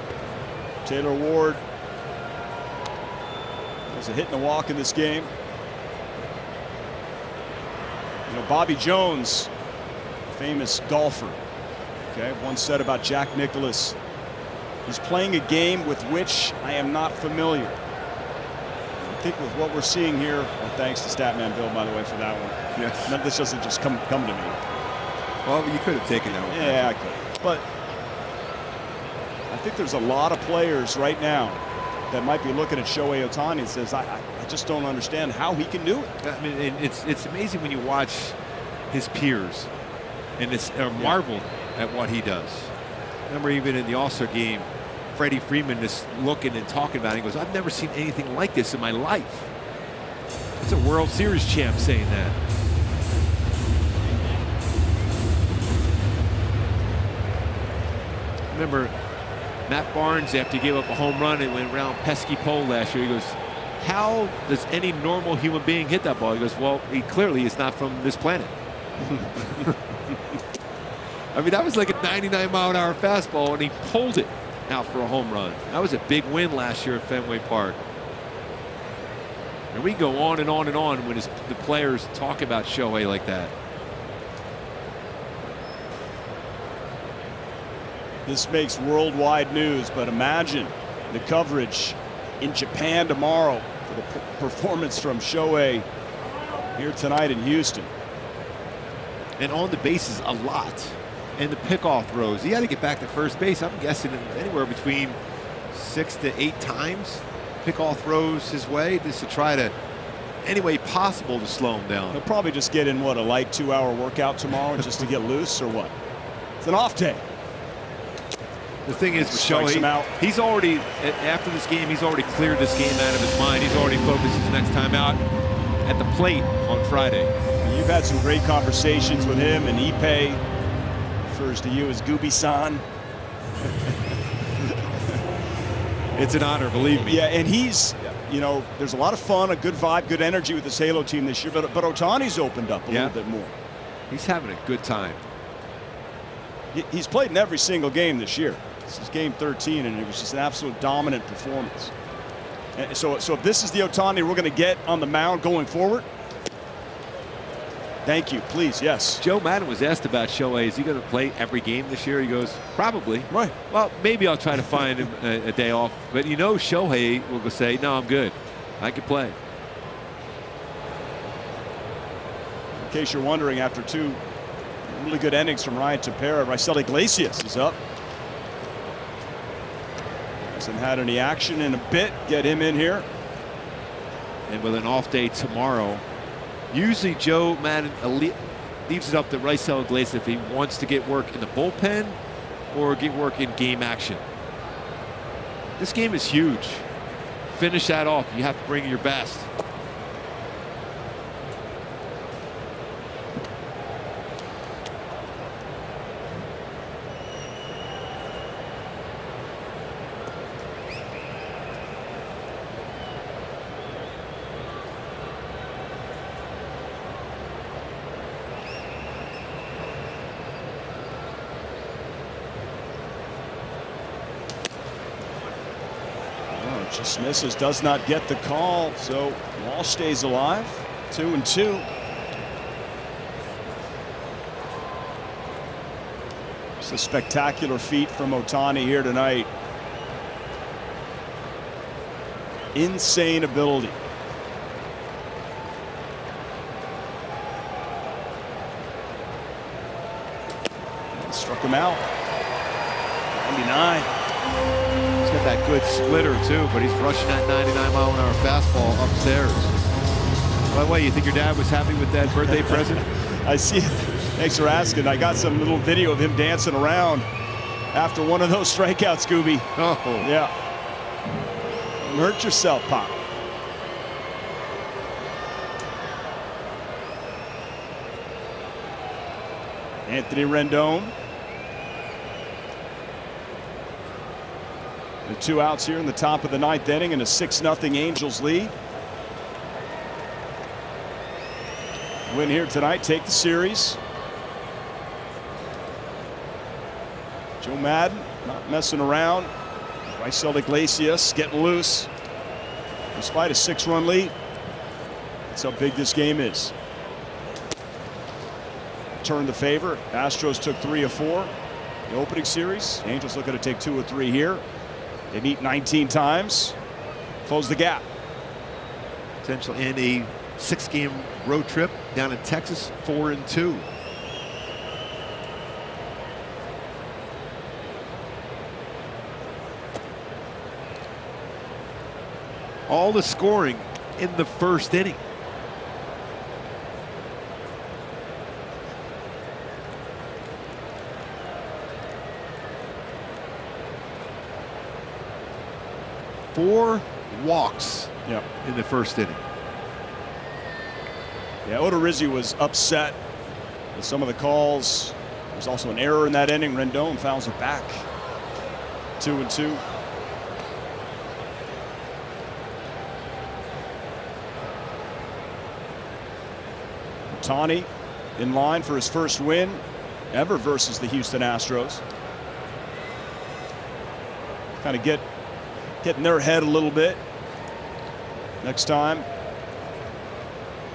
Taylor Ward. There's a hit and a walk in this game. You know, Bobby Jones, famous golfer, okay, once said about Jack Nicklaus, he's playing a game with which I am not familiar. I think with what we're seeing here, and thanks to Statman Bill, by the way, for that one. Yes. No, this doesn't just come to me. Well, you could have taken that one. Yeah, I could. But I think there's a lot of players right now that might be looking at Shohei Ohtani and says, I just don't understand how he can do it. I mean, it's amazing when you watch his peers and it's marveled at what he does. Remember, even in the All-Star game, Freddie Freeman is looking and talking about it. He goes, I've never seen anything like this in my life. It's a World Series champ saying that. Remember, Matt Barnes, after he gave up a home run and went around pesky pole last year, he goes, how does any normal human being hit that ball? He goes, well, he clearly is not from this planet. I mean, that was like a 99-mile-an-hour fastball, and he pulled it out for a home run. That was a big win last year at Fenway Park. And we go on and on and on when the players talk about Shohei like that. This makes worldwide news, but imagine the coverage in Japan tomorrow for the performance from Shohei here tonight in Houston. and on the bases a lot. And the pickoff throws, he had to get back to first base. I'm guessing anywhere between 6 to 8 times. Pickoff throws his way just to try to, any way possible, to slow him down. He'll probably just get in, what, a light 2-hour workout tomorrow just to get loose, or what? It's an off day. The thing is with Strikes him out. Shohei, he's already, after this game, he's already cleared this game out of his mind. He's already focused his next time out at the plate on Friday. You've had some great conversations with him, and Ippei refers to you as Gooby-san. It's an honor, believe me. Yeah, and he's, you know, there's a lot of fun, a good vibe, good energy with this Halo team this year, but Ohtani's opened up a little bit more. He's having a good time. He's played in every single game this year. This is game 13, and it was just an absolute dominant performance. And so if this is the Ohtani we're going to get on the mound going forward, thank you, please, yes. Joe Madden was asked about Shohei. Is he going to play every game this year? He goes, probably. Right. Well, maybe I'll try to find him a day off. But you know, Shohei will go say, no, I'm good. I can play. In case you're wondering, after 2 really good innings from Ryan Tepera, Raisel Iglesias is up. Hasn't had any action in a bit. Get him in here. And with an off day tomorrow, usually Joe Madden leaves it up to Raisel Iglesias if he wants to get work in the bullpen or get work in game action. This game is huge. Finish that off. You have to bring your best. Just misses, does not get the call, so Walsh stays alive. 2-2. It's a spectacular feat from Ohtani here tonight. Insane ability. And struck him out. 99. He's got that good splitter too, but he's rushing that 99-mile-an-hour fastball upstairs. By the way, you think your dad was happy with that birthday present? I see it. Thanks for asking. I got some little video of him dancing around after one of those strikeouts, Scooby. Oh. Yeah. Don't hurt yourself, Pop. Anthony Rendon. The 2 outs here in the top of the 9th inning and a 6-0 Angels lead. Win here tonight, take the series. Joe Madden not messing around. Raisel Iglesias getting loose. Despite a 6-run lead. That's how big this game is. Turned the favor. Astros took 3 of 4 in the opening series. Angels looking to take 2 or 3 here. They meet 19 times. Close the gap. Potential in a 6-game road trip down in Texas, 4-2. All the scoring in the first inning. Four walks in the first inning. Yeah, Odorizzi was upset with some of the calls. There's also an error in that inning. Rendon fouls it back. 2-2. Ohtani in line for his first win ever versus the Houston Astros. Kind of get in their head a little bit. Next time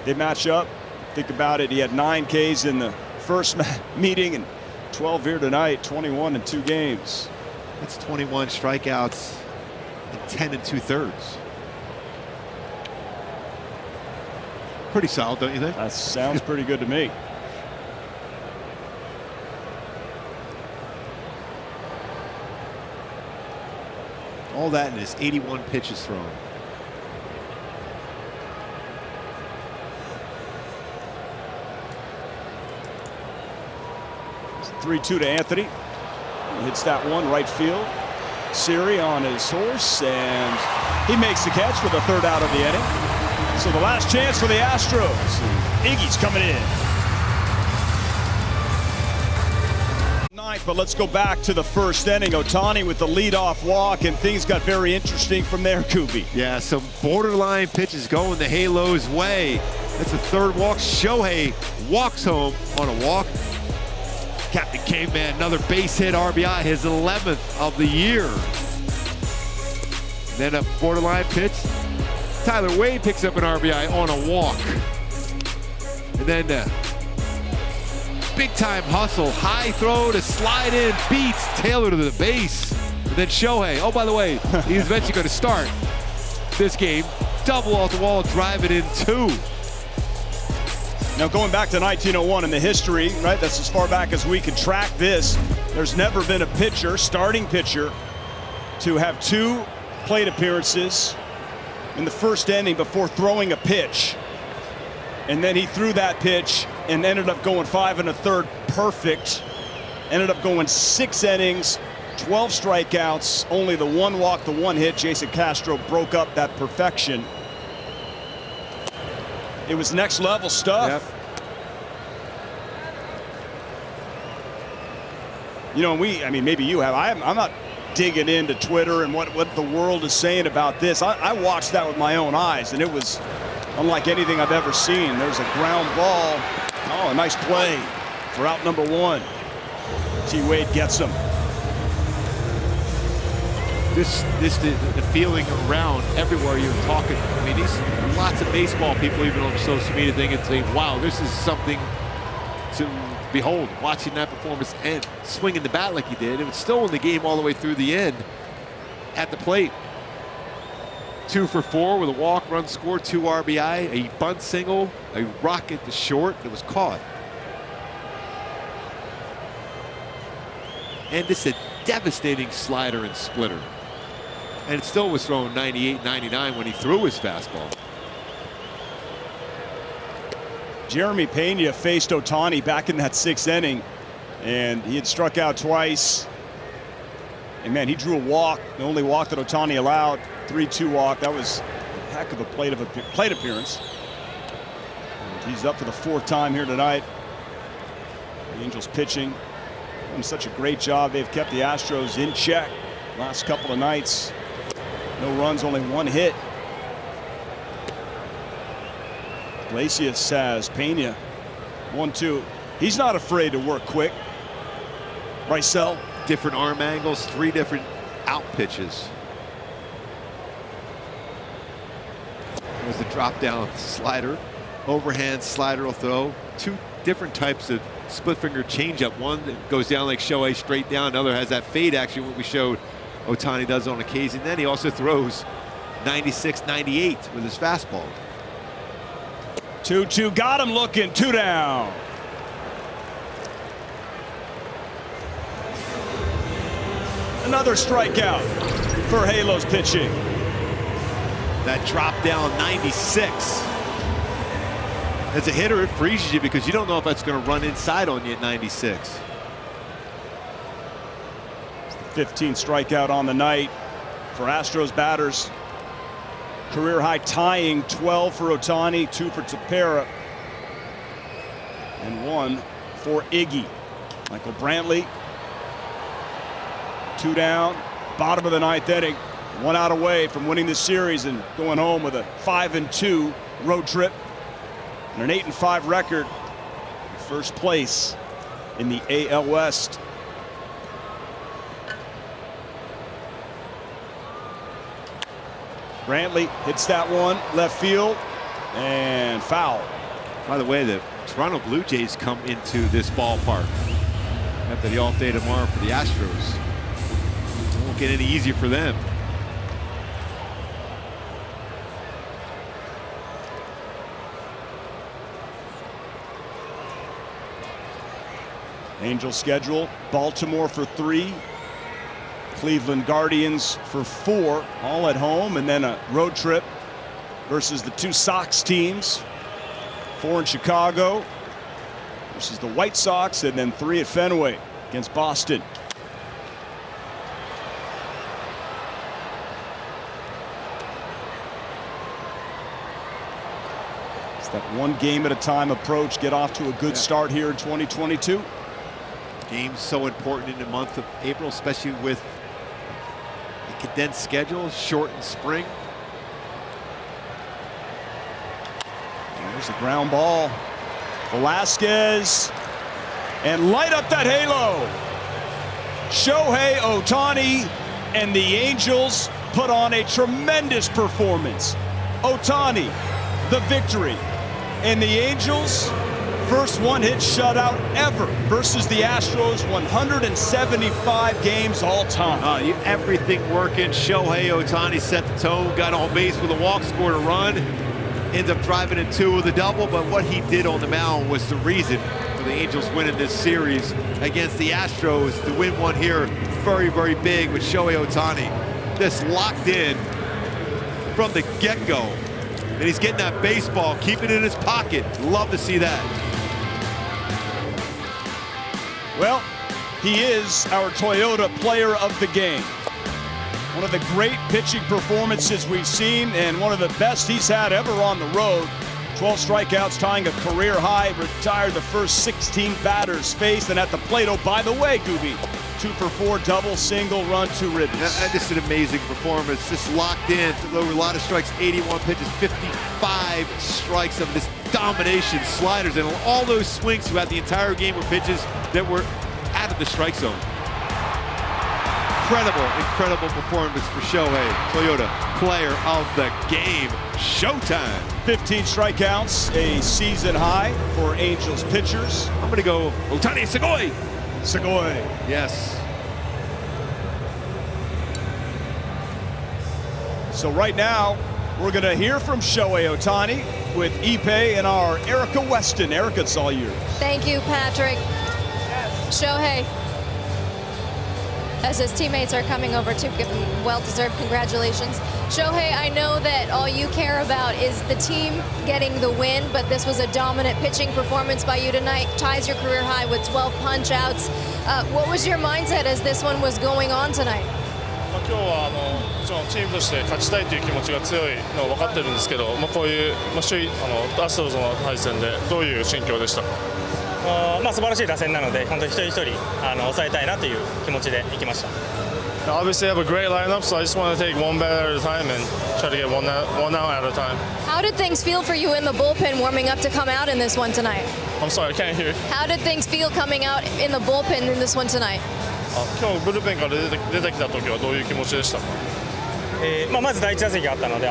they match up, think about it. He had 9 Ks in the first meeting and 12 here tonight. 21 in 2 games. That's 21 strikeouts in 10 2/3. Pretty solid, don't you think? That sounds pretty good to me. All that in his 81 pitches thrown. 3-2 to Anthony. He hits that one right field. Siri on his horse, and he makes the catch for the third out of the inning. So the last chance for the Astros. Iggy's coming in. Ninth, but let's go back to the first inning. Ohtani with the leadoff walk, and things got very interesting from there, Kubi. Yeah, some borderline pitches going the Halos' way. That's the third walk. Shohei walks home on a walk. Captain Caveman, another base hit RBI, his 11th of the year. Then a borderline pitch. Tyler Wade picks up an RBI on a walk. And then big time hustle, high throw to slide in, beats Taylor to the base. And then Shohei, oh, by the way, he's eventually going to start this game. Double off the wall, drive it in 2. Now going back to 1901 in the history, right, that's as far back as we can track this. There's never been a pitcher, starting pitcher, to have 2 plate appearances in the first inning before throwing a pitch. And then he threw that pitch and ended up going 5 1/3 perfect. Ended up going 6 innings, 12 strikeouts, only the 1 walk, the 1 hit. Jason Castro broke up that perfection. It was next level stuff. Yep. You know, I mean, maybe you have. I'm not digging into Twitter and what the world is saying about this. I watched that with my own eyes, and it was unlike anything I've ever seen. There's a ground ball. Oh, a nice play for out number 1. T. Wade gets him. The feeling around everywhere you're talking. I mean, these lots of baseball people, even on the social media thing, and saying, "Wow, this is something to behold." Watching that performance and swinging the bat like he did, it was still in the game all the way through the end. At the plate, 2 for 4 with a walk, run scored, 2 RBI, a bunt single, a rocket to short that was caught, and this is a devastating slider and splitter. And it still was thrown 98, 99 when he threw his fastball. Jeremy Pena faced Ohtani back in that 6th inning, and he had struck out twice. And man, he drew a walk, the only walk that Ohtani allowed, 3-2 walk. That was a heck of a plate appearance. And he's up for the 4th time here tonight. The Angels pitching doing such a great job. They've kept the Astros in check last couple of nights. No runs, only 1 hit. Iglesias has Pena 1-2. He's not afraid to work quick. Rysel. Different arm angles, 3 different out pitches. There's the drop down slider, overhand slider will throw. 2 different types of split finger changeup. One that goes down like Shohei straight down. Another has that fade action, what we showed Ohtani does on occasion. Then he also throws 96, 98 with his fastball. 2-2, got him looking, 2 down. Another strikeout for Halos pitching. That drop down 96. As a hitter, it freezes you because you don't know if that's going to run inside on you at 96. 15th strikeout on the night for Astros batters. Career high tying 12 for Ohtani, 2 for Tepera, and 1 for Iggy. Michael Brantley, 2 down, bottom of the 9th inning, 1 out away from winning this series and going home with a 5-2 road trip and an 8-5 record. First place in the AL West. Brantley hits that one left field and foul. By the way, the Toronto Blue Jays come into this ballpark after the off day tomorrow for the Astros. It won't get any easier for them. Angels schedule: Baltimore for 3, Cleveland Guardians for 4, all at home, and then a road trip versus the 2 Sox teams. 4 in Chicago versus the White Sox, and then 3 at Fenway against Boston. It's that one game at a time approach. Get off to a good start here in 2022. Games so important in the month of April, especially with a condensed schedule, shortened spring. There's a ground ball. Velasquez, and light up that halo. Shohei Ohtani and the Angels put on a tremendous performance. Ohtani, the victory, and the Angels, first one-hit shutout ever versus the Astros, 175 games all time. Everything working. Shohei Ohtani set the tone, got on base with a walk, scored a run, ends up driving in 2 with a double, but what he did on the mound was the reason for the Angels winning this series against the Astros. The win one here, very, very big with Shohei Ohtani. This locked in from the get-go. And he's getting that baseball, keeping it in his pocket. Love to see that. Well, he is our Toyota player of the game. One of the great pitching performances we've seen, and one of the best he's had ever on the road. 12 strikeouts, tying a career high, retired the first 16 batters faced, and at the plate, oh, by the way, Gooby, 2 for 4, double, single, run, 2 ribbies. Just an amazing performance. Just locked in, over a lot of strikes, 81 pitches, 55 strikes of this domination, sliders, and all those swings throughout the entire game were pitches that were out of the strike zone. Incredible performance for Shohei. Toyota player of the game. Showtime. 15 strikeouts, a season high for Angels pitchers. I'm going to go Ohtani Segoi. Segoi. Yes. So right now, we're going to hear from Shohei Ohtani with Ipe and our Erica Weston. Erica, it's all yours. Thank you, Patrick. Shohei, as his teammates are coming over to give him well-deserved congratulations. Shohei, I know that all you care about is the team getting the win, but this was a dominant pitching performance by you tonight. Ties your career high with 12 punch-outs. What was your mindset as this one was going on tonight? 今日はもちろんチームとして勝ちたいという気持ちが強いのは分かってるんですけど、こういう首位アストロズの対戦でどういう心境でしたか？素晴らしい打線なので、本当に一人一人抑えたいなという気持ちでいきました。Obviously, you have a great lineup, so I just want to take one bat at a time and try to get one out at a time. How did things feel for you in the bullpen warming up to come out in this one tonight? I'm sorry, I can't hear. How did things feel coming out in the bullpen in this one tonight? 今日ブルペンから出てきた時はどういう気持ちでしたか？まず第一打席があったので、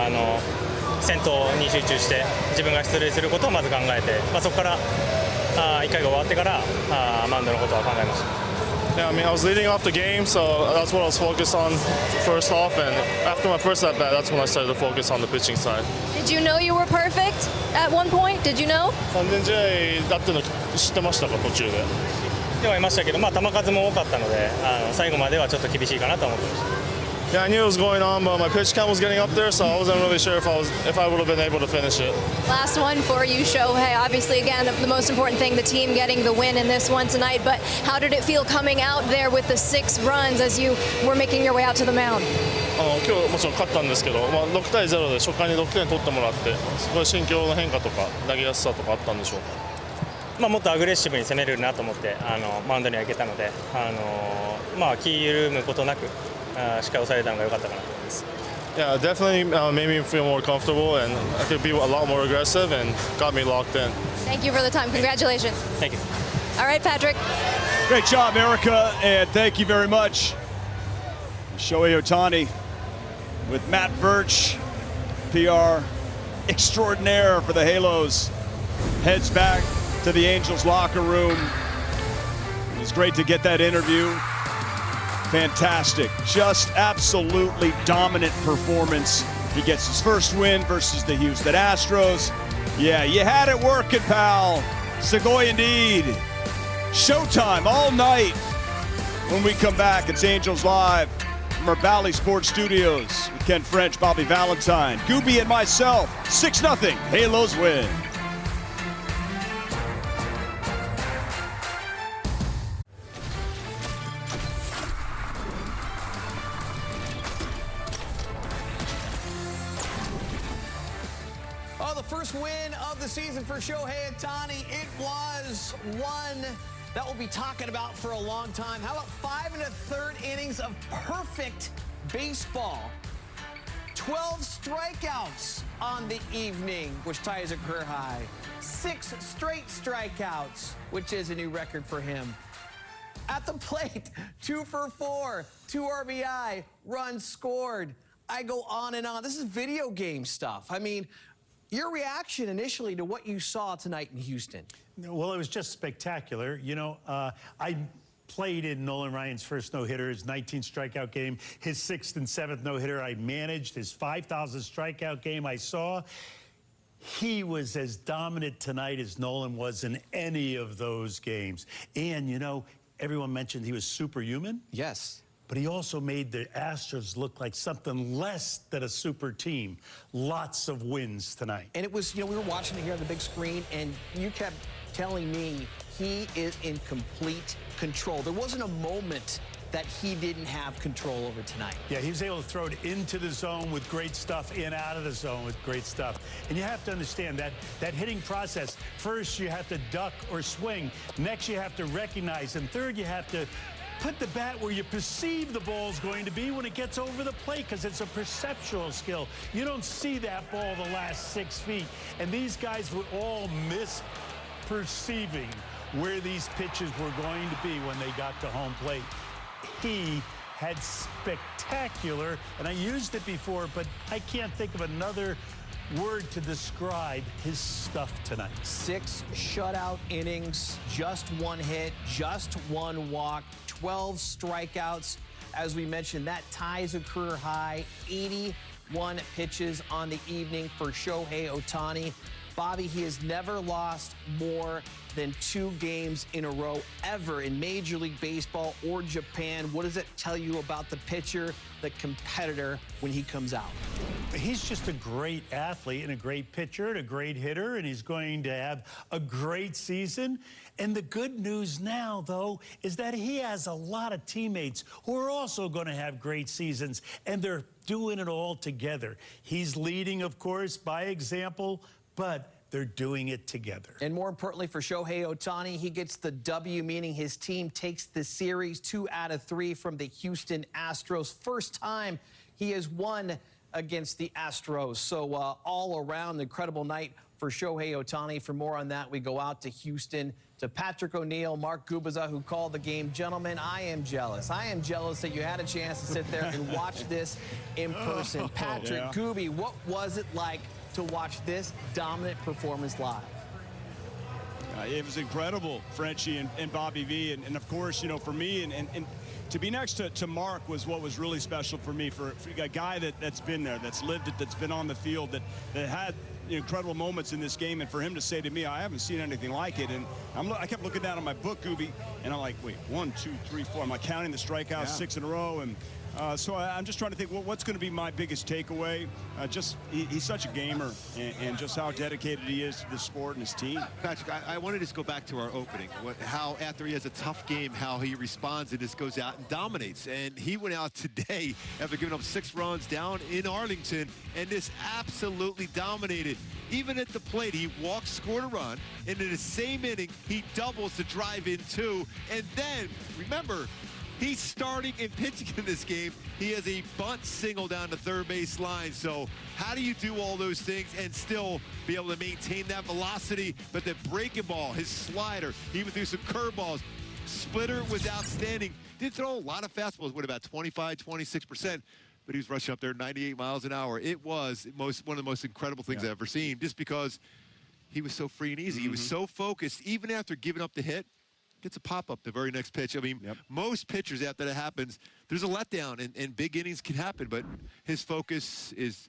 先頭に集中して自分が出塁することをまず考えて、そこから1回が終わってからマウンドのことは考えました。Yeah, I mean, I was leading off the game, so that's what I was focused on first off, and after my first at bat, that's when I started to focus on the pitching side. Did you know you were perfect at one point? Did you know? 完全試合だっての知ってましたか、途中で？ではいましたけど、球数も多かったので、最後まではちょっと厳しいかなと思ってました。Yeah, I knew it was going on, but my pitch count was getting up there, so I wasn't really sure if I would have been able to finish it. Last one for you, Shohei. Obviously, again, the most important thing, the team getting the win in this one tonight. But how did it feel coming out there with the 6 runs as you were making your way out to the mound? 今日もちろん勝ったんですけど、6対0で初回に6点取ってもらって、すごい心境の変化とか投げやすさとかあったんでしょうか？もっとアグレッシブに攻めれるなと思ってマウンドには行けたので、気緩むことなくしっかり抑えたのが良かったかなと思います。Yeah, definitely made me feel more comfortable, and I could be a lot more aggressive, and got me locked in. Thank you for the time. Congratulations. Thank you. All right, Patrick. Great job, Erica, and thank you very much. Shohei Ohtani with Matt Birch, PR extraordinaire for the Halos, heads back to the Angels locker room. It was great to get that interview. Fantastic, just absolutely dominant performance. He gets his first win versus the Houston Astros. Yeah, you had it working, pal. Segoi indeed. Showtime all night. When we come back, it's Angels Live from our Valley Sports Studios with Ken French, Bobby Valentine, Gooby, and myself. 6-0. Halos win. Oh, the first win of the season for Shohei Ohtani. It was one that we'll be talking about for a long time. How about 5 1/3 innings of perfect baseball? 12 strikeouts on the evening, which ties a career high. 6 straight strikeouts, which is a new record for him. At the plate, 2 for 4, 2 RBI, runs scored. I go on and on. This is video game stuff. I mean, your reaction initially to what you saw tonight in Houston? Well, it was just spectacular. You know, I played in Nolan Ryan's first no-hitter, his 19 strikeout game, his 6th and 7th no-hitter. I managed his 5,000 strikeout game I saw. He was as dominant tonight as Nolan was in any of those games. And, you know, everyone mentioned he was superhuman. Yes. But he also made the Astros look like something less than a super team. Lots of wins tonight. And it was, you know, we were watching it here on the big screen, and you kept telling me he is in complete control. There wasn't a moment that he didn't have control over tonight. Yeah, he was able to throw it into the zone with great stuff, in out of the zone with great stuff. And you have to understand that hitting process, first you have to duck or swing. Next you have to recognize. And third you have to put the bat where you perceive the ball's going to be when it gets over the plate, because it's a perceptual skill. You don't see that ball the last 6 feet. And these guys were all misperceiving where these pitches were going to be when they got to home plate. He had spectacular, and I used it before, but I can't think of another word to describe his stuff tonight. 6 shutout innings, just 1 hit, just 1 walk, 12 strikeouts. As we mentioned, that ties a career high, 81 pitches on the evening for Shohei Ohtani. Bobby, he has never lost more than 2 games in a row ever in Major League Baseball or Japan. What does it tell you about the pitcher, the competitor, when he comes out? He's just a great athlete and a great pitcher and a great hitter, and he's going to have a great season. And the good news now, though, is that he has a lot of teammates who are also going to have great seasons, and they're doing it all together. He's leading, of course, by example, but they're doing it together. And more importantly for Shohei Ohtani, he gets the W, meaning his team takes the series 2 out of 3 from the Houston Astros. First time he has won against the Astros. So all around, incredible night for Shohei Ohtani. For more on that, we go out to Houston, to Patrick O'Neill, Mark Gubiza, who called the game. Gentlemen, I am jealous. I am jealous that you had a chance to sit there and watch this in person. Patrick, Gooby, what was it like to watch this dominant performance live? It was incredible, Frenchie and Bobby V. And of course, you know, for me, and to be next to Mark was what was really special for me, for a guy that's been there, that's lived it, that's been on the field, that had incredible moments in this game. And for him to say to me, I haven't seen anything like it. And I kept looking down at my book, Gooby, and I'm like, wait, 1, 2, 3, 4. I'm like counting the strikeouts, 6 in a row. And so I'm just trying to think, well, what's going to be my biggest takeaway? He's such a gamer, and just how dedicated he is to the sport and his team. Patrick, I wanted to just go back to our opening. How after he has a tough game, how he responds and just goes out and dominates. And he went out today after giving up 6 runs down in Arlington and just absolutely dominated. Even at the plate, he walked, scored a run, and in the same inning, he doubles to drive in 2. And then, remember, he's starting and pitching in this game. He has a bunt single down the third base line. So how do you do all those things and still be able to maintain that velocity? But the breaking ball, his slider, he even threw some curveballs. Splitter was outstanding. Did throw a lot of fastballs, what, about 25, 26%. But he was rushing up there 98 miles an hour. It was one of the most incredible things I've ever seen, just because he was so free and easy. He was so focused, even after giving up the hit. Gets a pop-up the very next pitch. I mean, most pitchers, after that happens, there's a letdown, and big innings can happen, but his focus is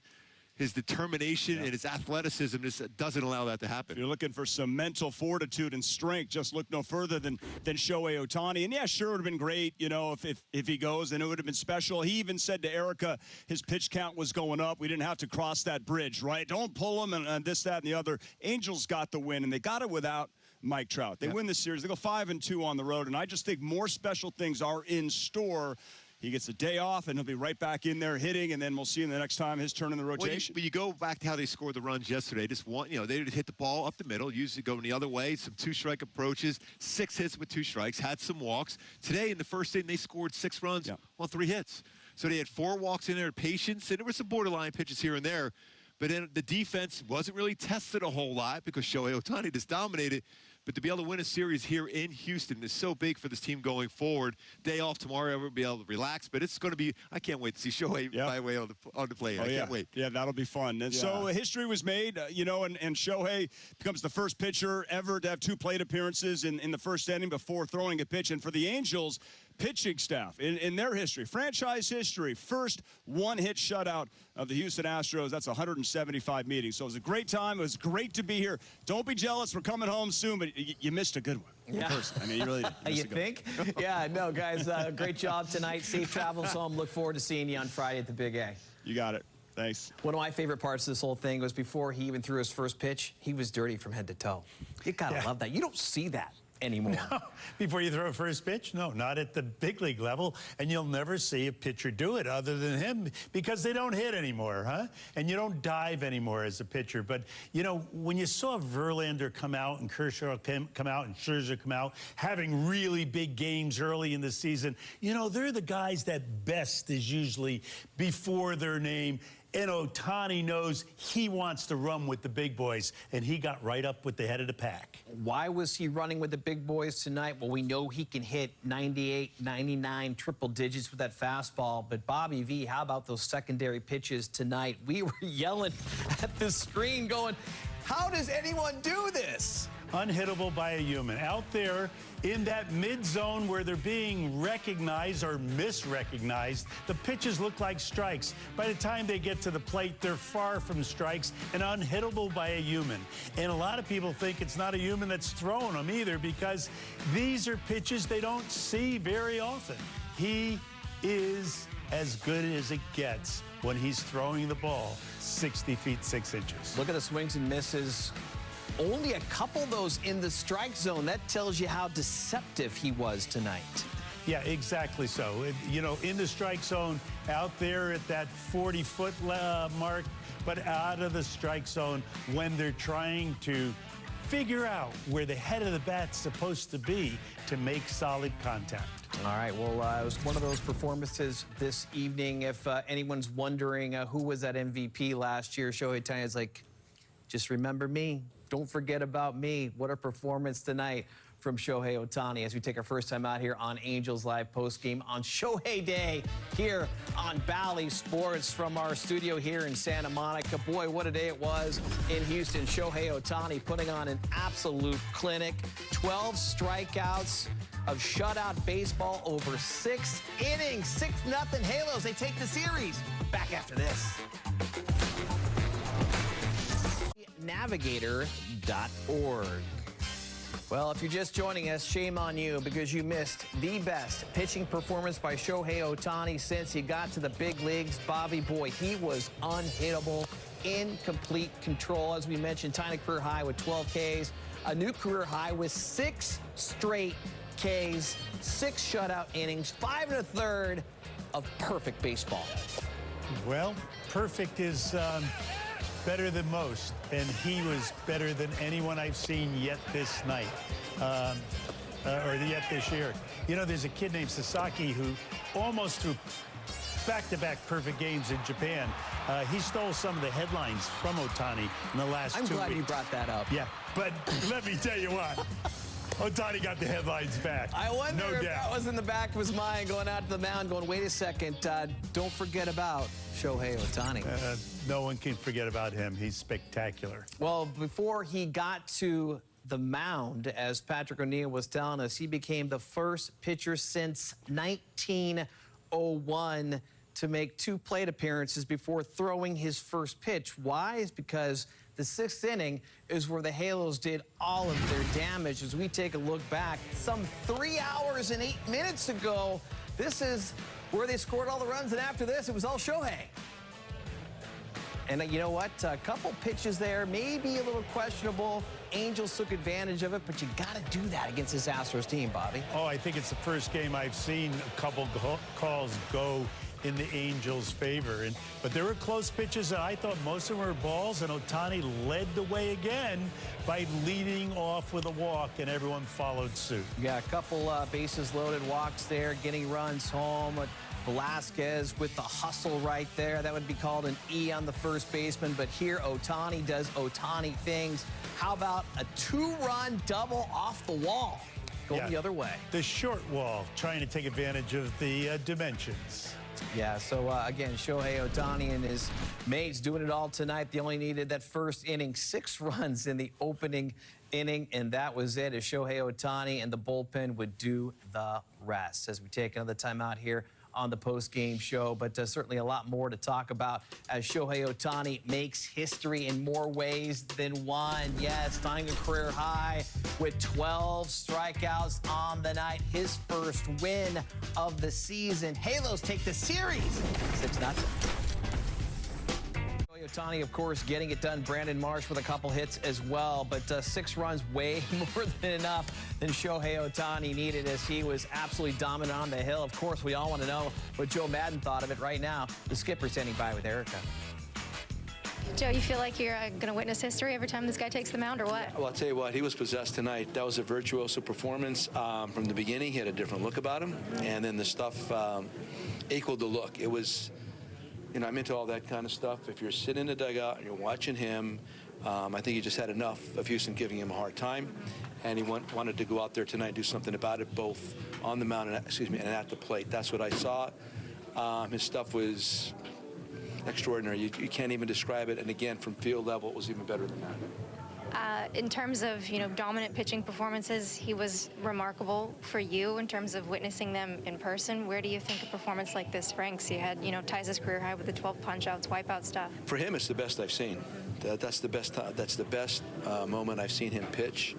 his determination and his athleticism just doesn't allow that to happen. If you're looking for some mental fortitude and strength, just look no further than Shohei Ohtani. And yeah, sure, it would have been great, you know, if he goes, and it would have been special. He even said to Erica his pitch count was going up. We didn't have to cross that bridge, right? Don't pull him and this, that, and the other. Angels got the win, and they got it without Mike Trout. They win the series. They go 5-2 on the road, and I just think more special things are in store. He gets a day off, and he'll be right back in there hitting, and then we'll see him the next time his turn in the rotation. But you go back to how they scored the runs yesterday. Just one, you know, they would hit the ball up the middle, usually going the other way, some two-strike approaches, 6 hits with 2 strikes, had some walks. Today, in the first inning, they scored 6 runs on 3 hits. So they had 4 walks in there, patience, and there were some borderline pitches here and there. But then the defense wasn't really tested a whole lot because Shohei Ohtani just dominated. But to be able to win a series here in Houston is so big for this team going forward. Day off tomorrow, we'll be able to relax. But it's going to be, I can't wait to see Shohei by way on the plate. I can't wait. Yeah, that'll be fun. And so history was made, you know, and Shohei becomes the first pitcher ever to have 2 plate appearances in the first inning before throwing a pitch. And for the Angels pitching staff, in their history, franchise history, first 1-hit shutout of the Houston Astros. That's 175 meetings. So it was a great time. It was great to be here. Don't be jealous. We're coming home soon, but you missed a good one. Yeah. I mean, you really did. You think? Yeah, no, guys, great job tonight. Safe travels home. Look forward to seeing you on Friday at the Big A. You got it. Thanks. One of my favorite parts of this whole thing was before he even threw his first pitch, he was dirty from head to toe. You gotta love that. You don't see that anymore. No. Before you throw a first pitch? No, not at the big league level. And you'll never see a pitcher do it other than him because they don't hit anymore, huh? And you don't dive anymore as a pitcher. But, you know, when you saw Verlander come out and Kershaw come out and Scherzer come out, having really big games early in the season, you know, they're the guys that best is usually before their name. And Ohtani knows he wants to run with the big boys, and he got right up with the head of the pack. Why was he running with the big boys tonight? Well, we know he can hit 98, 99, triple digits with that fastball. But Bobby V, how about those secondary pitches tonight? We were yelling at the screen going, how does anyone do this? Unhittable by a human. Out there in that mid-zone where they're being recognized or misrecognized, the pitches look like strikes. By the time they get to the plate, they're far from strikes and unhittable by a human. And a lot of people think it's not a human that's throwing them either because these are pitches they don't see very often. He is as good as it gets when he's throwing the ball 60 feet 6 inches. Look at the swings and misses. Only a couple of those in the strike zone. That tells you how deceptive he was tonight. Yeah, exactly so. You know, in the strike zone, out there at that 40-foot mark, but out of the strike zone when they're trying to figure out where the head of the bat's supposed to be to make solid contact. All right, well, it was one of those performances this evening. If anyone's wondering who was that MVP last year, Shohei Ohtani is like, just remember me. Don't forget about me. What a performance tonight from Shohei Ohtani as we take our first time out here on Angels Live postgame on Shohei Day here on Bally Sports from our studio here in Santa Monica. Boy, what a day it was in Houston. Shohei Ohtani putting on an absolute clinic. 12 strikeouts of shutout baseball over 6 innings. 6-0 Halos. They take the series. Back after this. Navigator.org. Well, if you're just joining us, shame on you because you missed the best pitching performance by Shohei Ohtani since he got to the big leagues. Bobby boy, he was unhittable, in complete control. As we mentioned, tying a career high with 12 Ks, a new career high with 6 straight Ks, 6 shutout innings, 5 1/3 of perfect baseball. Well, perfect is better than most, and he was better than anyone I've seen yet this night, or yet this year. You know, there's a kid named Sasaki who almost threw back-to-back perfect games in Japan. He stole some of the headlines from Ohtani in the last 2 weeks. I'm glad you brought that up. Yeah, but let me tell you what. Ohtani got the headlines back. I wonder if that was in the back of his mind going out to the mound going, wait a second, don't forget about Shohei Ohtani. No one can forget about him. He's spectacular. Well, before he got to the mound, as Patrick O'Neill was telling us, he became the first pitcher since 1901 to make 2 plate appearances before throwing his first pitch. Why? Is because the 6th inning is where the Halos did all of their damage. As we take a look back, some 3 hours and 8 minutes ago, this is where they scored all the runs, and after this, it was all Shohei. And you know what? A couple pitches there, maybe a little questionable. Angels took advantage of it, but you got to do that against this Astros team, Bobby. Oh, I think it's the first game I've seen a couple calls go in the Angels' favor. But there were close pitches that I thought most of them were balls, and Ohtani led the way again by leading off with a walk, and everyone followed suit. Yeah, a couple bases loaded walks there, getting runs home. Velasquez with the hustle right there. That would be called an E on the first baseman. But here, Ohtani does Ohtani things. How about a 2-run double off the wall? Going the other way. The short wall, trying to take advantage of the dimensions. Yeah, so again, Shohei Ohtani and his mates doing it all tonight. They only needed that first inning, 6 runs in the opening inning, and that was it, as Shohei Ohtani and the bullpen would do the rest. As we take another timeout here on the post-game show, but certainly a lot more to talk about as Shohei Ohtani makes history in more ways than one. Yes, tying a career high with 12 strikeouts on the night. His first win of the season. Halos take the series 6-0. Ohtani, of course, getting it done. Brandon Marsh with a couple hits as well, but 6 runs, way more than enough than Shohei Ohtani needed, as he was absolutely dominant on the hill. Of course, we all want to know what Joe Madden thought of it right now. The skipper standing by with Erica. Joe, you feel like you're going to witness history every time this guy takes the mound, or what? Well, I'll tell you what, he was possessed tonight. That was a virtuoso performance from the beginning. He had a different look about him, and then the stuff equaled the look. It was... You know, I'm into all that kind of stuff. If you're sitting in the dugout and you're watching him, I think he just had enough of Houston giving him a hard time, and he wanted to go out there tonight and do something about it, both on the mound and, and at the plate. That's what I saw. His stuff was extraordinary. You can't even describe it. And again, from field level, it was even better than that. In terms of, dominant pitching performances, he was remarkable for you in terms of witnessing them in person. Where do you think a performance like this ranks? You had, ties his career high with the 12 punch-outs, wipeout stuff. For him, it's the best I've seen. That's the best. That's the best moment I've seen him pitch.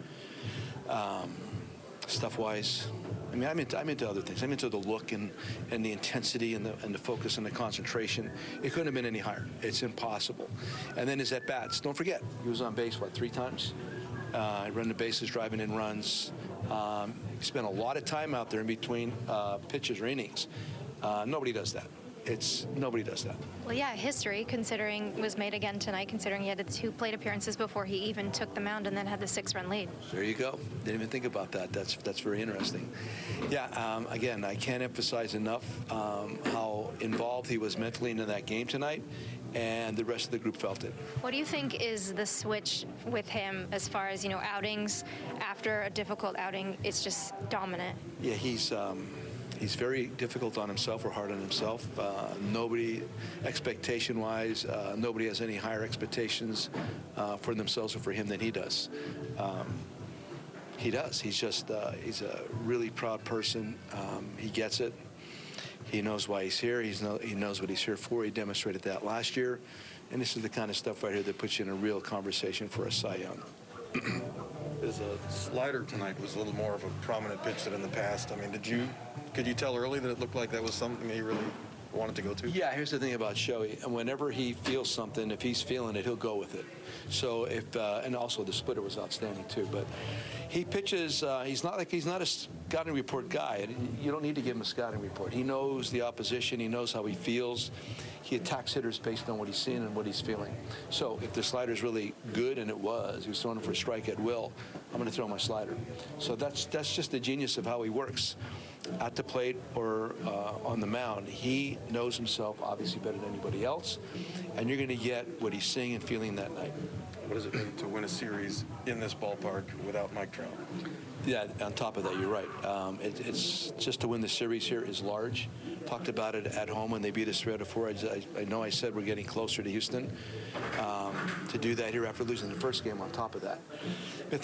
Stuff-wise, I mean, I'm into other things. I'm into the look and the intensity and the focus and the concentration. It couldn't have been any higher. It's impossible. And then his at-bats. Don't forget, he was on base, 3 times? Run the bases, driving in runs. He spent a lot of time out there in between pitches or innings. Nobody does that. Nobody does that. Well, yeah, history, considering was made again tonight, considering he had the 2 plate appearances before he even took the mound and then had the 6-run lead. There you go. Didn't even think about that. That's very interesting. Yeah, again, I can't emphasize enough how involved he was mentally into that game tonight, and the rest of the group felt it. What do you think is the switch with him as far as, outings after a difficult outing? It's just dominant. Yeah, he's very difficult on himself or hard on himself. Nobody, expectation-wise, nobody has any higher expectations for themselves or for him than he does. He does. He's just, he's a really proud person. He gets it. He knows why he's here. He knows what he's here for. He demonstrated that last year. And this is the kind of stuff right here that puts you in a real conversation for a Cy Young. His slider tonight was a little more of a prominent pitch than in the past. I mean, could you tell early that it looked like that was something he really wanted to go to? Yeah, here's the thing about Shohei. And whenever he feels something, if he's feeling it, he'll go with it. So if, and also the splitter was outstanding too, but he pitches, he's not a scouting report guy. You don't need to give him a scouting report. He knows the opposition. He knows how he feels. He attacks hitters based on what he's seeing and what he's feeling. So if the slider's really good, and it was, he was throwing it for a strike at will, I'm going to throw my slider. So that's just the genius of how he works. At the plate or on the mound, he knows himself obviously better than anybody else, and you're going to get what he's seeing and feeling that night. What does it mean to win a series in this ballpark without Mike Trout? Yeah, on top of that, you're right. It's just to win the series here is large. Talked about it at home when they beat us 3-4. I know I said we're getting closer to Houston. To do that here after losing the first game on top of that.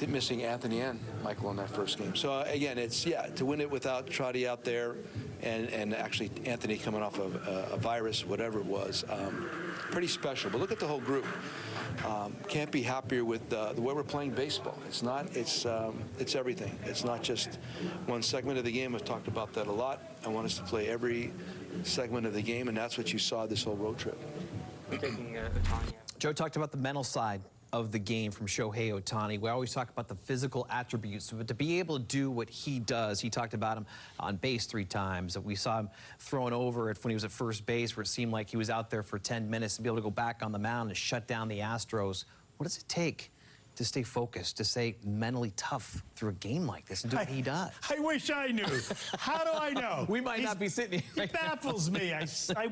Missing Anthony and Michael in that first game. So again, it's, to win it without Trotty out there and actually Anthony coming off of a virus, whatever it was, pretty special. But look at the whole group. Can't be happier with the way we're playing baseball. It's everything. It's not just one segment of the game. I've talked about that a lot. I want us to play every segment of the game, and that's what you saw this whole road trip. Joe talked about the mental side of the game from Shohei Ohtani. We always talk about the physical attributes, but to be able to do what he does, he talked about him on base 3 times. We saw him throwing over when he was at first base, where it seemed like he was out there for 10 minutes, to be able to go back on the mound and shut down the Astros. What does it take to stay focused, to stay mentally tough through a game like this and do what he does? I wish I knew. How do I know? We might not be sitting here. He baffles me. I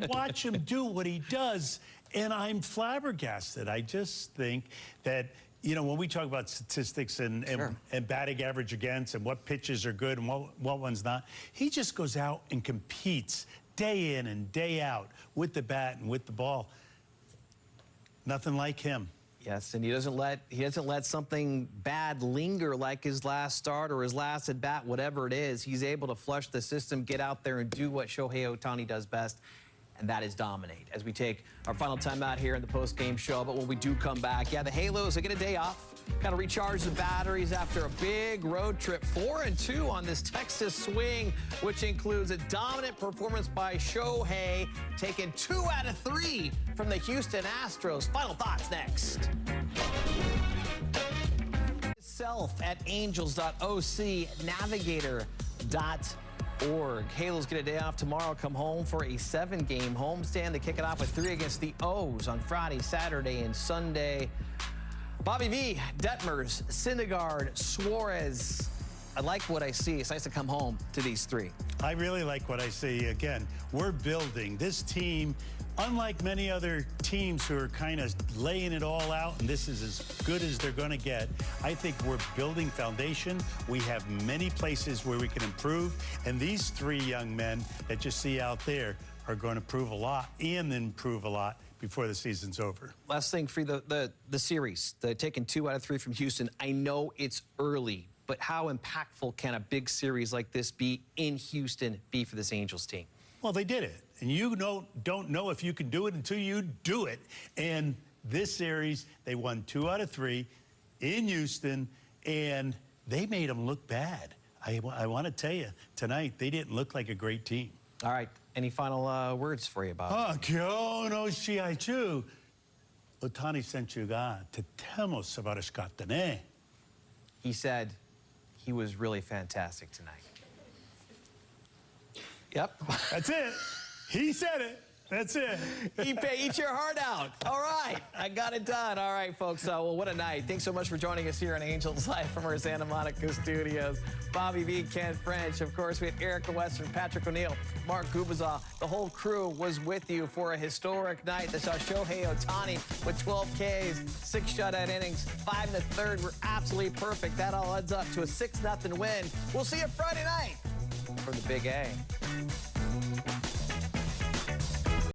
watch him do what he does, and I'm flabbergasted. I just think that, when we talk about statistics and batting average against and what pitches are good and what one's not, he just goes out and competes day in and day out with the bat and with the ball. Nothing like him. Yes, and he doesn't let something bad linger like his last start or his last at bat, whatever it is. He's able to flush the system, get out there and do what Shohei Ohtani does best, and that is dominate. As we take our final time out here in the post-game show, but when we do come back, the Halos, they get a day off, kind of recharge the batteries after a big road trip. 4-2 on this Texas swing, which includes a dominant performance by Shohei, taking 2 out of 3 from the Houston Astros. Final thoughts next. Self at angels.oc, navigator.org. Halos get a day off tomorrow, come home for a 7-game homestand. They kick it off with 3 against the O's on Friday, Saturday, and Sunday. Bobby V, Detmers, Syndergaard, Suarez. I like what I see. It's nice to come home to these 3. I really like what I see. Again, we're building. This team, unlike many other teams who are kind of laying it all out, and this is as good as they're going to get, I think we're building foundation. We have many places where we can improve, and these 3 young men that you see out there are going to prove a lot and improve a lot before the season's over. Last thing for the series, taking 2 out of 3 from Houston. I know it's early, but how impactful can a big series like this be in Houston be for this Angels team? Well, they did it, and you don't know if you can do it until you do it. And this series, they won 2 out of 3 in Houston, and they made them look bad. I want to tell you, tonight, they didn't look like a great team. All right. Any final words for you, Bob? Ohtani senchu ga totemo subarashikatta ne. He said he was really fantastic tonight. Yep. That's it. He said it. That's it. Eat your heart out. All right. I got it done. All right, folks. Well, what a night. Thanks so much for joining us here on Angels Live from our Santa Monica studios. Bobby V, Ken French. Of course, we had Erica Western, Patrick O'Neill, Mark Gubazov. The whole crew was with you for a historic night that saw Shohei Ohtani with 12 Ks, 6 shutout innings, 5 in the third were absolutely perfect. That all adds up to a 6-0 win. We'll see you Friday night for the Big A.